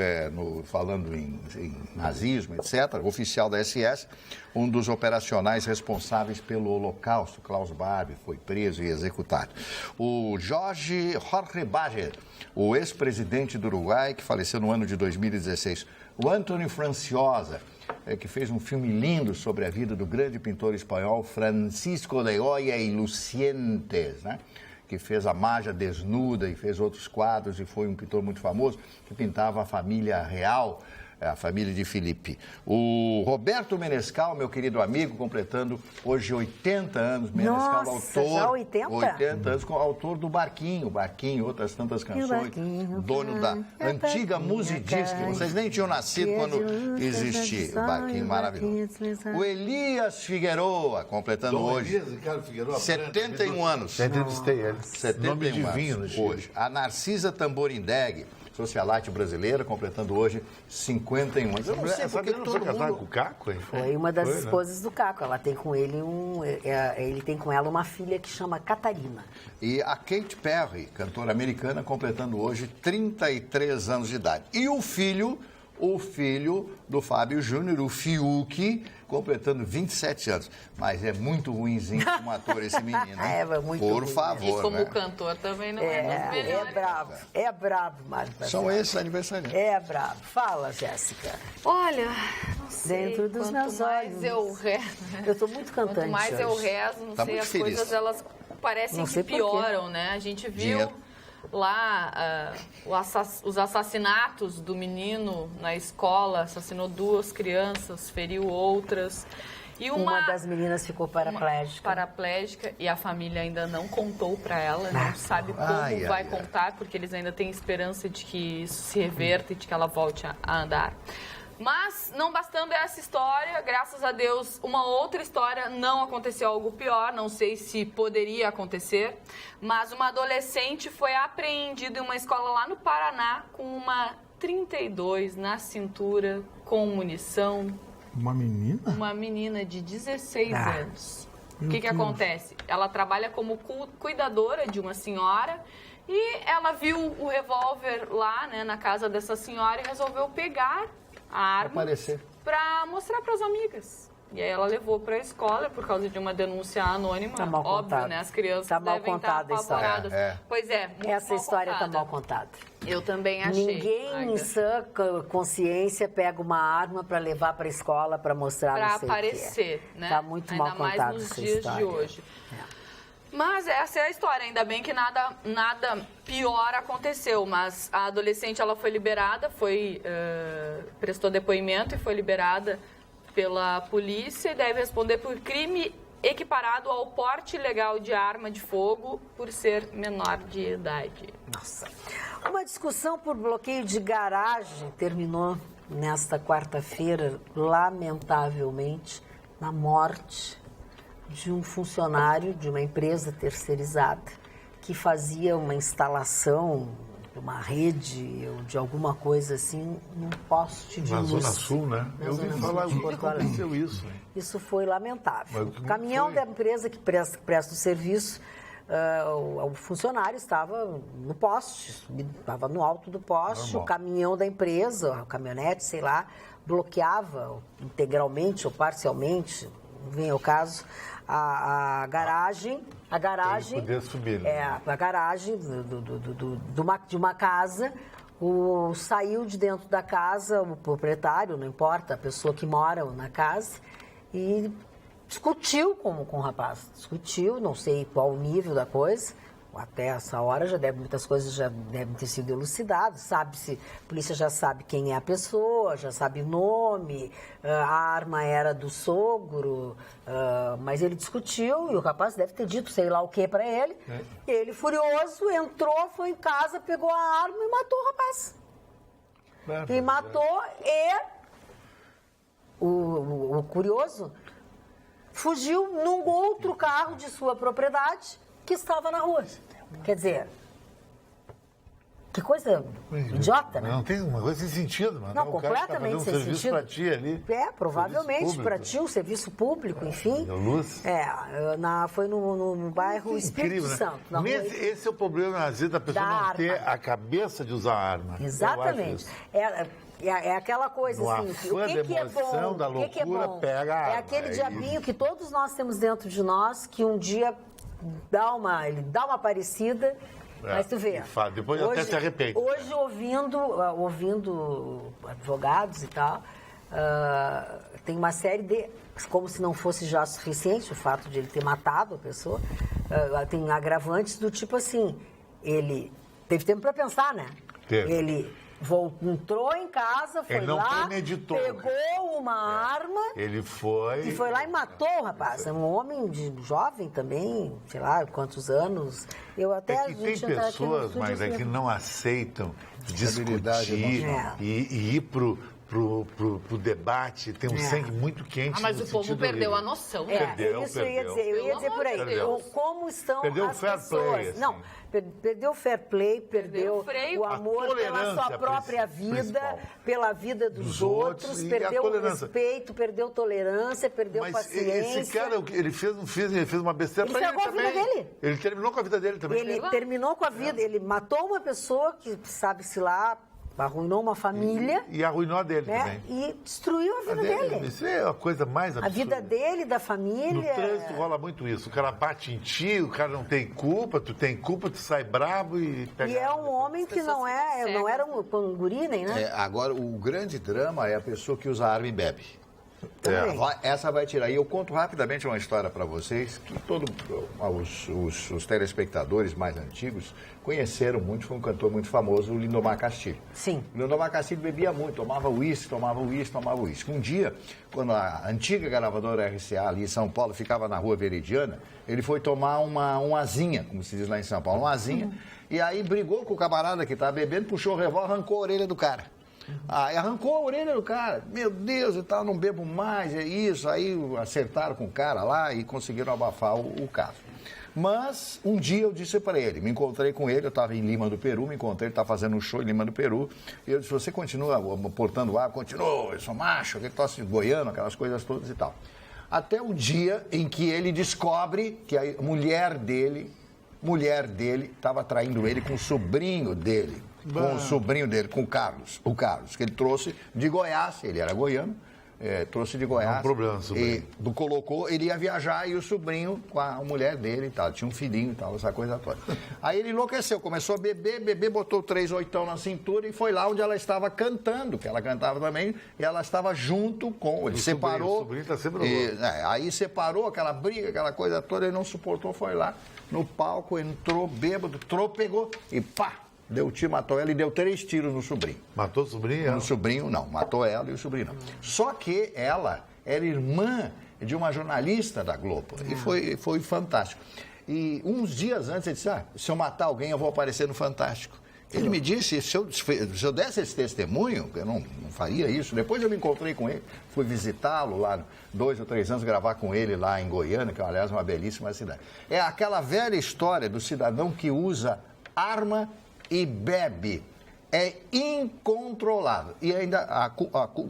[SPEAKER 7] em nazismo, etc., oficial da SS, um dos operacionais responsáveis pelo Holocausto. Klaus Barbie foi preso e executado. O Jorge Bager, o ex-presidente do Uruguai, que faleceu no ano de 2016. O Antônio Franciosa, que fez um filme lindo sobre a vida do grande pintor espanhol Francisco de Goya y Lucientes, né? Que fez a Maja Desnuda e fez outros quadros e foi um pintor muito famoso, que pintava a família real, a família de Felipe. O Roberto Menescal, meu querido amigo, completando hoje 80 anos. Menescal,
[SPEAKER 2] Nossa,
[SPEAKER 7] autor,
[SPEAKER 2] já 80?
[SPEAKER 7] 80 anos, autor do Barquinho e outras tantas canções.
[SPEAKER 2] Barquinho,
[SPEAKER 7] Dono da antiga
[SPEAKER 2] Barquinho,
[SPEAKER 7] Musidisc. Vocês nem tinham nascido quando existia o Barquinho maravilhoso. O Elias Figueroa, completando hoje.
[SPEAKER 5] Ricardo Figueiredo,
[SPEAKER 7] 71 anos.
[SPEAKER 5] Sempre entrevistei ele.
[SPEAKER 7] 71
[SPEAKER 5] Nome divino no
[SPEAKER 7] anos
[SPEAKER 5] Chile.
[SPEAKER 7] hoje. A Narcisa Tamborindeg, socialite brasileira, completando hoje 51 anos. Eu não sei
[SPEAKER 5] Essa
[SPEAKER 7] porque
[SPEAKER 5] menina não foi
[SPEAKER 7] todo
[SPEAKER 5] casada com
[SPEAKER 7] mundo...
[SPEAKER 5] o Caco, hein?
[SPEAKER 2] Foi uma das
[SPEAKER 5] Foi, né?
[SPEAKER 2] esposas do Caco. Ela tem com ele ele tem com ela uma filha que chama Catarina.
[SPEAKER 7] E a Katy Perry, cantora americana, completando hoje 33 anos de idade. E o filho do Fábio Júnior, o Fiuk, completando 27 anos. Mas é muito ruinzinho como ator esse menino, hein?
[SPEAKER 2] Muito
[SPEAKER 7] Por
[SPEAKER 2] ruim,
[SPEAKER 7] favor,
[SPEAKER 6] E como
[SPEAKER 7] né?
[SPEAKER 6] cantor também não é dos melhores.
[SPEAKER 2] É bravo, Mário.
[SPEAKER 7] São esses aniversariantes.
[SPEAKER 2] É bravo. Fala, Jéssica.
[SPEAKER 6] Olha, não sei.
[SPEAKER 2] Dentro dos
[SPEAKER 6] quanto
[SPEAKER 2] meus
[SPEAKER 6] mais
[SPEAKER 2] olhos.
[SPEAKER 6] eu rezo,
[SPEAKER 2] Eu tô muito cantante
[SPEAKER 6] quanto mais eu
[SPEAKER 2] hoje.
[SPEAKER 6] rezo, não
[SPEAKER 7] Tá
[SPEAKER 6] sei,
[SPEAKER 7] muito
[SPEAKER 6] as
[SPEAKER 7] feliz.
[SPEAKER 6] coisas elas parecem
[SPEAKER 2] Não
[SPEAKER 6] que
[SPEAKER 2] sei por quê.
[SPEAKER 6] pioram, né? A gente viu
[SPEAKER 7] Dinheiro.
[SPEAKER 6] lá os assassinatos do menino na escola, assassinou 2 crianças, feriu outras. E
[SPEAKER 2] Uma das meninas ficou paraplégica.
[SPEAKER 6] e a família ainda não contou para ela, não sabe como vai contar, porque eles ainda têm esperança de que isso se reverta e de que ela volte a andar. Mas, não bastando essa história, graças a Deus, uma outra história, não aconteceu algo pior, não sei se poderia acontecer, mas uma adolescente foi apreendida em uma escola lá no Paraná com uma 32 na cintura, com munição.
[SPEAKER 4] Uma menina?
[SPEAKER 6] Uma menina de 16 anos. O que
[SPEAKER 4] Deus.
[SPEAKER 6] acontece? Ela trabalha como cuidadora de uma senhora e ela viu o revólver lá, né, na casa dessa senhora e resolveu pegar a arma para mostrar para as amigas. E aí ela levou para a escola por causa de uma denúncia anônima.
[SPEAKER 2] Tá mal
[SPEAKER 6] Óbvio,
[SPEAKER 2] contado.
[SPEAKER 6] né? As crianças
[SPEAKER 2] Tá mal
[SPEAKER 6] devem
[SPEAKER 2] contada
[SPEAKER 6] estar
[SPEAKER 2] a história.
[SPEAKER 6] apavoradas. Pois é, muito
[SPEAKER 2] Essa
[SPEAKER 6] mal
[SPEAKER 2] história
[SPEAKER 6] contada.
[SPEAKER 2] está mal contada.
[SPEAKER 6] Eu também achei.
[SPEAKER 2] Ninguém em
[SPEAKER 6] Magda.
[SPEAKER 2] sã consciência pega uma arma para levar para a escola para mostrar
[SPEAKER 6] Para
[SPEAKER 2] não sei
[SPEAKER 6] aparecer,
[SPEAKER 2] o que é.
[SPEAKER 6] né?
[SPEAKER 2] Tá muito
[SPEAKER 6] Ainda
[SPEAKER 2] mal
[SPEAKER 6] mais
[SPEAKER 2] contada
[SPEAKER 6] nos
[SPEAKER 2] essa
[SPEAKER 6] dias
[SPEAKER 2] história.
[SPEAKER 6] de hoje. Mas essa é a história, ainda bem que nada pior aconteceu, mas a adolescente ela foi liberada, prestou depoimento e foi liberada pela polícia e deve responder por crime equiparado ao porte ilegal de arma de fogo por ser menor de idade.
[SPEAKER 2] Nossa. Uma discussão por bloqueio de garagem terminou nesta quarta-feira, lamentavelmente, na morte de um funcionário de uma empresa terceirizada que fazia uma instalação de uma rede ou de alguma coisa assim num poste de
[SPEAKER 5] Na
[SPEAKER 2] luz.
[SPEAKER 5] Zona Sul, né?
[SPEAKER 2] Na
[SPEAKER 5] Eu ouvi
[SPEAKER 2] Zona
[SPEAKER 5] falar,
[SPEAKER 2] Sul de
[SPEAKER 5] o que
[SPEAKER 2] Porto Alegre.
[SPEAKER 5] aconteceu isso? Hein?
[SPEAKER 2] Isso foi lamentável.
[SPEAKER 5] Mas
[SPEAKER 2] O caminhão
[SPEAKER 5] foi?
[SPEAKER 2] da empresa que presta o serviço o funcionário estava no poste, estava no alto do poste,
[SPEAKER 5] Normal.
[SPEAKER 2] o caminhão da empresa, a caminhonete, sei lá, bloqueava integralmente ou parcialmente, não vem ao caso, a garagem.
[SPEAKER 5] Ele podia subir, né?
[SPEAKER 2] A garagem de uma casa. Saiu de dentro da casa o proprietário, não importa, a pessoa que mora na casa, e discutiu com o rapaz. Discutiu, não sei qual o nível da coisa. Até essa hora muitas coisas já devem ter sido elucidadas. A polícia já sabe quem é a pessoa, já sabe o nome, a arma era do sogro, mas ele discutiu e o rapaz deve ter dito sei lá o que para ele. Ele, furioso, entrou, foi em casa, pegou a arma e matou o rapaz. E matou o curioso fugiu num outro carro de sua propriedade que estava na rua. Quer dizer, que coisa idiota, né?
[SPEAKER 5] Não tem uma coisa sem sentido, mano.
[SPEAKER 2] Não,
[SPEAKER 5] O cara
[SPEAKER 2] completamente
[SPEAKER 5] tá fazendo um
[SPEAKER 2] sem
[SPEAKER 5] serviço
[SPEAKER 2] sentido.
[SPEAKER 5] pra ti ali.
[SPEAKER 2] Provavelmente para ti, um serviço público, enfim.
[SPEAKER 5] Deu luz.
[SPEAKER 2] Foi no bairro Espírito
[SPEAKER 5] Incrível, né?
[SPEAKER 2] Santo. Na rua.
[SPEAKER 5] Esse é o problema, às vezes, da pessoa
[SPEAKER 2] Da
[SPEAKER 5] não
[SPEAKER 2] arma.
[SPEAKER 5] ter a cabeça de usar arma.
[SPEAKER 2] Exatamente.
[SPEAKER 5] Eu acho isso.
[SPEAKER 2] É aquela coisa
[SPEAKER 5] No
[SPEAKER 2] assim,
[SPEAKER 5] afã
[SPEAKER 2] o
[SPEAKER 5] da
[SPEAKER 2] que é
[SPEAKER 5] emoção,
[SPEAKER 2] bom,
[SPEAKER 5] da
[SPEAKER 2] o que é
[SPEAKER 5] loucura,
[SPEAKER 2] bom.
[SPEAKER 5] pega a
[SPEAKER 2] É
[SPEAKER 5] arma.
[SPEAKER 2] aquele
[SPEAKER 5] É
[SPEAKER 2] diabinho que todos nós temos dentro de nós, que um dia ele dá uma parecida, mas tu vê.
[SPEAKER 5] Depois até se arrepende.
[SPEAKER 2] Hoje, ouvindo advogados e tal, tem uma série de... Como se não fosse já suficiente o fato de ele ter matado a pessoa, tem agravantes do tipo assim, ele teve tempo para pensar, né?
[SPEAKER 5] Teve.
[SPEAKER 2] Ele entrou em casa, foi
[SPEAKER 5] Ele não
[SPEAKER 2] lá,
[SPEAKER 5] premeditou,
[SPEAKER 2] pegou uma arma
[SPEAKER 5] Ele foi...
[SPEAKER 2] e foi lá e matou o rapaz. É um homem jovem também, sei lá quantos anos. Eu até
[SPEAKER 5] É que tem pessoas, mas é que não aceitam
[SPEAKER 7] Estabilidade
[SPEAKER 5] discutir
[SPEAKER 2] emocional.
[SPEAKER 5] e ir pro debate, tem um sangue muito quente.
[SPEAKER 6] Mas
[SPEAKER 5] no
[SPEAKER 6] o povo
[SPEAKER 5] sentido
[SPEAKER 6] perdeu
[SPEAKER 5] horrível.
[SPEAKER 6] a noção.
[SPEAKER 5] Perdeu,
[SPEAKER 2] isso eu ia
[SPEAKER 5] perdeu.
[SPEAKER 2] dizer. Eu ia dizer por aí.
[SPEAKER 6] Pelo amor de Deus.
[SPEAKER 2] Como estão
[SPEAKER 5] Perdeu o
[SPEAKER 2] as
[SPEAKER 5] fair
[SPEAKER 2] pessoas.
[SPEAKER 5] play, assim.
[SPEAKER 2] Não, perdeu o fair play, perdeu
[SPEAKER 6] o freio.
[SPEAKER 2] o
[SPEAKER 5] A
[SPEAKER 2] amor pela sua
[SPEAKER 5] tolerância
[SPEAKER 2] própria vida,
[SPEAKER 5] principal.
[SPEAKER 2] pela vida dos outros,
[SPEAKER 5] e a
[SPEAKER 2] perdeu o
[SPEAKER 5] tolerância.
[SPEAKER 2] respeito, perdeu tolerância, perdeu
[SPEAKER 5] Mas
[SPEAKER 2] paciência.
[SPEAKER 5] esse cara, ele fez uma besteira
[SPEAKER 2] Ele
[SPEAKER 5] pra ele
[SPEAKER 2] estragou a vida
[SPEAKER 5] também.
[SPEAKER 2] dele.
[SPEAKER 5] Ele terminou com a vida dele também.
[SPEAKER 2] Ele terminou com a vida, ele matou uma pessoa que, sabe-se lá, arruinou uma família,
[SPEAKER 5] E arruinou a dele
[SPEAKER 2] né?
[SPEAKER 5] também.
[SPEAKER 2] E destruiu a vida dele.
[SPEAKER 5] Isso é a coisa mais
[SPEAKER 2] A
[SPEAKER 5] absurda.
[SPEAKER 2] vida dele, da
[SPEAKER 5] No
[SPEAKER 2] família.
[SPEAKER 5] trânsito rola muito isso. O cara bate em ti, o cara não tem culpa, tu tem culpa, tu sai brabo e pega.
[SPEAKER 2] E é um homem que não era um guri, nem, né?
[SPEAKER 7] Agora, o grande drama é a pessoa que usa arma e bebe.
[SPEAKER 2] Também.
[SPEAKER 7] Essa vai tirar. E eu conto rapidamente uma história para vocês que os telespectadores mais antigos conheceram muito. Foi um cantor muito famoso, o Lindomar Castilho.
[SPEAKER 2] Sim.
[SPEAKER 7] O Lindomar Castilho bebia muito, tomava uísque. Um dia, quando a antiga gravadora RCA ali em São Paulo ficava na Rua Veridiana, ele foi tomar uma azinha, como se diz lá em São Paulo, uma azinha, e aí brigou com o camarada que estava bebendo, puxou o revólver, arrancou a orelha do cara. Aí arrancou a orelha do cara. Meu Deus, e tal, não bebo mais, é isso. Aí acertaram com o cara lá e conseguiram abafar o caso. Mas um dia eu disse para ele, me encontrei com ele, eu estava em Lima do Peru, ele estava fazendo um show em Lima do Peru, e eu disse, você continua portando ar? Continua, eu sou macho, aquele tosse goiano, aquelas coisas todas e tal. Até o dia em que ele descobre que a mulher dele estava traindo ele com o sobrinho dele. Com o Carlos. O Carlos, que ele trouxe de Goiás, ele era goiano, trouxe de Goiás.
[SPEAKER 5] Não, problema, sobrinho.
[SPEAKER 7] E colocou, ele ia viajar e o sobrinho com a mulher dele e tal, tinha um filhinho e tal, essa coisa toda. Aí ele enlouqueceu, começou a beber, botou 3 oitão na cintura e foi lá onde ela estava cantando, que ela cantava também, e ela estava junto com, ele separou.
[SPEAKER 5] O sobrinho tá sempre
[SPEAKER 7] Aí separou aquela briga, aquela coisa toda, ele não suportou, foi lá no palco, entrou bêbado, pegou e pá! Deu tiro, matou ela e deu 3 tiros no sobrinho.
[SPEAKER 5] Matou o sobrinho?
[SPEAKER 7] No sobrinho, não. Matou ela e o sobrinho, não. Só que ela era irmã de uma jornalista da Globo. E foi fantástico. E uns dias antes, ele disse, se eu matar alguém, eu vou aparecer no Fantástico. Ele me disse, se eu desse esse testemunho, eu não faria isso. Depois eu me encontrei com ele, fui visitá-lo lá 2 ou 3 anos, gravar com ele lá em Goiânia, que aliás é uma belíssima cidade. É aquela velha história do cidadão que usa arma e bebe. É incontrolável. E ainda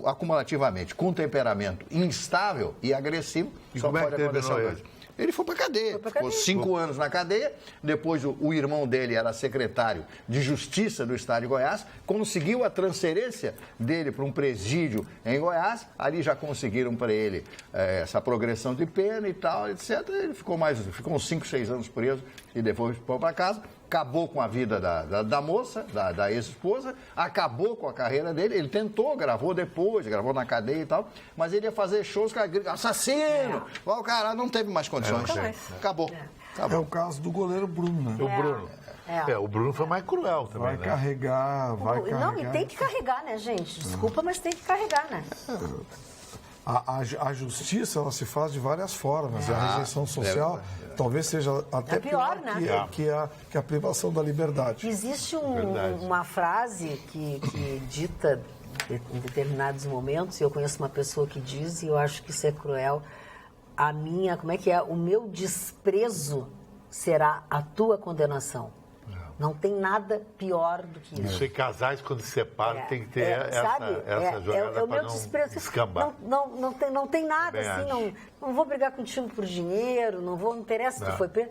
[SPEAKER 7] acumulativamente, com temperamento instável e agressivo,
[SPEAKER 5] E
[SPEAKER 7] só
[SPEAKER 5] como é
[SPEAKER 7] pode
[SPEAKER 5] que
[SPEAKER 7] acontecer
[SPEAKER 5] terminou
[SPEAKER 7] uma coisa. Ele foi para cadeia. Ficou 5 anos na cadeia. Depois o irmão dele era secretário de Justiça do Estado de Goiás. Conseguiu a transferência dele para um presídio em Goiás. Ali já conseguiram para ele essa progressão de pena e tal, etc. Ele ficou uns 5, 6 anos preso e depois foi para casa. Acabou com a vida da moça, da ex-esposa, acabou com a carreira dele. Ele tentou, gravou depois, gravou na cadeia e tal, mas ele ia fazer shows com assassino. O cara não teve mais condições. Acabou.
[SPEAKER 4] É o caso do goleiro Bruno, né?
[SPEAKER 5] O Bruno. O Bruno foi mais cruel também,
[SPEAKER 4] Vai carregar.
[SPEAKER 2] Não, e tem que carregar, né, gente? Desculpa, mas tem que carregar, né?
[SPEAKER 4] A justiça, ela se faz de várias formas. A rejeição social talvez seja até pior, né? que a privação da liberdade.
[SPEAKER 2] Existe uma frase que dita em determinados momentos, e eu conheço uma pessoa que diz, e eu acho que isso é cruel, o meu desprezo será a tua condenação. Não tem nada pior do que isso.
[SPEAKER 5] Isso e casais, quando se separam, tem que ter essa jogada para não descambar.
[SPEAKER 2] Não tem nada assim, não vou brigar contigo por dinheiro, não interessa se tu foi preso.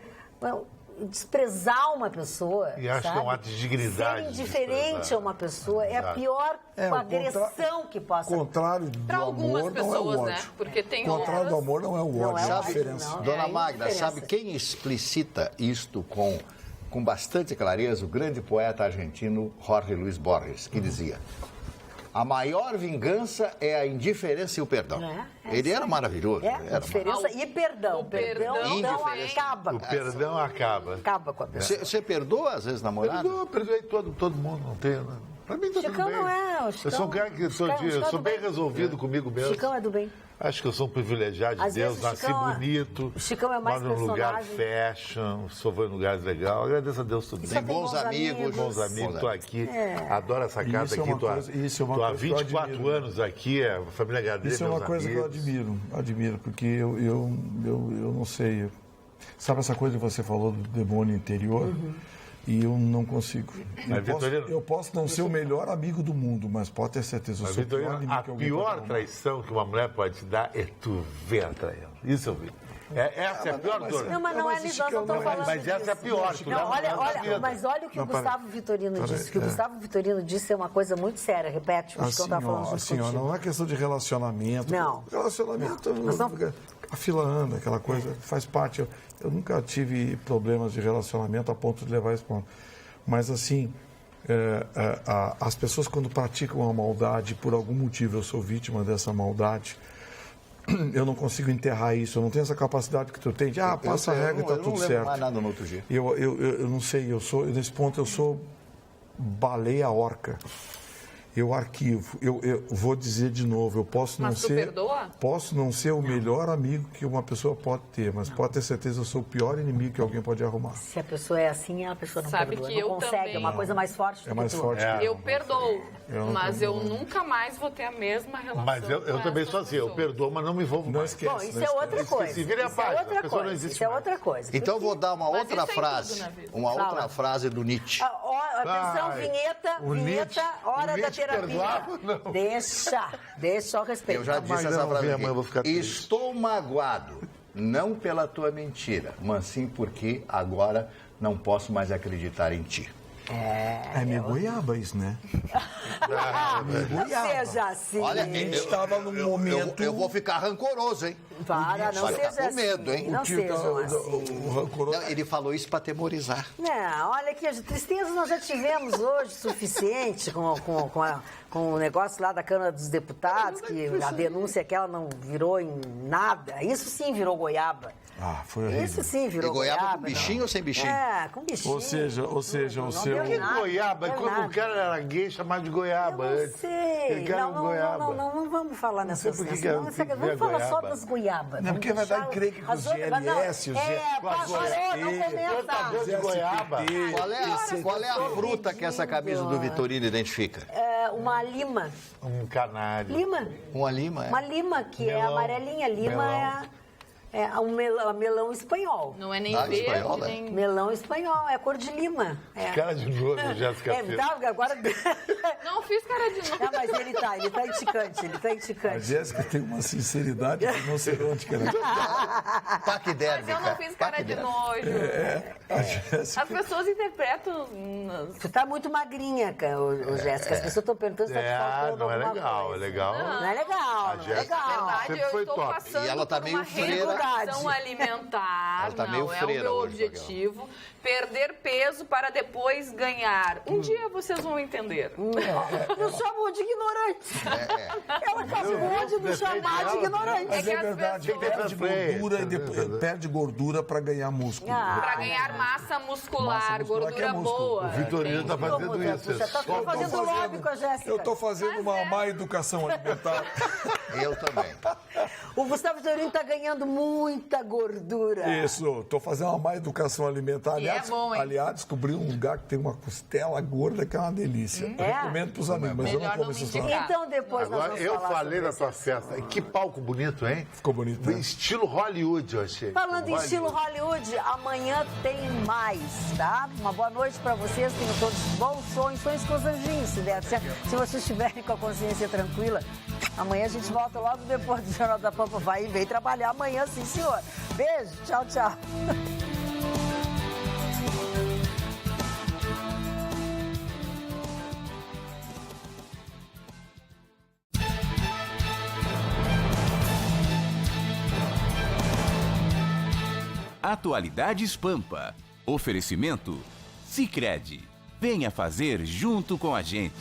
[SPEAKER 2] Desprezar uma pessoa,
[SPEAKER 5] e acho que é um ato de dignidade.
[SPEAKER 2] Ser indiferente a uma pessoa é a pior agressão que possa...
[SPEAKER 4] O contrário do amor não é o ódio.
[SPEAKER 6] Né? Porque tem
[SPEAKER 4] o contrário do amor não é o ódio, é a diferença.
[SPEAKER 7] Dona Magda, sabe quem explicita isto com bastante clareza? O grande poeta argentino Jorge Luis Borges, que dizia: a maior vingança é a indiferença e o perdão. Ele era maravilhoso.
[SPEAKER 2] Indiferença e perdão. O perdão acaba.
[SPEAKER 5] O perdão acaba.
[SPEAKER 2] Acaba com a pessoa.
[SPEAKER 7] Você perdoa, às vezes, namorado?
[SPEAKER 5] Perdoei todo mundo, não tem, né? Pra mim tá tudo bem.
[SPEAKER 2] Não é, o Chicão,
[SPEAKER 5] eu sou um cara que sou bem resolvido comigo mesmo.
[SPEAKER 2] Chicão é do bem.
[SPEAKER 5] Acho que eu sou um privilegiado de Deus, nasci bonito.
[SPEAKER 2] O Chicão é mais
[SPEAKER 5] moro num lugar
[SPEAKER 2] personagem.
[SPEAKER 5] fashion, só vou em lugares legais. Agradeço a Deus tudo
[SPEAKER 7] Tem bons amigos.
[SPEAKER 5] Estou aqui, adoro essa casa aqui. Estou há 24 anos aqui, a família agradece.
[SPEAKER 4] Isso é uma coisa que eu admiro, porque eu não sei. Sabe essa coisa que você falou do demônio interior? E eu não consigo. Eu posso não ser o melhor amigo do mundo, mas pode ter certeza, eu sou o pior inimigo que alguém pode
[SPEAKER 5] A pior traição que uma mulher pode te dar é tu ver a traição. Isso eu vi. Essa é a pior dor.
[SPEAKER 2] Não, mas não é nisso, nós não estamos falando
[SPEAKER 5] Mas essa é a pior.
[SPEAKER 2] Mas olha o que o Gustavo Vitorino disse. O que o Gustavo Vitorino disse é uma coisa muito séria. Repete, o que eu estava falando junto contigo.
[SPEAKER 4] Não é questão de relacionamento.
[SPEAKER 2] Não.
[SPEAKER 4] Relacionamento, a fila anda, aquela coisa, faz parte. Eu nunca tive problemas de relacionamento a ponto de levar esse ponto. Mas, assim, as pessoas, quando praticam uma maldade, por algum motivo eu sou vítima dessa maldade, eu não consigo enterrar isso, eu não tenho essa capacidade que tu tem de, passa a regra e está tudo certo. Eu não
[SPEAKER 7] mais nada no outro dia.
[SPEAKER 4] Eu não sei, nesse ponto eu sou baleia orca. Eu arquivo. Eu vou dizer de novo, eu posso não ser... Posso não ser o melhor amigo que uma pessoa pode ter, mas pode ter certeza que eu sou o pior inimigo que alguém pode arrumar.
[SPEAKER 2] Se a pessoa é assim, a pessoa não perdoa.
[SPEAKER 6] Que
[SPEAKER 2] não consegue,
[SPEAKER 6] também...
[SPEAKER 2] é uma coisa mais forte do que tu.
[SPEAKER 6] Eu perdoo, mas eu nunca mais vou ter a mesma relação.
[SPEAKER 5] Mas eu também sou assim, eu perdoo, mas não me envolvo mais.
[SPEAKER 4] Esquece,
[SPEAKER 2] bom, isso é outra coisa. Isso é outra coisa.
[SPEAKER 7] Então vou dar uma outra frase. Uma outra frase do Nietzsche.
[SPEAKER 2] Atenção, vinheta, hora da terapia. Deixa o respeito.
[SPEAKER 7] Eu já disse essa frase aqui. Estou magoado, não pela tua mentira, mas sim porque agora não posso mais acreditar em ti.
[SPEAKER 4] É meio goiaba isso, né?
[SPEAKER 2] Não seja assim.
[SPEAKER 7] Olha, a gente estava num momento... Eu vou ficar rancoroso, hein?
[SPEAKER 2] Não seja assim.
[SPEAKER 7] Com medo, hein?
[SPEAKER 2] Não sejam assim.
[SPEAKER 7] Ele falou isso para atemorizar.
[SPEAKER 2] Não, olha aqui, a tristeza nós já tivemos hoje suficiente com o negócio lá da Câmara dos Deputados, que a denúncia aquela não virou em nada. Isso sim virou goiaba.
[SPEAKER 4] Foi horrível.
[SPEAKER 2] Isso sim virou
[SPEAKER 7] goiaba. Com bichinho ou sem bichinho?
[SPEAKER 2] Com bichinho.
[SPEAKER 4] Ou seja, o seu...
[SPEAKER 5] Que goiaba? Quando o cara era gay, chamava de goiaba antes.
[SPEAKER 2] Eu não vamos falar nessa situação. Vamos falar só das goiabas.
[SPEAKER 4] Não, porque vai dar encrenque com os GLS, com as
[SPEAKER 5] plantador de goiaba.
[SPEAKER 7] Qual é a fruta que essa camisa do Vitorino identifica?
[SPEAKER 2] Uma lima.
[SPEAKER 5] Um canário.
[SPEAKER 2] Lima.
[SPEAKER 7] Uma lima,
[SPEAKER 2] Uma lima, que é amarelinha. Lima é É um melão espanhol.
[SPEAKER 6] Não é nem
[SPEAKER 7] Ah,
[SPEAKER 6] verde,
[SPEAKER 7] espanhola?
[SPEAKER 6] nem...
[SPEAKER 2] Melão espanhol, é cor de lima. É.
[SPEAKER 5] Cara de novo, Jéssica.
[SPEAKER 2] Agora...
[SPEAKER 6] Não fiz cara de novo.
[SPEAKER 2] Não, mas ele tá inticante,
[SPEAKER 4] A Jéssica tem uma sinceridade que não sei onde que ela...
[SPEAKER 7] Taquidérmica.
[SPEAKER 6] Mas eu não fiz cara de nojo.
[SPEAKER 4] A Jéssica...
[SPEAKER 6] As pessoas interpretam...
[SPEAKER 2] Tu tá muito magrinha, Jéssica. As pessoas estão perguntando se tá te faltando
[SPEAKER 5] não é
[SPEAKER 2] alguma
[SPEAKER 5] legal,
[SPEAKER 2] coisa.
[SPEAKER 5] é legal.
[SPEAKER 2] Não é legal, não é
[SPEAKER 5] Jéssica-
[SPEAKER 6] Na
[SPEAKER 2] legal.
[SPEAKER 6] verdade,
[SPEAKER 5] Sempre
[SPEAKER 6] eu
[SPEAKER 5] foi
[SPEAKER 6] estou
[SPEAKER 5] top.
[SPEAKER 6] passando
[SPEAKER 7] E ela tá
[SPEAKER 6] por
[SPEAKER 7] meio
[SPEAKER 6] uma
[SPEAKER 7] freira.
[SPEAKER 6] reeducação alimentar.
[SPEAKER 7] Ela tá
[SPEAKER 6] não,
[SPEAKER 7] meio
[SPEAKER 6] é o
[SPEAKER 7] freira
[SPEAKER 6] meu
[SPEAKER 7] hoje,
[SPEAKER 6] objetivo. Perder peso para depois ganhar. Um dia vocês vão entender.
[SPEAKER 2] Nos chamou de ignorante. Ela acabou de nos chamar de ignorante.
[SPEAKER 4] Mas
[SPEAKER 6] que
[SPEAKER 4] é
[SPEAKER 6] as
[SPEAKER 4] verdade,
[SPEAKER 6] pessoas-
[SPEAKER 4] perde gordura e depois perde gordura para ganhar músculo.
[SPEAKER 6] Para ganhar massa muscular,
[SPEAKER 4] Massa muscular que é
[SPEAKER 6] gordura
[SPEAKER 4] músculo.
[SPEAKER 6] boa.
[SPEAKER 5] O Vitorino tá fazendo isso.
[SPEAKER 2] Você tá fazendo lobby com a Jéssica.
[SPEAKER 4] Eu tô fazendo uma
[SPEAKER 6] é.
[SPEAKER 4] má educação alimentar.
[SPEAKER 7] Eu também.
[SPEAKER 2] O Gustavo Vitorino tá ganhando muita gordura.
[SPEAKER 4] Isso, tô fazendo uma má educação alimentar.
[SPEAKER 6] E é bom, hein?
[SPEAKER 4] Aliás, descobri um lugar que tem uma costela gorda que é uma delícia. Eu recomendo pros amigos, mas eu não
[SPEAKER 6] Melhor
[SPEAKER 4] como
[SPEAKER 6] não me
[SPEAKER 4] esses
[SPEAKER 6] indicar.
[SPEAKER 4] pratos.
[SPEAKER 2] Então depois nós
[SPEAKER 5] Agora,
[SPEAKER 2] vamos
[SPEAKER 5] eu
[SPEAKER 2] falar
[SPEAKER 5] falei
[SPEAKER 2] sobre
[SPEAKER 5] da
[SPEAKER 2] esse
[SPEAKER 5] tua
[SPEAKER 2] assunto.
[SPEAKER 5] festa. Que palco bonito, hein?
[SPEAKER 4] Ficou bonito, né?
[SPEAKER 5] Estilo Hollywood, eu achei.
[SPEAKER 2] Falando em estilo Hollywood, amanhã tem mais, tá? Uma boa noite pra vocês, tenham todos bons sonhos com os anjinhos, se der certo. Se vocês estiverem com a consciência tranquila, amanhã a gente volta logo depois do Jornal da Pampa. Vai e vem trabalhar amanhã, sim, senhor. Beijo, tchau, tchau.
[SPEAKER 1] Atualidades Pampa. Oferecimento Sicredi. Venha fazer junto com a gente.